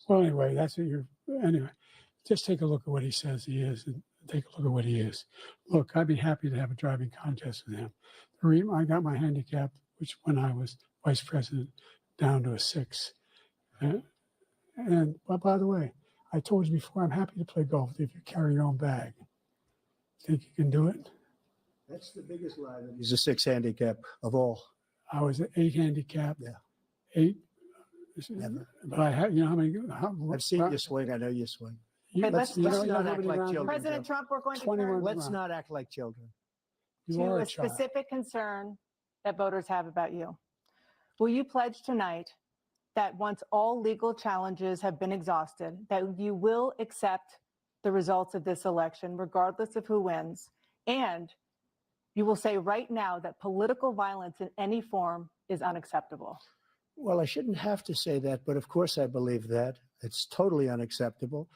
Well, anyway, anyway, just take a look at what he says he is, and take a look at what he is. Look, I'd be happy to have a driving contest with him. The reason I got my handicap, which when I was vice president, down to a 6. But by the way, I told you before, I'm happy to play golf if you carry your own bag. Think you can do it? That's the biggest lie. He's a 6 handicap of all. I was an 8 handicap. Yeah. 8. Never. But I had, how many? I've seen you swing. I know you swing. Okay, let's not act like children. President Trump, we're going to 21 turn Let's not act like children. You to are a a child. specific concern that voters have about you. Will you pledge tonight that once all legal challenges have been exhausted, that you will accept the results of this election, regardless of who wins, and you will say right now that political violence in any form is unacceptable? Well, I shouldn't have to say that, but of course I believe that. It's totally unacceptable.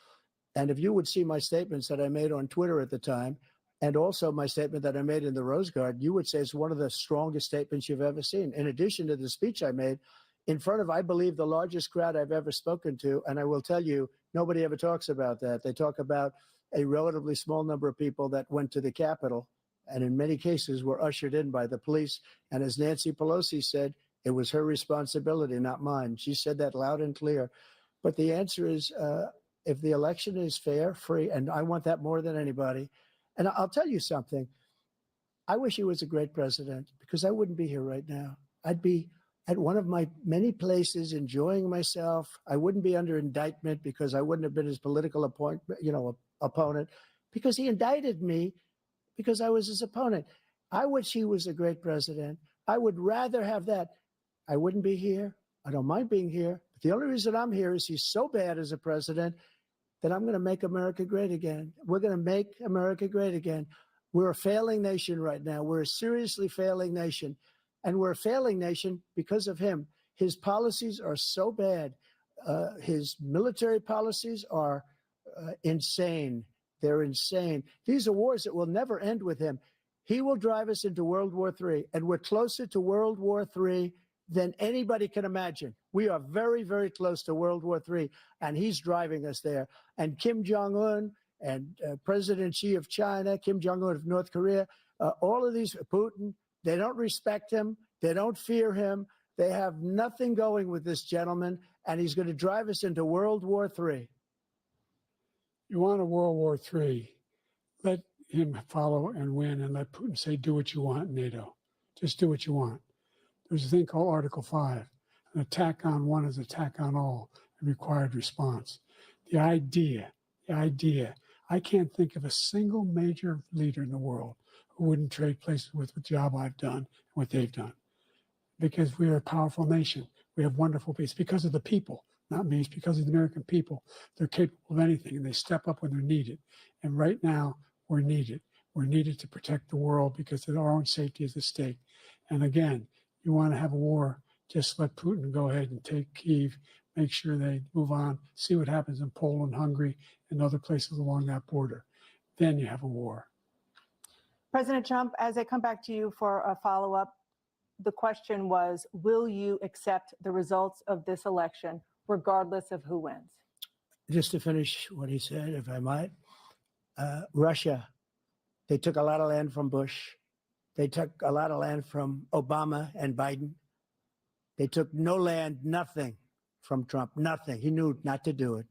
And if you would see my statements that I made on Twitter at the time, and also my statement that I made in the Rose Garden, you would say it's one of the strongest statements you've ever seen. In addition to the speech I made in front of, I believe, the largest crowd I've ever spoken to. And I will tell you, nobody ever talks about that. They talk about a relatively small number of people that went to the Capitol, and in many cases were ushered in by the police. And as Nancy Pelosi said, it was her responsibility, not mine. She said that loud and clear. But the answer is, if the election is fair, free, and I want that more than anybody. And I'll tell you something. I wish he was a great president because I wouldn't be here right now. I'd be at one of my many places enjoying myself. I wouldn't be under indictment because I wouldn't have been his political opponent, because he indicted me because I was his opponent. I wish he was a great president. I would rather have that. I wouldn't be here. I don't mind being here. But the only reason I'm here is he's so bad as a president that I'm going to make America great again. We're going to make America great again. We're a failing nation right now. We're a seriously failing nation. And we're a failing nation because of him. His policies are so bad. His military policies are insane. They're insane. These are wars that will never end with him. He will drive us into World War III, and we're closer to World War III than anybody can imagine. We are very, very close to World War III, and he's driving us there. And Kim Jong-un and President Xi of China, Kim Jong-un of North Korea, all of these, Putin, they don't respect him. They don't fear him. They have nothing going with this gentleman, and he's going to drive us into World War III. You want a World War III, let him follow and win, and let Putin say, do what you want, NATO. Just do what you want. There's a thing called Article 5. An attack on one is attack on all, a required response. The idea, I can't think of a single major leader in the world who wouldn't trade places with the job I've done and what they've done. Because we are a powerful nation. We have wonderful people. It's because of the people, not me. It's because of the American people. They're capable of anything, and they step up when they're needed. And right now, we're needed. We're needed to protect the world because our own safety is at stake. And again, you want to have a war, just let Putin go ahead and take Kyiv, make sure they move on, see what happens in Poland, Hungary, and other places along that border. Then you have a war. President Trump, as I come back to you for a follow-up, the question was, will you accept the results of this election, regardless of who wins? Just to finish what he said, if I might, Russia, they took a lot of land from Bush. They took a lot of land from Obama and Biden. They took no land, nothing from Trump, nothing. He knew not to do it.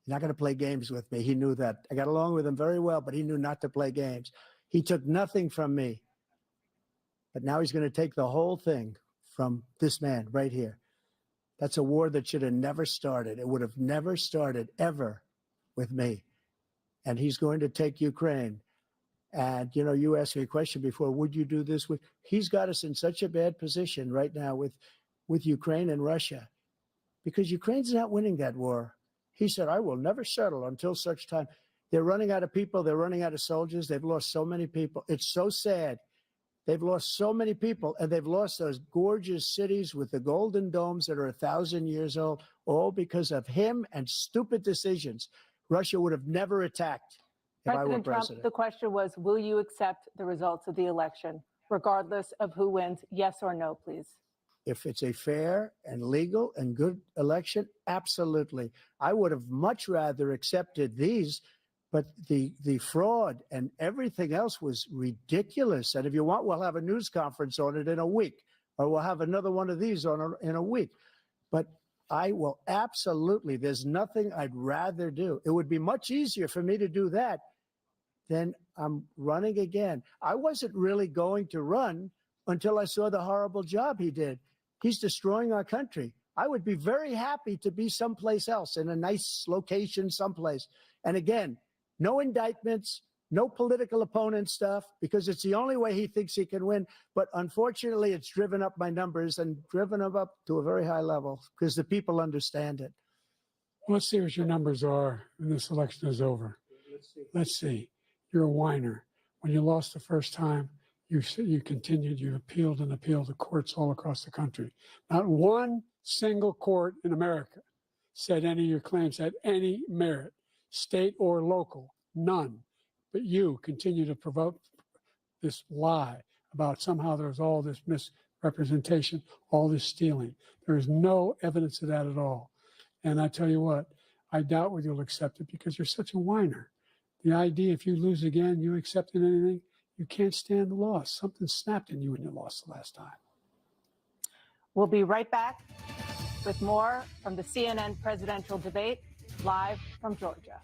He's not going to play games with me. He knew that. I got along with him very well, but he knew not to play games. He took nothing from me. But now he's going to take the whole thing from this man right here. That's a war that should have never started. It would have never started ever with me. And he's going to take Ukraine. And, you know, you asked me a question before, would you do this with? He's got us in such a bad position right now with Ukraine and Russia, because Ukraine's not winning that war. He said, I will never settle until such time. They're running out of people. They're running out of soldiers. They've lost so many people. It's so sad. They've lost so many people, and they've lost those gorgeous cities with the golden domes that are 1,000 years old, all because of him and stupid decisions. Russia would have never attacked if I were President president. Trump, the question was, will you accept the results of the election, regardless of who wins? Yes or no, please. If it's a fair and legal and good election, absolutely. I would have much rather accepted these, but the fraud and everything else was ridiculous. And if you want, we'll have a news conference on it in a week, or we'll have another one of these in a week. But I will absolutely, there's nothing I'd rather do. It would be much easier for me to do that than I'm running again. I wasn't really going to run until I saw the horrible job he did. He's destroying our country. I would be very happy to be someplace else, in a nice location someplace. And again, no indictments, no political opponent stuff, because it's the only way he thinks he can win. But unfortunately, it's driven up my numbers and driven them up to a very high level because the people understand it. Let's see what your numbers are when this election is over. Let's see. You're a whiner. When you lost the first time, you continued, you appealed and appealed to courts all across the country. Not one single court in America said any of your claims had any merit, state or local, none. But you continue to provoke this lie about somehow there's all this misrepresentation, all this stealing. There is no evidence of that at all. And I tell you what, I doubt whether you'll accept it because you're such a whiner. The idea, if you lose again, you accepting anything, you can't stand the loss. Something snapped in you when you lost the last time. We'll be right back with more from the CNN presidential debate, live from Georgia.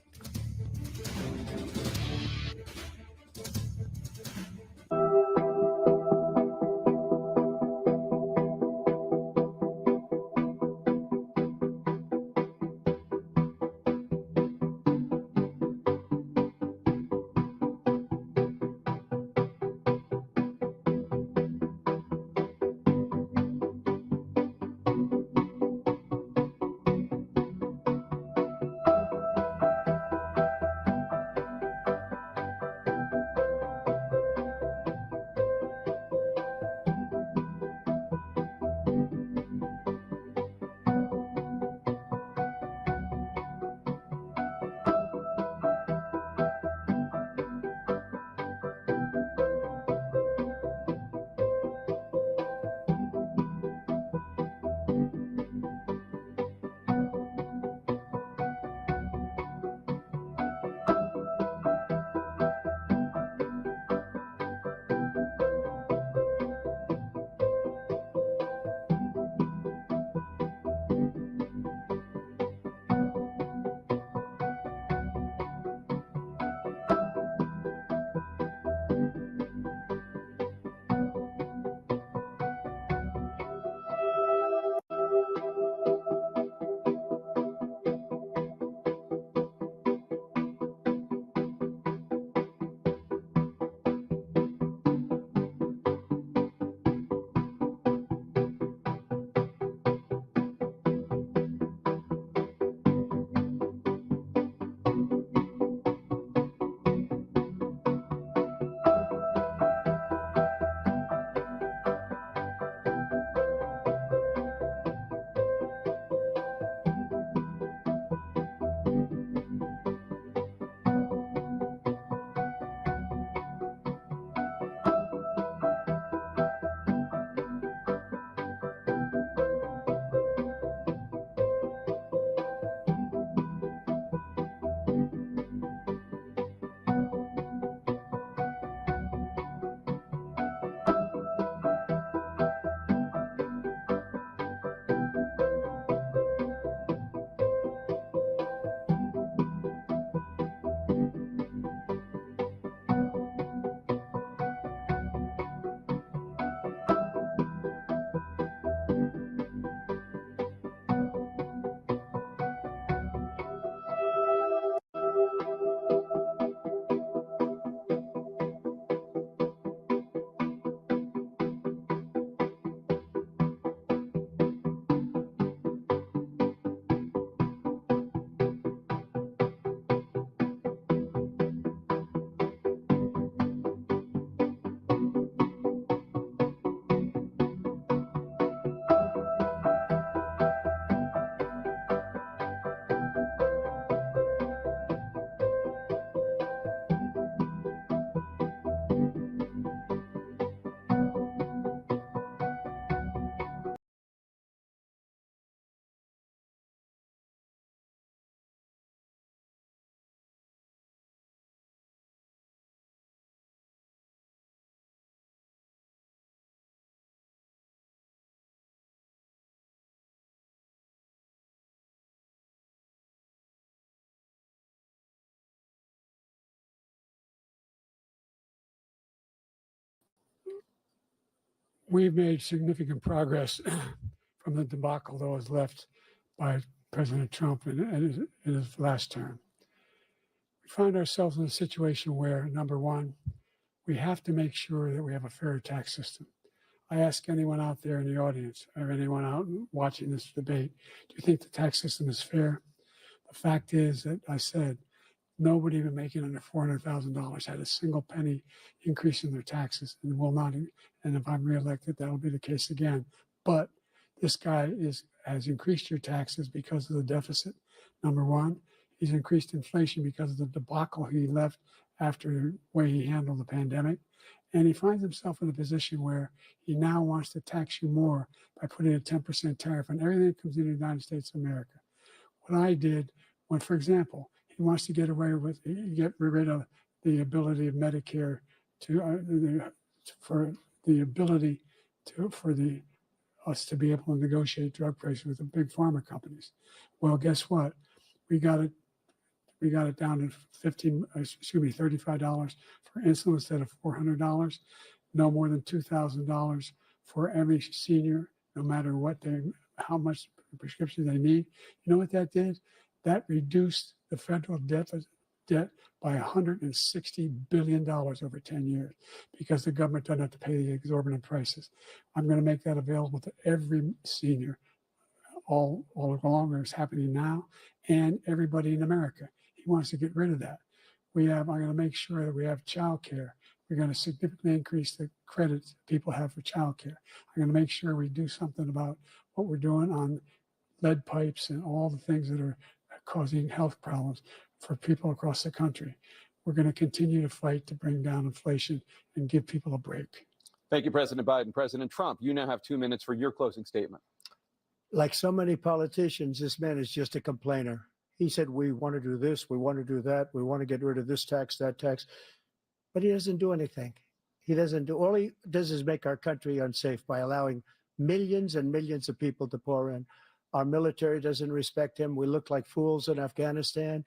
we've made significant progress from the debacle that was left by President Trump in his last term. We find ourselves in a situation where, number one, we have to make sure that we have a fair tax system. I ask anyone out there in the audience or anyone out watching this debate, do you think the tax system is fair? The fact is that I said nobody even making under $400,000 had a single penny increase in their taxes and will not. And if I'm reelected, that'll be the case again. But this guy has increased your taxes because of the deficit. Number one, he's increased inflation because of the debacle he left after the way he handled the pandemic. And he finds himself in a position where he now wants to tax you more by putting a 10% tariff on everything that comes into the United States of America. What I did when, for example, he wants to get rid of the ability of Medicare for us to be able to negotiate drug prices with the big pharma companies. Well, guess what? We got it down to $35 for insulin instead of $400. No more than $2,000 for every senior, no matter how much prescription they need. You know what that did? That reduced the federal debt by $160 billion over 10 years because the government doesn't have to pay the exorbitant prices. I'm going to make that available to every senior all along, it's happening now, and everybody in America. He wants to get rid of that. I'm going to make sure that we have child care. We're going to significantly increase the credits people have for child care. I'm going to make sure we do something about what we're doing on lead pipes and all the things that are causing health problems for people across the country. We're going to continue to fight to bring down inflation and give people a break. Thank you, President Biden. President Trump, you now have 2 minutes for your closing statement. Like so many politicians, this man is just a complainer. He said, we want to do this, we want to do that, we want to get rid of this tax, that tax. But he doesn't do anything. All he does is make our country unsafe by allowing millions and millions of people to pour in. Our military doesn't respect him. We look like fools in Afghanistan.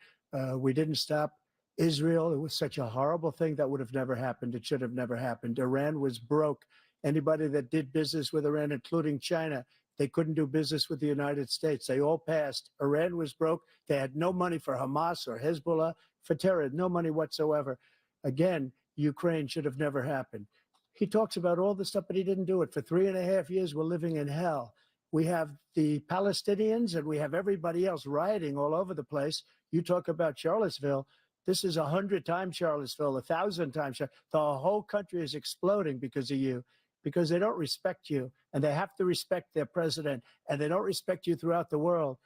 We didn't stop Israel. It was such a horrible thing that would have never happened. It should have never happened. Iran was broke. Anybody that did business with Iran, including China, they couldn't do business with the United States. They all passed. Iran was broke. They had no money for Hamas or Hezbollah, for terror, no money whatsoever. Again, Ukraine should have never happened. He talks about all this stuff, but he didn't do it. For 3.5 years, we're living in hell. We have the Palestinians and we have everybody else rioting all over the place. You talk about Charlottesville. This is 100 times Charlottesville, 1,000 times. The whole country is exploding because of you, because they don't respect you, and they have to respect their president, and they don't respect you throughout the world.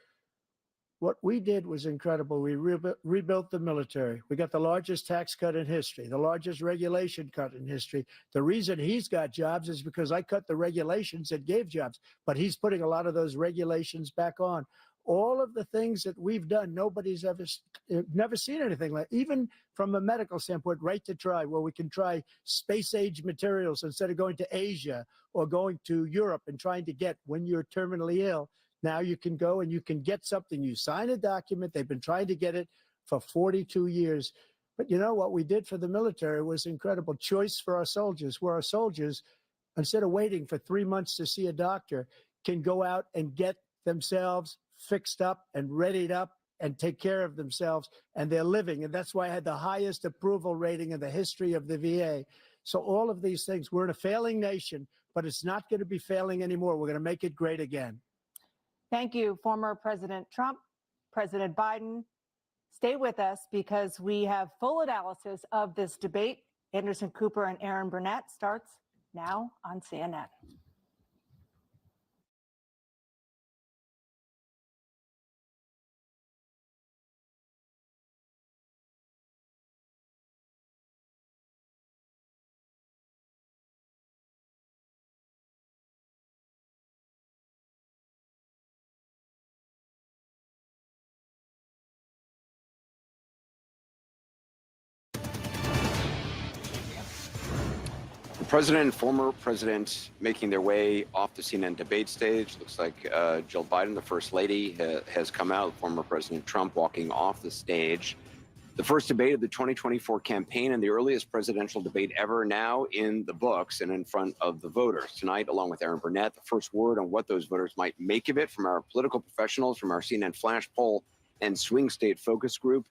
What we did was incredible. We rebuilt the military. We got the largest tax cut in history, the largest regulation cut in history. The reason he's got jobs is because I cut the regulations that gave jobs, but he's putting a lot of those regulations back on. All of the things that we've done, nobody's never seen anything like, even from a medical standpoint, right to try, where we can try space-age materials instead of going to Asia or going to Europe and trying to get, when you're terminally ill, now you can go and you can get something. You sign a document. They've been trying to get it for 42 years. But you know what we did for the military was incredible. Choice for our soldiers, where our soldiers, instead of waiting for 3 months to see a doctor, can go out and get themselves fixed up and readied up and take care of themselves, and they're living. And that's why I had the highest approval rating in the history of the VA. So all of these things, we're in a failing nation, but it's not going to be failing anymore. We're going to make it great again. Thank you, former President Trump, President Biden. Stay with us because we have full analysis of this debate. Anderson Cooper and Aaron Burnett starts now on CNN. The president and former president making their way off the CNN debate stage. Looks like Jill Biden, the first lady, has come out. Former President Trump walking off the stage. The first debate of the 2024 campaign and the earliest presidential debate ever now in the books and in front of the voters. Tonight, along with Aaron Burnett, the first word on what those voters might make of it from our political professionals, from our CNN Flash Poll and Swing State Focus Group.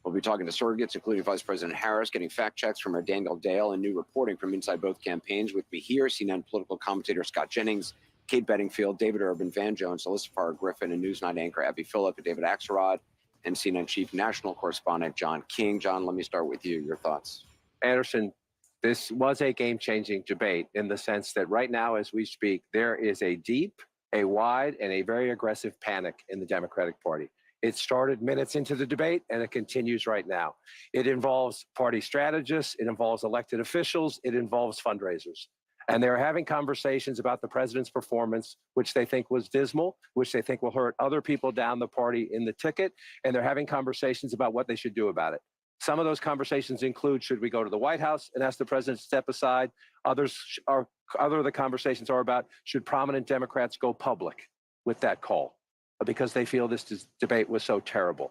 We'll be talking to surrogates, including Vice President Harris, getting fact checks from our Daniel Dale, and new reporting from inside both campaigns. With me here, CNN political commentator Scott Jennings, Kate Bedingfield, David Urban, Van Jones, Alyssa Farr Griffin, and Newsnight anchor Abby Phillip, and David Axelrod, and CNN chief national correspondent John King. John, let me start with you. Your thoughts. Anderson, this was a game-changing debate in the sense that right now, as we speak, there is a deep, a wide, and a very aggressive panic in the Democratic Party. It started minutes into the debate, and it continues right now. It involves party strategists, it involves elected officials, it involves fundraisers. And they're having conversations about the president's performance, which they think was dismal, which they think will hurt other people down the party in the ticket. And they're having conversations about what they should do about it. Some of those conversations include, should we go to the White House and ask the president to step aside? Other of the conversations are about, should prominent Democrats go public with that call? Because they feel this debate was so terrible.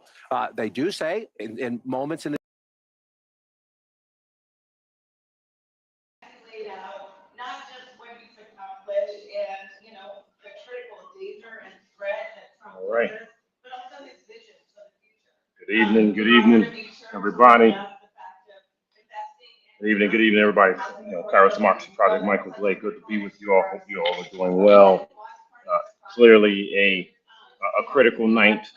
They do say in moments in the All right. Good evening, everybody. Good evening, everybody. KAIROS Democracy Project, Michael Blake. Good to be with you all. Hope you all are doing well. Clearly a critical night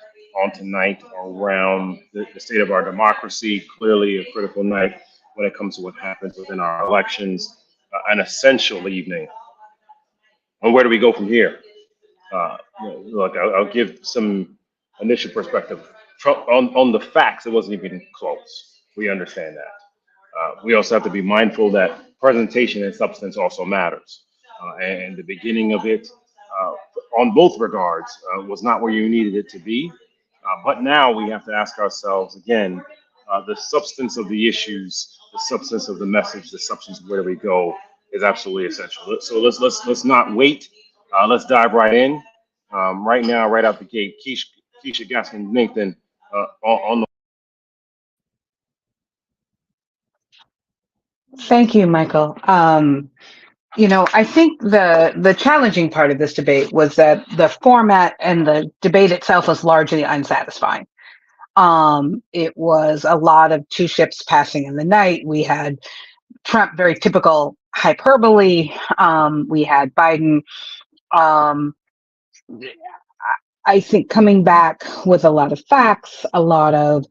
on tonight around the state of our democracy. Clearly a critical night when it comes to what happens within our elections. An essential evening. And where do we go from here? Look, I'll give some initial perspective. On the facts, it wasn't even close. We understand that. We also have to be mindful that presentation and substance also matters. And the beginning of it, on both regards, was not where you needed it to be. But now we have to ask ourselves again, the substance of the issues, the substance of the message, the substance of where we go is absolutely essential. So let's not wait. Let's dive right in. Right now, right out the gate, Keisha Gaskin Nathan on the. Thank you, Michael. I think the challenging part of this debate was that the format and the debate itself was largely unsatisfying. It was a lot of two ships passing in the night. We had Trump, very typical hyperbole. We had Biden, I think, coming back with a lot of facts, a lot of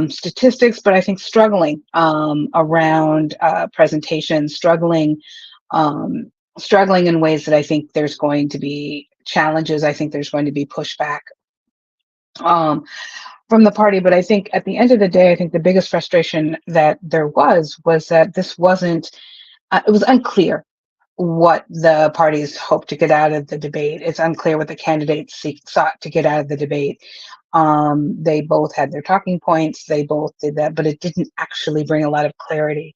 statistics, but I think struggling around presentation, struggling in ways that I think there's going to be challenges. I think there's going to be pushback from the party. But I think at the end of the day, I think the biggest frustration that there was that this wasn't, it was unclear what the parties hoped to get out of the debate. It's unclear what the candidates sought to get out of the debate. They both had their talking points. They both did that, but it didn't actually bring a lot of clarity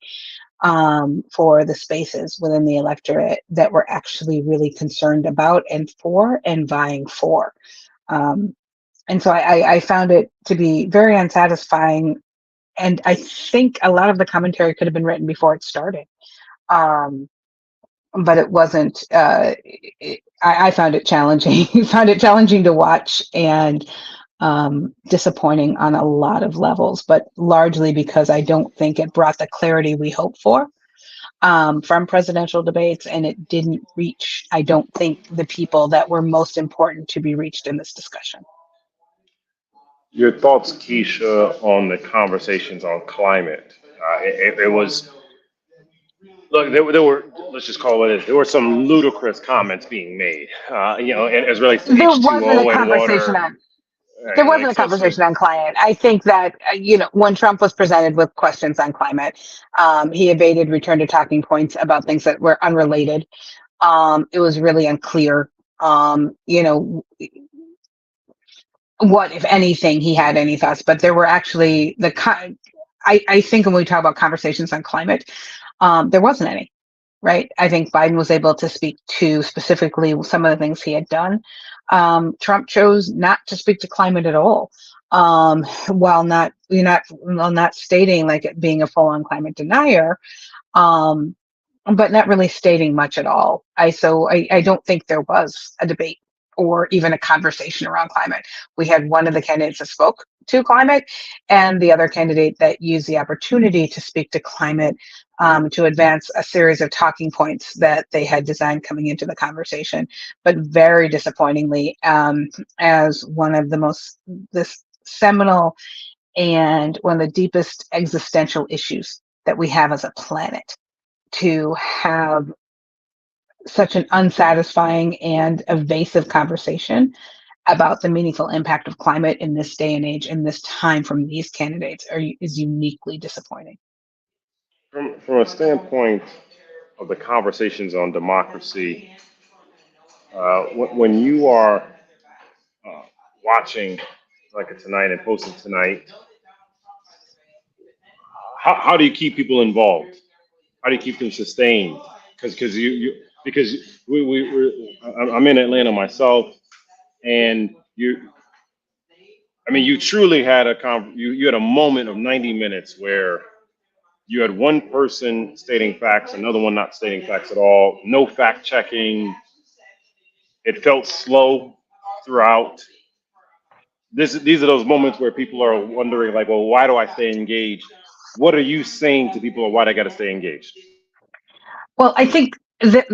for the spaces within the electorate that we're actually really concerned about and for and vying for. And so I found it to be very unsatisfying. And I think a lot of the commentary could have been written before it started. But it wasn't, I found it challenging. Found it challenging to watch and disappointing on a lot of levels, but largely because I don't think it brought the clarity we hoped for from presidential debates, and it didn't reach, I don't think, the people that were most important to be reached in this discussion. Your thoughts, Keisha, on the conversations on climate. It was, look, there were, let's just call it, there were some ludicrous comments being made, and as relates to H2O and water. There wasn't a conversation on climate. I think that, when Trump was presented with questions on climate, he evaded return to talking points about things that were unrelated. It was really unclear, what, if anything, he had any thoughts. But there were actually I think when we talk about conversations on climate, there wasn't any, right? I think Biden was able to speak to specifically some of the things he had done. Trump chose not to speak to climate at all, while not stating like it being a full-on climate denier, um, but not really stating much at all. I don't think there was a debate or even a conversation around climate. We had one of the candidates that spoke to climate, and the other candidate that used the opportunity to speak to climate, to advance a series of talking points that they had designed coming into the conversation. But very disappointingly, as one of the most this seminal and one of the deepest existential issues that we have as a planet, to have such an unsatisfying and evasive conversation about the meaningful impact of climate in this day and age, in this time, from these candidates is uniquely disappointing. From a standpoint of the conversations on democracy, when you are watching like tonight and posting tonight, how do you keep people involved? How do you keep them sustained? Because I'm in Atlanta myself, and you truly had you had a moment of 90 minutes where you had one person stating facts, another one not stating facts at all, no fact checking. It felt slow throughout. These are those moments where people are wondering, like, well, why do I stay engaged? What are you saying to people, or why do I got to stay engaged? Well, I think that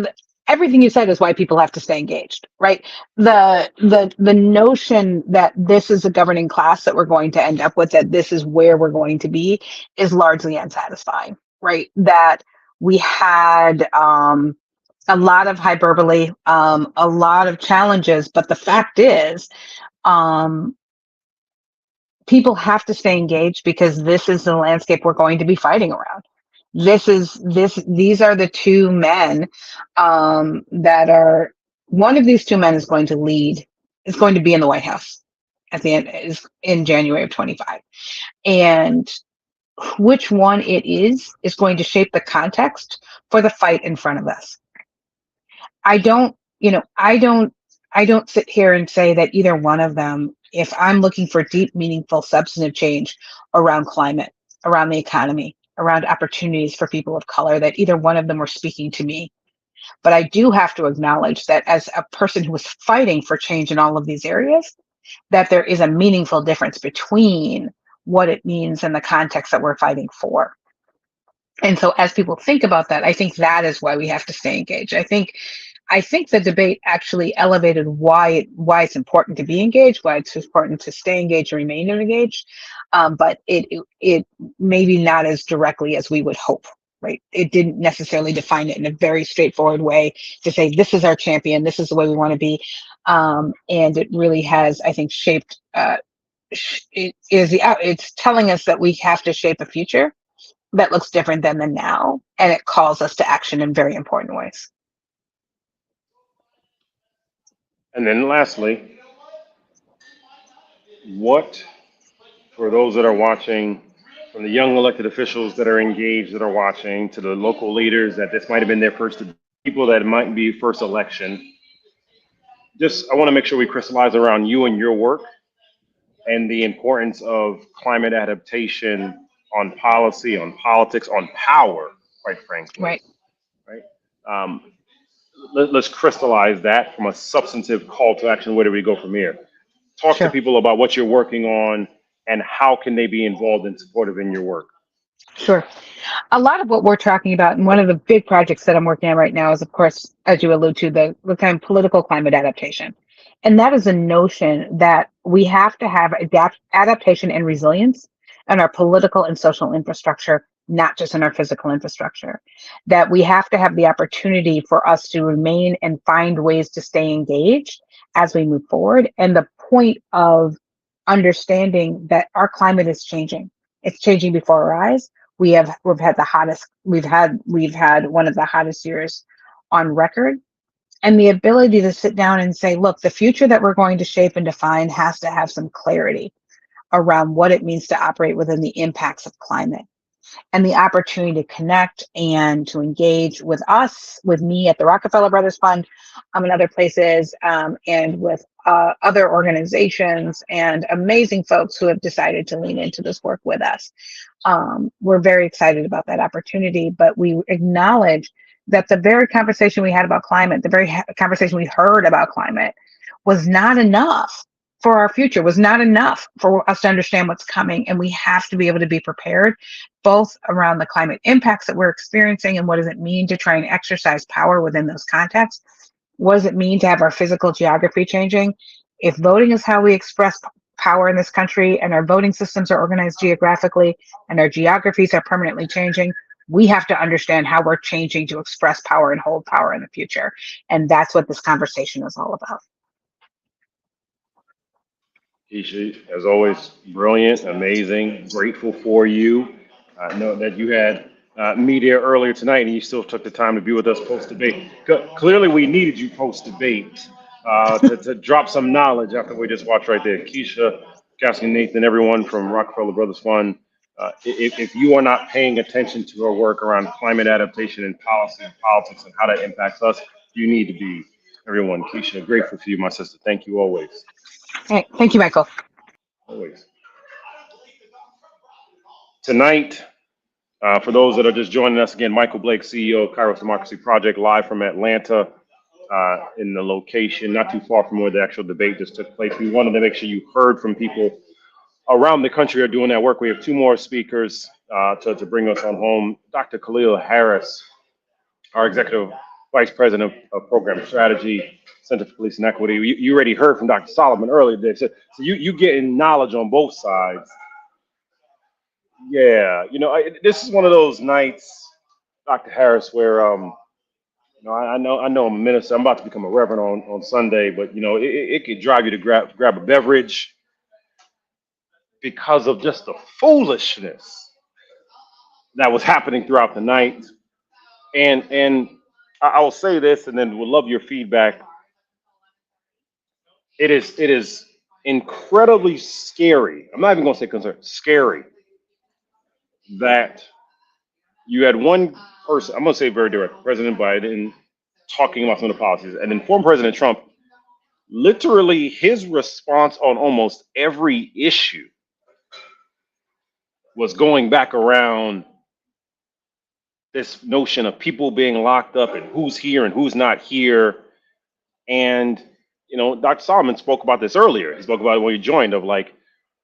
everything you said is why people have to stay engaged, right? The notion that this is a governing class that we're going to end up with, that this is where we're going to be, is largely unsatisfying, right? That we had a lot of hyperbole, a lot of challenges, but the fact is, people have to stay engaged because this is the landscape we're going to be fighting around. These are the two men that are, one of these two men is going to be in the White House at the end, is in January of 25. And which one it is going to shape the context for the fight in front of us. I don't sit here and say that either one of them, if I'm looking for deep, meaningful, substantive change around climate, around the economy, around opportunities for people of color, that either one of them were speaking to me. But I do have to acknowledge that as a person who is fighting for change in all of these areas, that there is a meaningful difference between what it means and the context that we're fighting for. And so as people think about that, I think that is why we have to stay engaged. I think the debate actually elevated why it's important to be engaged, why it's important to stay engaged and remain engaged. But it maybe not as directly as we would hope, right? It didn't necessarily define it in a very straightforward way to say, this is our champion, this is the way we want to be. And it really has, I think, shaped, it's telling us that we have to shape a future that looks different than the now. And it calls us to action in very important ways. And then lastly, what, for those that are watching, from the young elected officials that are engaged, that are watching, to the local leaders that this might have been their first, people that might be first election, I want to make sure we crystallize around you and your work and the importance of climate adaptation on policy, on politics, on power, quite frankly. Right. Right. Let's crystallize that from a substantive call to action. Where do we go from here? Talk to people about what you're working on and how can they be involved and supportive in your work. Sure. A lot of what we're talking about, and one of the big projects that I'm working on right now is, of course, as you allude to, the kind of political climate adaptation. And that is a notion that we have to have adaptation and resilience in our political and social infrastructure, not just in our physical infrastructure. That we have to have the opportunity for us to remain and find ways to stay engaged as we move forward. And the point of understanding that our climate is changing. It's changing before our eyes. We've had one of the hottest years on record. And the ability to sit down and say, look, the future that we're going to shape and define has to have some clarity around what it means to operate within the impacts of climate. and the opportunity to connect and to engage with us, with me at the Rockefeller Brothers Fund, and other places, and with other organizations and amazing folks who have decided to lean into this work with us. We're very excited about that opportunity, but we acknowledge that the very conversation we had about climate, the very conversation we heard about climate, was not enough for our future, was not enough for us to understand what's coming. And we have to be able to be prepared, both around the climate impacts that we're experiencing and what does it mean to try and exercise power within those contexts. What does it mean to have our physical geography changing? If voting is how we express power in this country, and our voting systems are organized geographically, and our geographies are permanently changing, we have to understand how we're changing to express power and hold power in the future. And that's what this conversation is all about. Keisha, as always, brilliant, amazing, grateful for you. I know that you had media earlier tonight and you still took the time to be with us post-debate. Clearly, we needed you post-debate to drop some knowledge after we just watched right there. Keisha, Cassie, Nathan, everyone from Rockefeller Brothers Fund, if you are not paying attention to her work around climate adaptation and policy and politics and how that impacts us, you need to be. Everyone, Keisha, grateful for you, my sister. Thank you always. Hey, thank you, Michael. Always. Tonight, for those that are just joining us again, Michael Blake, CEO of KAIROS Democracy Project, live from Atlanta, in the location not too far from where the actual debate just took place. We wanted to make sure you heard from people around the country who are doing that work. We have two more speakers to bring us on home. Dr. Khalil Harris, our Executive Vice President of Program Strategy, Center for Police and Equity. You already heard from Dr. Solomon earlier today. So you getting knowledge on both sides. Yeah, this is one of those nights, Dr. Harris, where I know I'm a minister. I'm about to become a reverend on Sunday, but it could drive you to grab a beverage because of just the foolishness that was happening throughout the night. And I will say this, and then we'll love your feedback. It is incredibly scary. I'm not even going to say concerned. Scary that you had one person. I'm going to say very direct. President Biden talking about some of the policies, and then former President Trump. Literally, his response on almost every issue was going back around this notion of people being locked up and who's here and who's not here. And, Dr. Solomon spoke about this earlier. He spoke about it when he joined, of like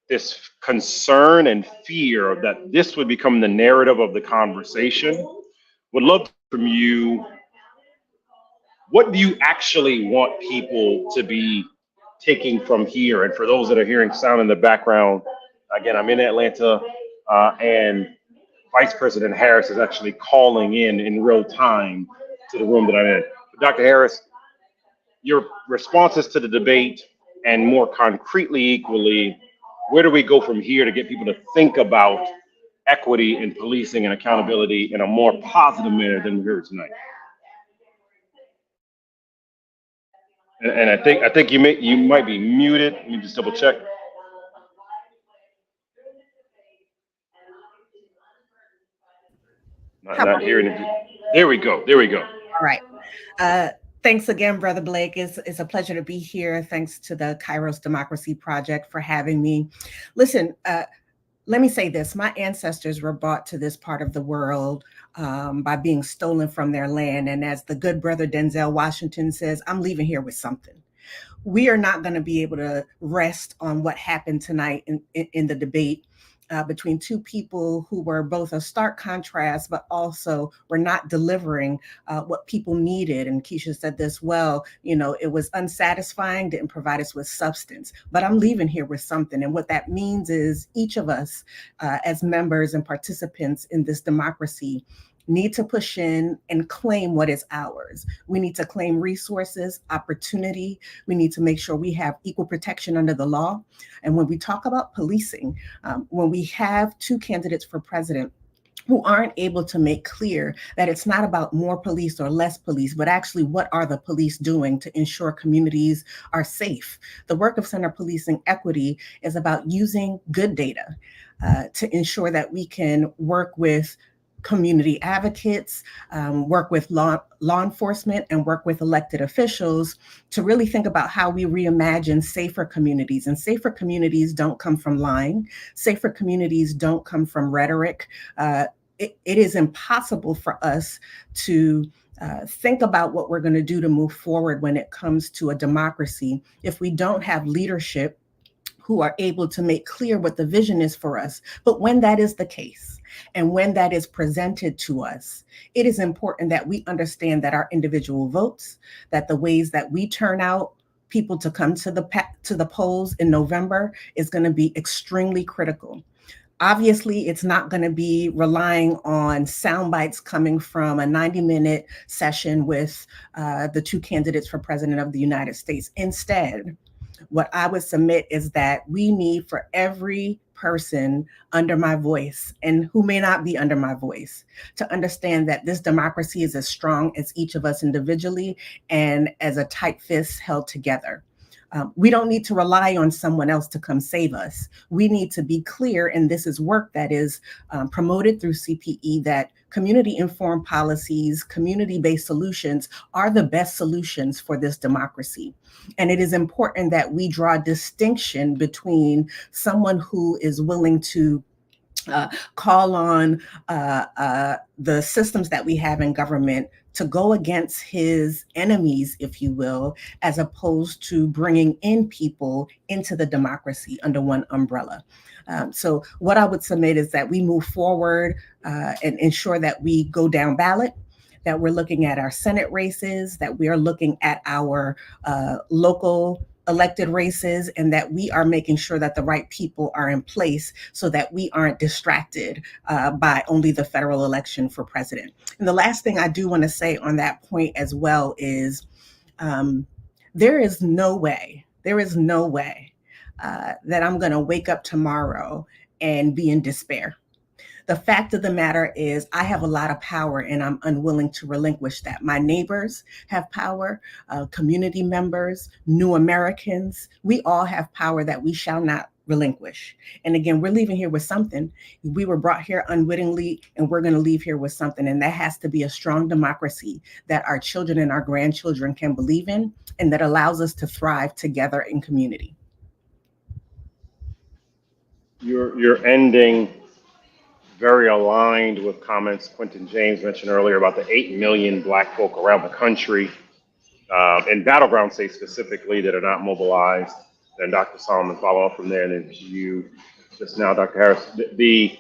this concern and fear that this would become the narrative of the conversation. Would love from you, what do you actually want people to be taking from here? And for those that are hearing sound in the background, again, I'm in Atlanta, and Vice President Harris is actually calling in real time to the room that I'm in. Dr. Harris, your responses to the debate, and more concretely, equally, where do we go from here to get people to think about equity and policing and accountability in a more positive manner than we heard tonight? And I think you might be muted. Let me just double check. Not hearing it. There we go. All right. Thanks again, Brother Blake. It's a pleasure to be here. Thanks to the KAIROS Democracy Project for having me. Listen, let me say this. My ancestors were brought to this part of the world by being stolen from their land. And as the good brother Denzel Washington says, I'm leaving here with something. We are not going to be able to rest on what happened tonight in the debate between two people who were both a stark contrast, but also were not delivering what people needed. And Keisha said this well, it was unsatisfying, didn't provide us with substance, but I'm leaving here with something. And what that means is each of us as members and participants in this democracy need to push in and claim what is ours. We need to claim resources, opportunity. We need to make sure we have equal protection under the law. And when we talk about policing, when we have two candidates for president who aren't able to make clear that it's not about more police or less police, but actually what are the police doing to ensure communities are safe. The work of Center Policing Equity is about using good data to ensure that we can work with community advocates, work with law enforcement, and work with elected officials to really think about how we reimagine safer communities. And safer communities don't come from lying. Safer communities don't come from rhetoric. It is impossible for us to think about what we're going to do to move forward when it comes to a democracy if we don't have leadership who are able to make clear what the vision is for us. But when that is the case, and when that is presented to us, it is important that we understand that our individual votes, that the ways that we turn out people to come to the polls in November is going to be extremely critical. Obviously, it's not going to be relying on sound bites coming from a 90-minute session with the two candidates for president of the United States. Instead, what I would submit is that we need for every person under my voice and who may not be under my voice to understand that this democracy is as strong as each of us individually and as a tight fist held together. We don't need to rely on someone else to come save us. We need to be clear, and this is work that is promoted through CPE, that community-informed policies, community-based solutions are the best solutions for this democracy. And it is important that we draw distinction between someone who is willing to call on the systems that we have in government to go against his enemies, if you will, as opposed to bringing in people into the democracy under one umbrella. So what I would submit is that we move forward and ensure that we go down ballot, that we're looking at our Senate races, that we are looking at our local elected races, and that we are making sure that the right people are in place so that we aren't distracted by only the federal election for president. And the last thing I do want to say on that point as well is there is no way that I'm going to wake up tomorrow and be in despair. The fact of the matter is I have a lot of power and I'm unwilling to relinquish that. My neighbors have power, community members, new Americans, we all have power that we shall not relinquish. And again, we're leaving here with something. We were brought here unwittingly, and we're going to leave here with something. And that has to be a strong democracy that our children and our grandchildren can believe in, and that allows us to thrive together in community. You're ending very aligned with comments Quentin James mentioned earlier about the 8 million Black folk around the country, in battleground states specifically, that are not mobilized. And Dr. Solomon follow up from there, and then you just now, Dr. Harris. The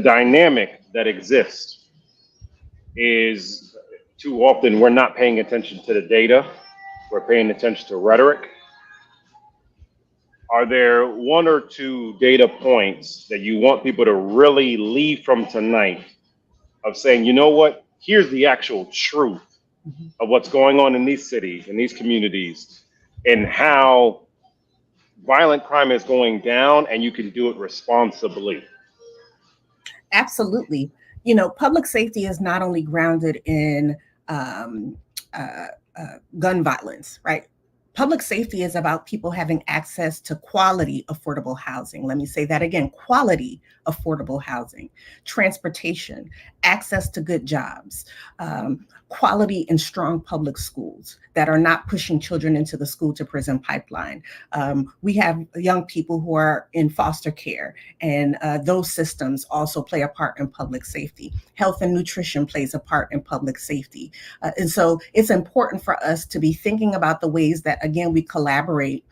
dynamic that exists is too often we're not paying attention to the data, we're paying attention to rhetoric. Are there one or two data points that you want people to really leave from tonight of saying, you know what, here's the actual truth of what's going on in these cities, in these communities, and how violent crime is going down, and you can do it responsibly? Absolutely. You know, public safety is not only grounded in gun violence, right? Public safety is about people having access to quality, affordable housing. Let me say that again, quality, affordable housing, transportation, access to good jobs, quality and strong public schools that are not pushing children into the school to prison pipeline. We have young people who are in foster care, and those systems also play a part in public safety. Health and nutrition plays a part in public safety. And so it's important for us to be thinking about the ways that, again, we collaborate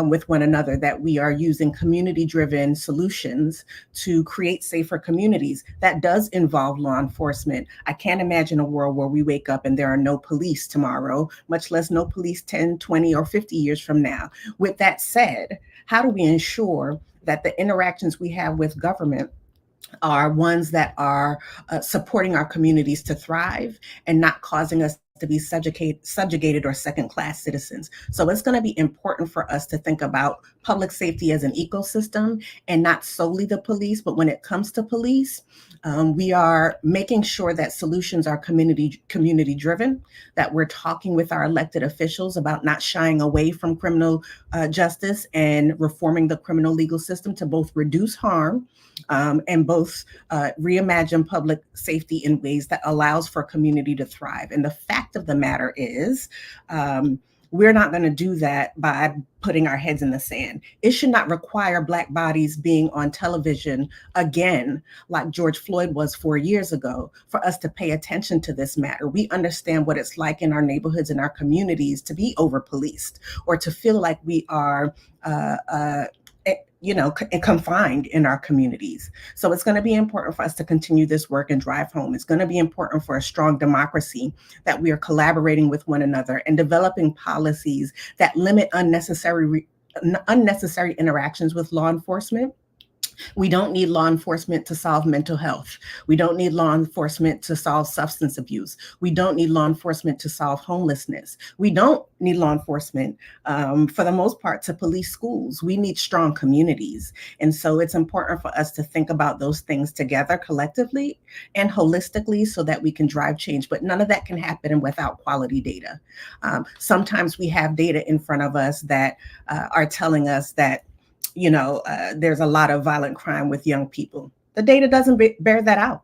with one another, that we are using community-driven solutions to create safer communities. That does involve law enforcement. I can't imagine a world where we wake up and there are no police tomorrow, much less no police 10, 20, or 50 years from now. With that said, how do we ensure that the interactions we have with government are ones that are supporting our communities to thrive and not causing us to be subjugated or second-class citizens. So it's going to be important for us to think about public safety as an ecosystem and not solely the police, but when it comes to police, we are making sure that solutions are community driven, that we're talking with our elected officials about not shying away from criminal justice and reforming the criminal legal system to both reduce harm and both reimagine public safety in ways that allows for community to thrive. And the fact of the matter is, we're not going to do that by putting our heads in the sand. It should not require Black bodies being on television again, like George Floyd was 4 years ago, for us to pay attention to this matter. We understand what it's like in our neighborhoods and our communities to be over-policed or to feel like we are confined in our communities. So it's going to be important for us to continue this work and drive home. It's going to be important for a strong democracy that we are collaborating with one another and developing policies that limit unnecessary interactions with law enforcement. We don't need law enforcement to solve mental health. We don't need law enforcement to solve substance abuse. We don't need law enforcement to solve homelessness. We don't need law enforcement, for the most part, to police schools. We need strong communities. And so it's important for us to think about those things together collectively and holistically so that we can drive change. But none of that can happen without quality data. Sometimes we have data in front of us that are telling us that there's a lot of violent crime with young people. The data doesn't bear that out.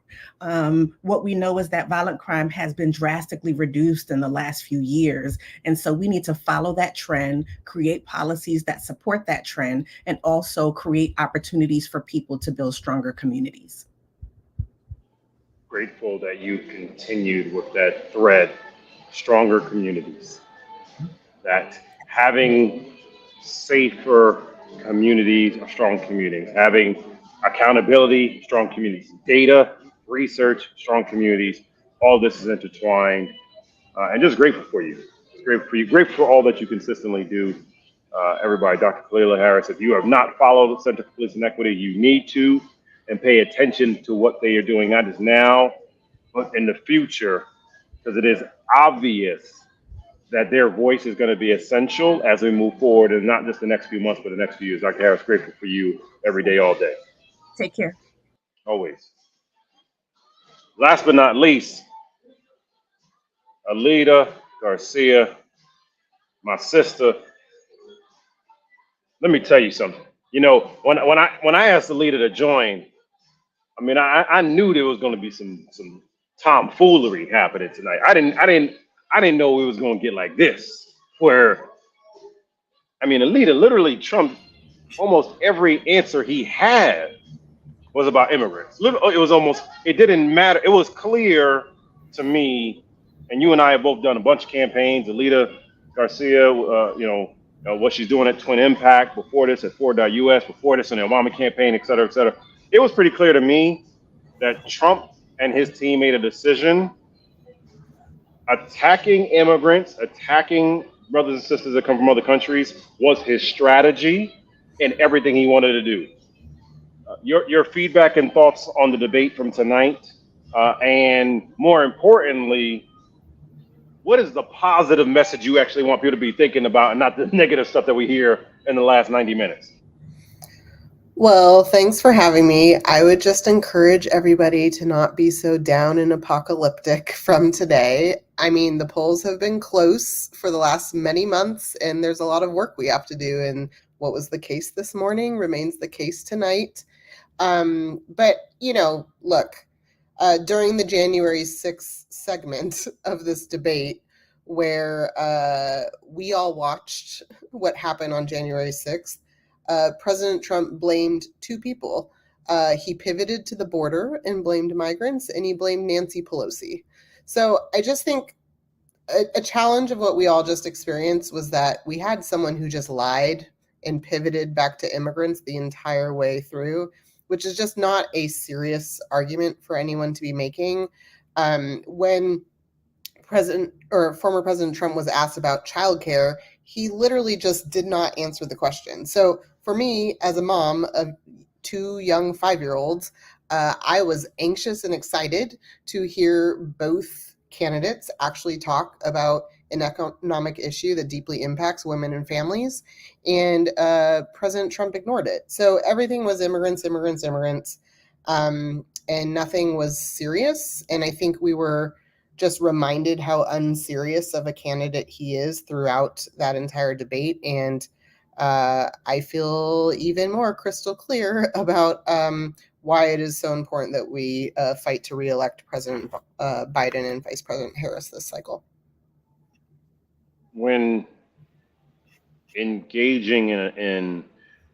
What we know is that violent crime has been drastically reduced in the last few years. And so we need to follow that trend, create policies that support that trend, and also create opportunities for people to build stronger communities. Grateful that you continued with that thread, stronger communities, that having safer communities or strong communities, having accountability, strong communities, data, research, strong communities, all this is intertwined, and just grateful for you. Grateful for you, grateful for all that you consistently do. Everybody, Dr. Kalila Harris, if you have not followed the Center for Police and Equity, you need to, and pay attention to what they are doing, not just now, but in the future, because it is obvious that their voice is going to be essential as we move forward, and not just the next few months, but the next few years. Dr. Harris, grateful for you every day, all day. Take care. Always. Last but not least, Alida Garcia, my sister. Let me tell you something. When I asked Alida to join, I knew there was going to be some tomfoolery happening tonight. I didn't know it was going to get like this, where Alida literally trumped almost every answer he had was about immigrants. It didn't matter. It was clear to me, and you and I have both done a bunch of campaigns. Alida Garcia, what she's doing at Twin Impact, before this at Ford.us, before this in the Obama campaign, et cetera, et cetera. It was pretty clear to me that Trump and his team made a decision. Attacking immigrants, attacking brothers and sisters that come from other countries was his strategy and everything he wanted to do. Your feedback and thoughts on the debate from tonight, and more importantly, what is the positive message you actually want people to be thinking about and not the negative stuff that we hear in the last 90 minutes? Well, thanks for having me. I would just encourage everybody to not be so down and apocalyptic from today. The polls have been close for the last many months, and there's a lot of work we have to do. And what was the case this morning remains the case tonight. But look, during the January 6th segment of this debate, where we all watched what happened on January 6th, President Trump blamed two people. He pivoted to the border and blamed migrants, and he blamed Nancy Pelosi. So I just think a challenge of what we all just experienced was that we had someone who just lied and pivoted back to immigrants the entire way through, which is just not a serious argument for anyone to be making. When former President Trump was asked about childcare, he literally just did not answer the question. So for me, as a mom of two young 5-year-olds, I was anxious and excited to hear both candidates actually talk about an economic issue that deeply impacts women and families, and President Trump ignored it. So everything was immigrants, immigrants, immigrants, and nothing was serious. And I think we were just reminded how unserious of a candidate he is throughout that entire debate. And I feel even more crystal clear about why it is so important that we fight to reelect President Biden and Vice President Harris this cycle. When engaging in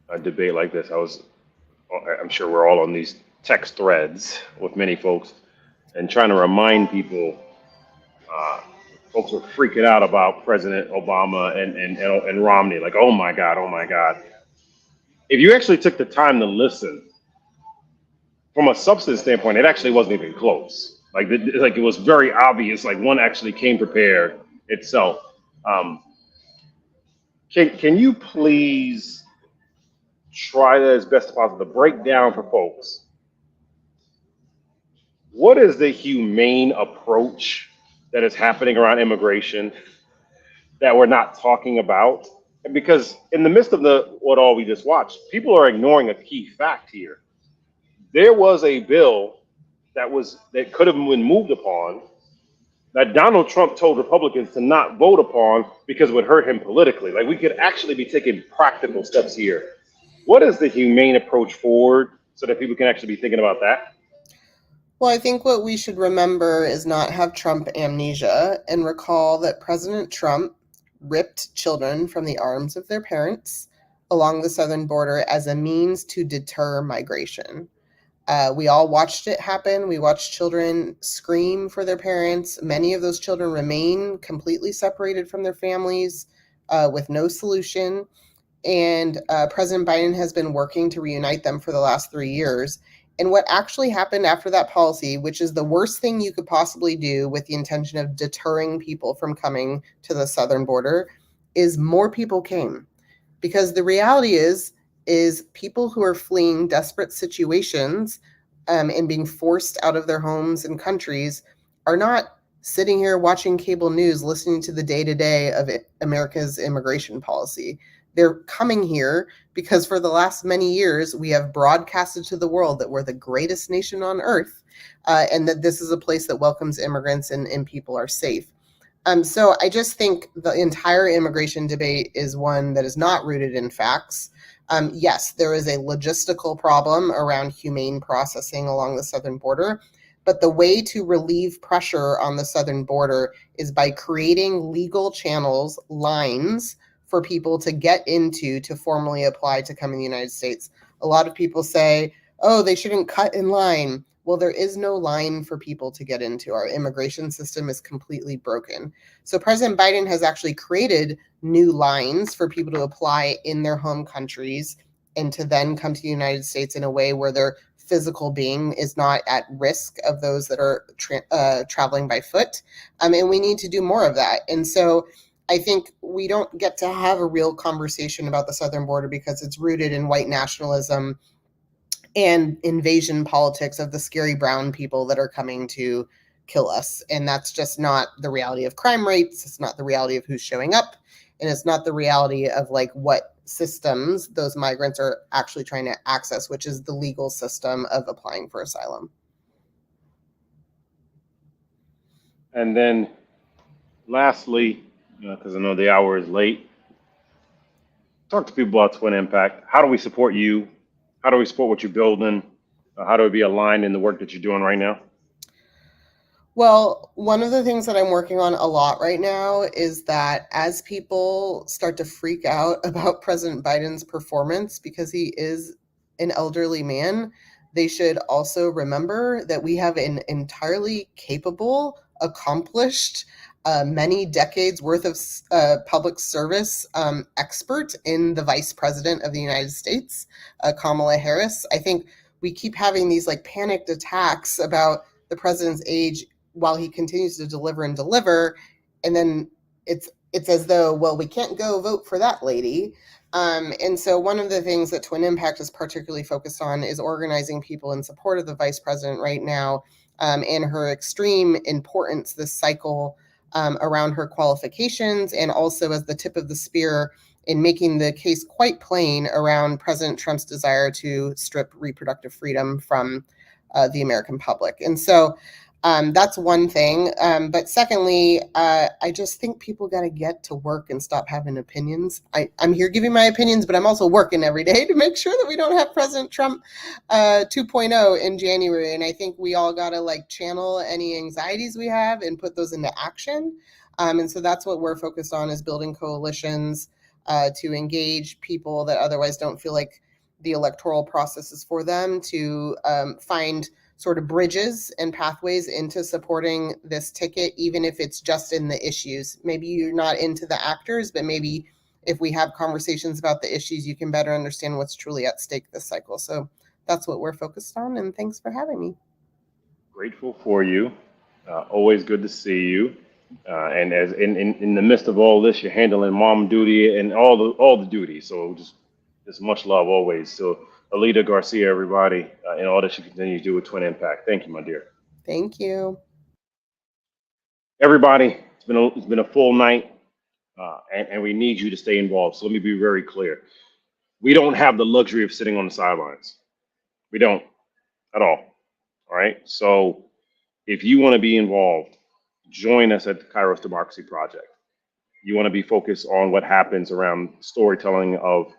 a debate like this, I'm sure we're all on these text threads with many folks and trying to remind people. Folks were freaking out about President Obama and Romney, like, oh my God, oh my God. If you actually took the time to listen, from a substance standpoint, it actually wasn't even close. Like it was very obvious. Like one actually came prepared itself. Can you please try that as best as possible to break down for folks what is the humane approach that is happening around immigration that we're not talking about? And because in the midst of what all we just watched, people are ignoring a key fact here. There was a bill that could have been moved upon that Donald Trump told Republicans to not vote upon because it would hurt him politically. Like, we could actually be taking practical steps here. What is the humane approach forward so that people can actually be thinking about that? Well, I think what we should remember is not have Trump amnesia and recall that President Trump ripped children from the arms of their parents along the southern border as a means to deter migration. We all watched it happen. We watched children scream for their parents. Many of those children remain completely separated from their families with no solution. And President Biden has been working to reunite them for the last 3 years. And what actually happened after that policy, which is the worst thing you could possibly do with the intention of deterring people from coming to the southern border, is more people came. Because the reality is people who are fleeing desperate situations and being forced out of their homes and countries are not sitting here watching cable news, listening to the day-to-day of America's immigration policy. They're coming here because for the last many years, we have broadcasted to the world that we're the greatest nation on earth and that this is a place that welcomes immigrants and people are safe. So I just think the entire immigration debate is one that is not rooted in facts. Yes, there is a logistical problem around humane processing along the southern border, but the way to relieve pressure on the southern border is by creating legal channels, lines for people to get into to formally apply to come in the United States. A lot of people say, oh, they shouldn't cut in line. Well, there is no line for people to get into. Our immigration system is completely broken. So President Biden has actually created new lines for people to apply in their home countries and to then come to the United States in a way where their physical being is not at risk of those that are traveling by foot. And we need to do more of that. And so I think we don't get to have a real conversation about the southern border because it's rooted in white nationalism and invasion politics of the scary brown people that are coming to kill us. And that's just not the reality of crime rates. It's not the reality of who's showing up. And it's not the reality of like what systems those migrants are actually trying to access, which is the legal system of applying for asylum. And then lastly, because I know the hour is late, talk to people about Twin Impact. How do we support you? How do we support what you're building? How do we be aligned in the work that you're doing right now? Well, one of the things that I'm working on a lot right now is that as people start to freak out about President Biden's performance because he is an elderly man, they should also remember that we have an entirely capable, accomplished, many decades worth of public service expert in the Vice President of the United States, Kamala Harris. I think we keep having these like panicked attacks about the president's age while he continues to deliver. And then it's as though, well, we can't go vote for that lady. And so one of the things that Twin Impact is particularly focused on is organizing people in support of the vice president right now and her extreme importance this cycle around her qualifications, and also as the tip of the spear in making the case quite plain around President Trump's desire to strip reproductive freedom from the American public. And so that's one thing. But secondly, I just think people got to get to work and stop having opinions. I'm here giving my opinions, but I'm also working every day to make sure that we don't have President Trump 2.0 in January. And I think we all got to like channel any anxieties we have and put those into action. And so that's what we're focused on, is building coalitions to engage people that otherwise don't feel like the electoral process is for them, to find sort of bridges and pathways into supporting this ticket, even if it's just in the issues. Maybe you're not into the actors, but maybe if we have conversations about the issues, you can better understand what's truly at stake this cycle. So that's what we're focused on, and thanks for having me. Grateful for you. Always good to see you. And as in the midst of all this, you're handling mom duty and all the duties. So just much love always. So Alita Garcia, everybody, and all that she continues to do with Twin Impact. Thank you, my dear. Thank you. Everybody, it's been a full night, and we need you to stay involved. So let me be very clear. We don't have the luxury of sitting on the sidelines. We don't at all. All right. So if you want to be involved, join us at the KAIROS Democracy Project. You want to be focused on what happens around storytelling of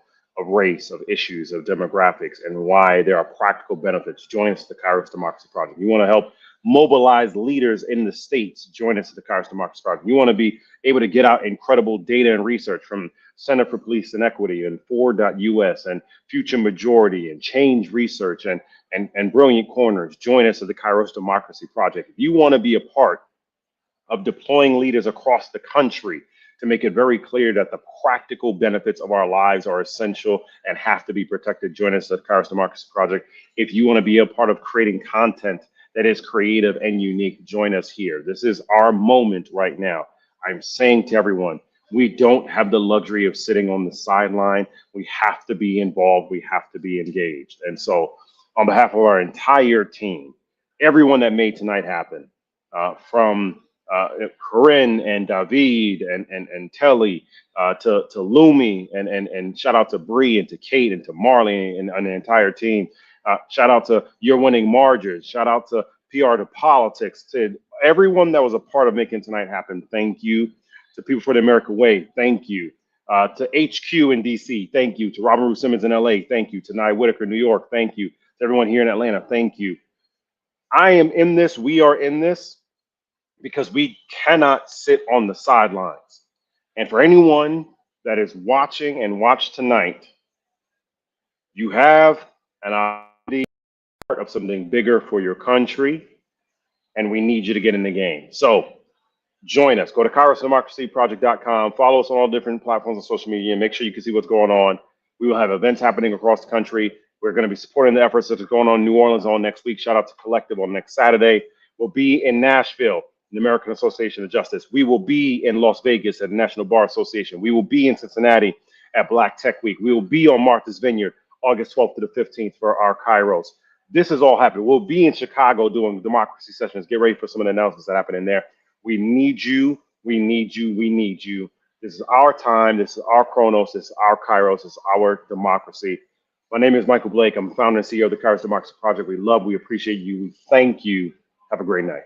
race, of issues, of demographics, and why there are practical benefits. Join us at the KAIROS Democracy Project. You want to help mobilize leaders in the states. Join us at the KAIROS Democracy Project. You want to be able to get out incredible data and research from Center for Police and Equity and Ford.us and Future Majority and Change Research and Brilliant Corners. Join us at the KAIROS Democracy Project. If you want to be a part of deploying leaders across the country to make it very clear that the practical benefits of our lives are essential and have to be protected, join us at the KAIROS Democracy Project. If you want to be a part of creating content that is creative and unique, join us here. This is our moment right now. I'm saying to everyone, we don't have the luxury of sitting on the sideline. We have to be involved. We have to be engaged. And so on behalf of our entire team, everyone that made tonight happen, from Corinne and David and Telly to Lumi and shout out to Bree and to Kate and to Marley and the entire team. Shout out to You're Winning Margers. Shout out to PR to Politics, to everyone that was a part of making tonight happen. Thank you. To People for the American Way. Thank you. To HQ in DC. Thank you. To Robin Root Simmons in LA. Thank you. To Nye Whitaker, New York. Thank you. To everyone here in Atlanta. Thank you. I am in this. We are in this because we cannot sit on the sidelines. And for anyone that is watching and watched tonight, you have an opportunity part of something bigger for your country, and we need you to get in the game. So join us. Go to KAIROSDemocracyProject.com. Follow us on all different platforms on social media and make sure you can see what's going on. We will have events happening across the country. We're going to be supporting the efforts that are going on in New Orleans on next week. Shout out to Collective on next Saturday. We'll be in Nashville, the American Association of Justice. We will be in Las Vegas at the National Bar Association. We will be in Cincinnati at Black Tech Week. We will be on Martha's Vineyard August 12th to the 15th for our KAIROS. This is all happening. We'll be in Chicago doing democracy sessions. Get ready for some of the announcements that happen in there. We need you. We need you. We need you. This is our time. This is our Chronos. This is our KAIROS. This is our democracy. My name is Michael Blake. I'm founder and CEO of the KAIROS Democracy Project. We love, we appreciate you. We thank you. Have a great night.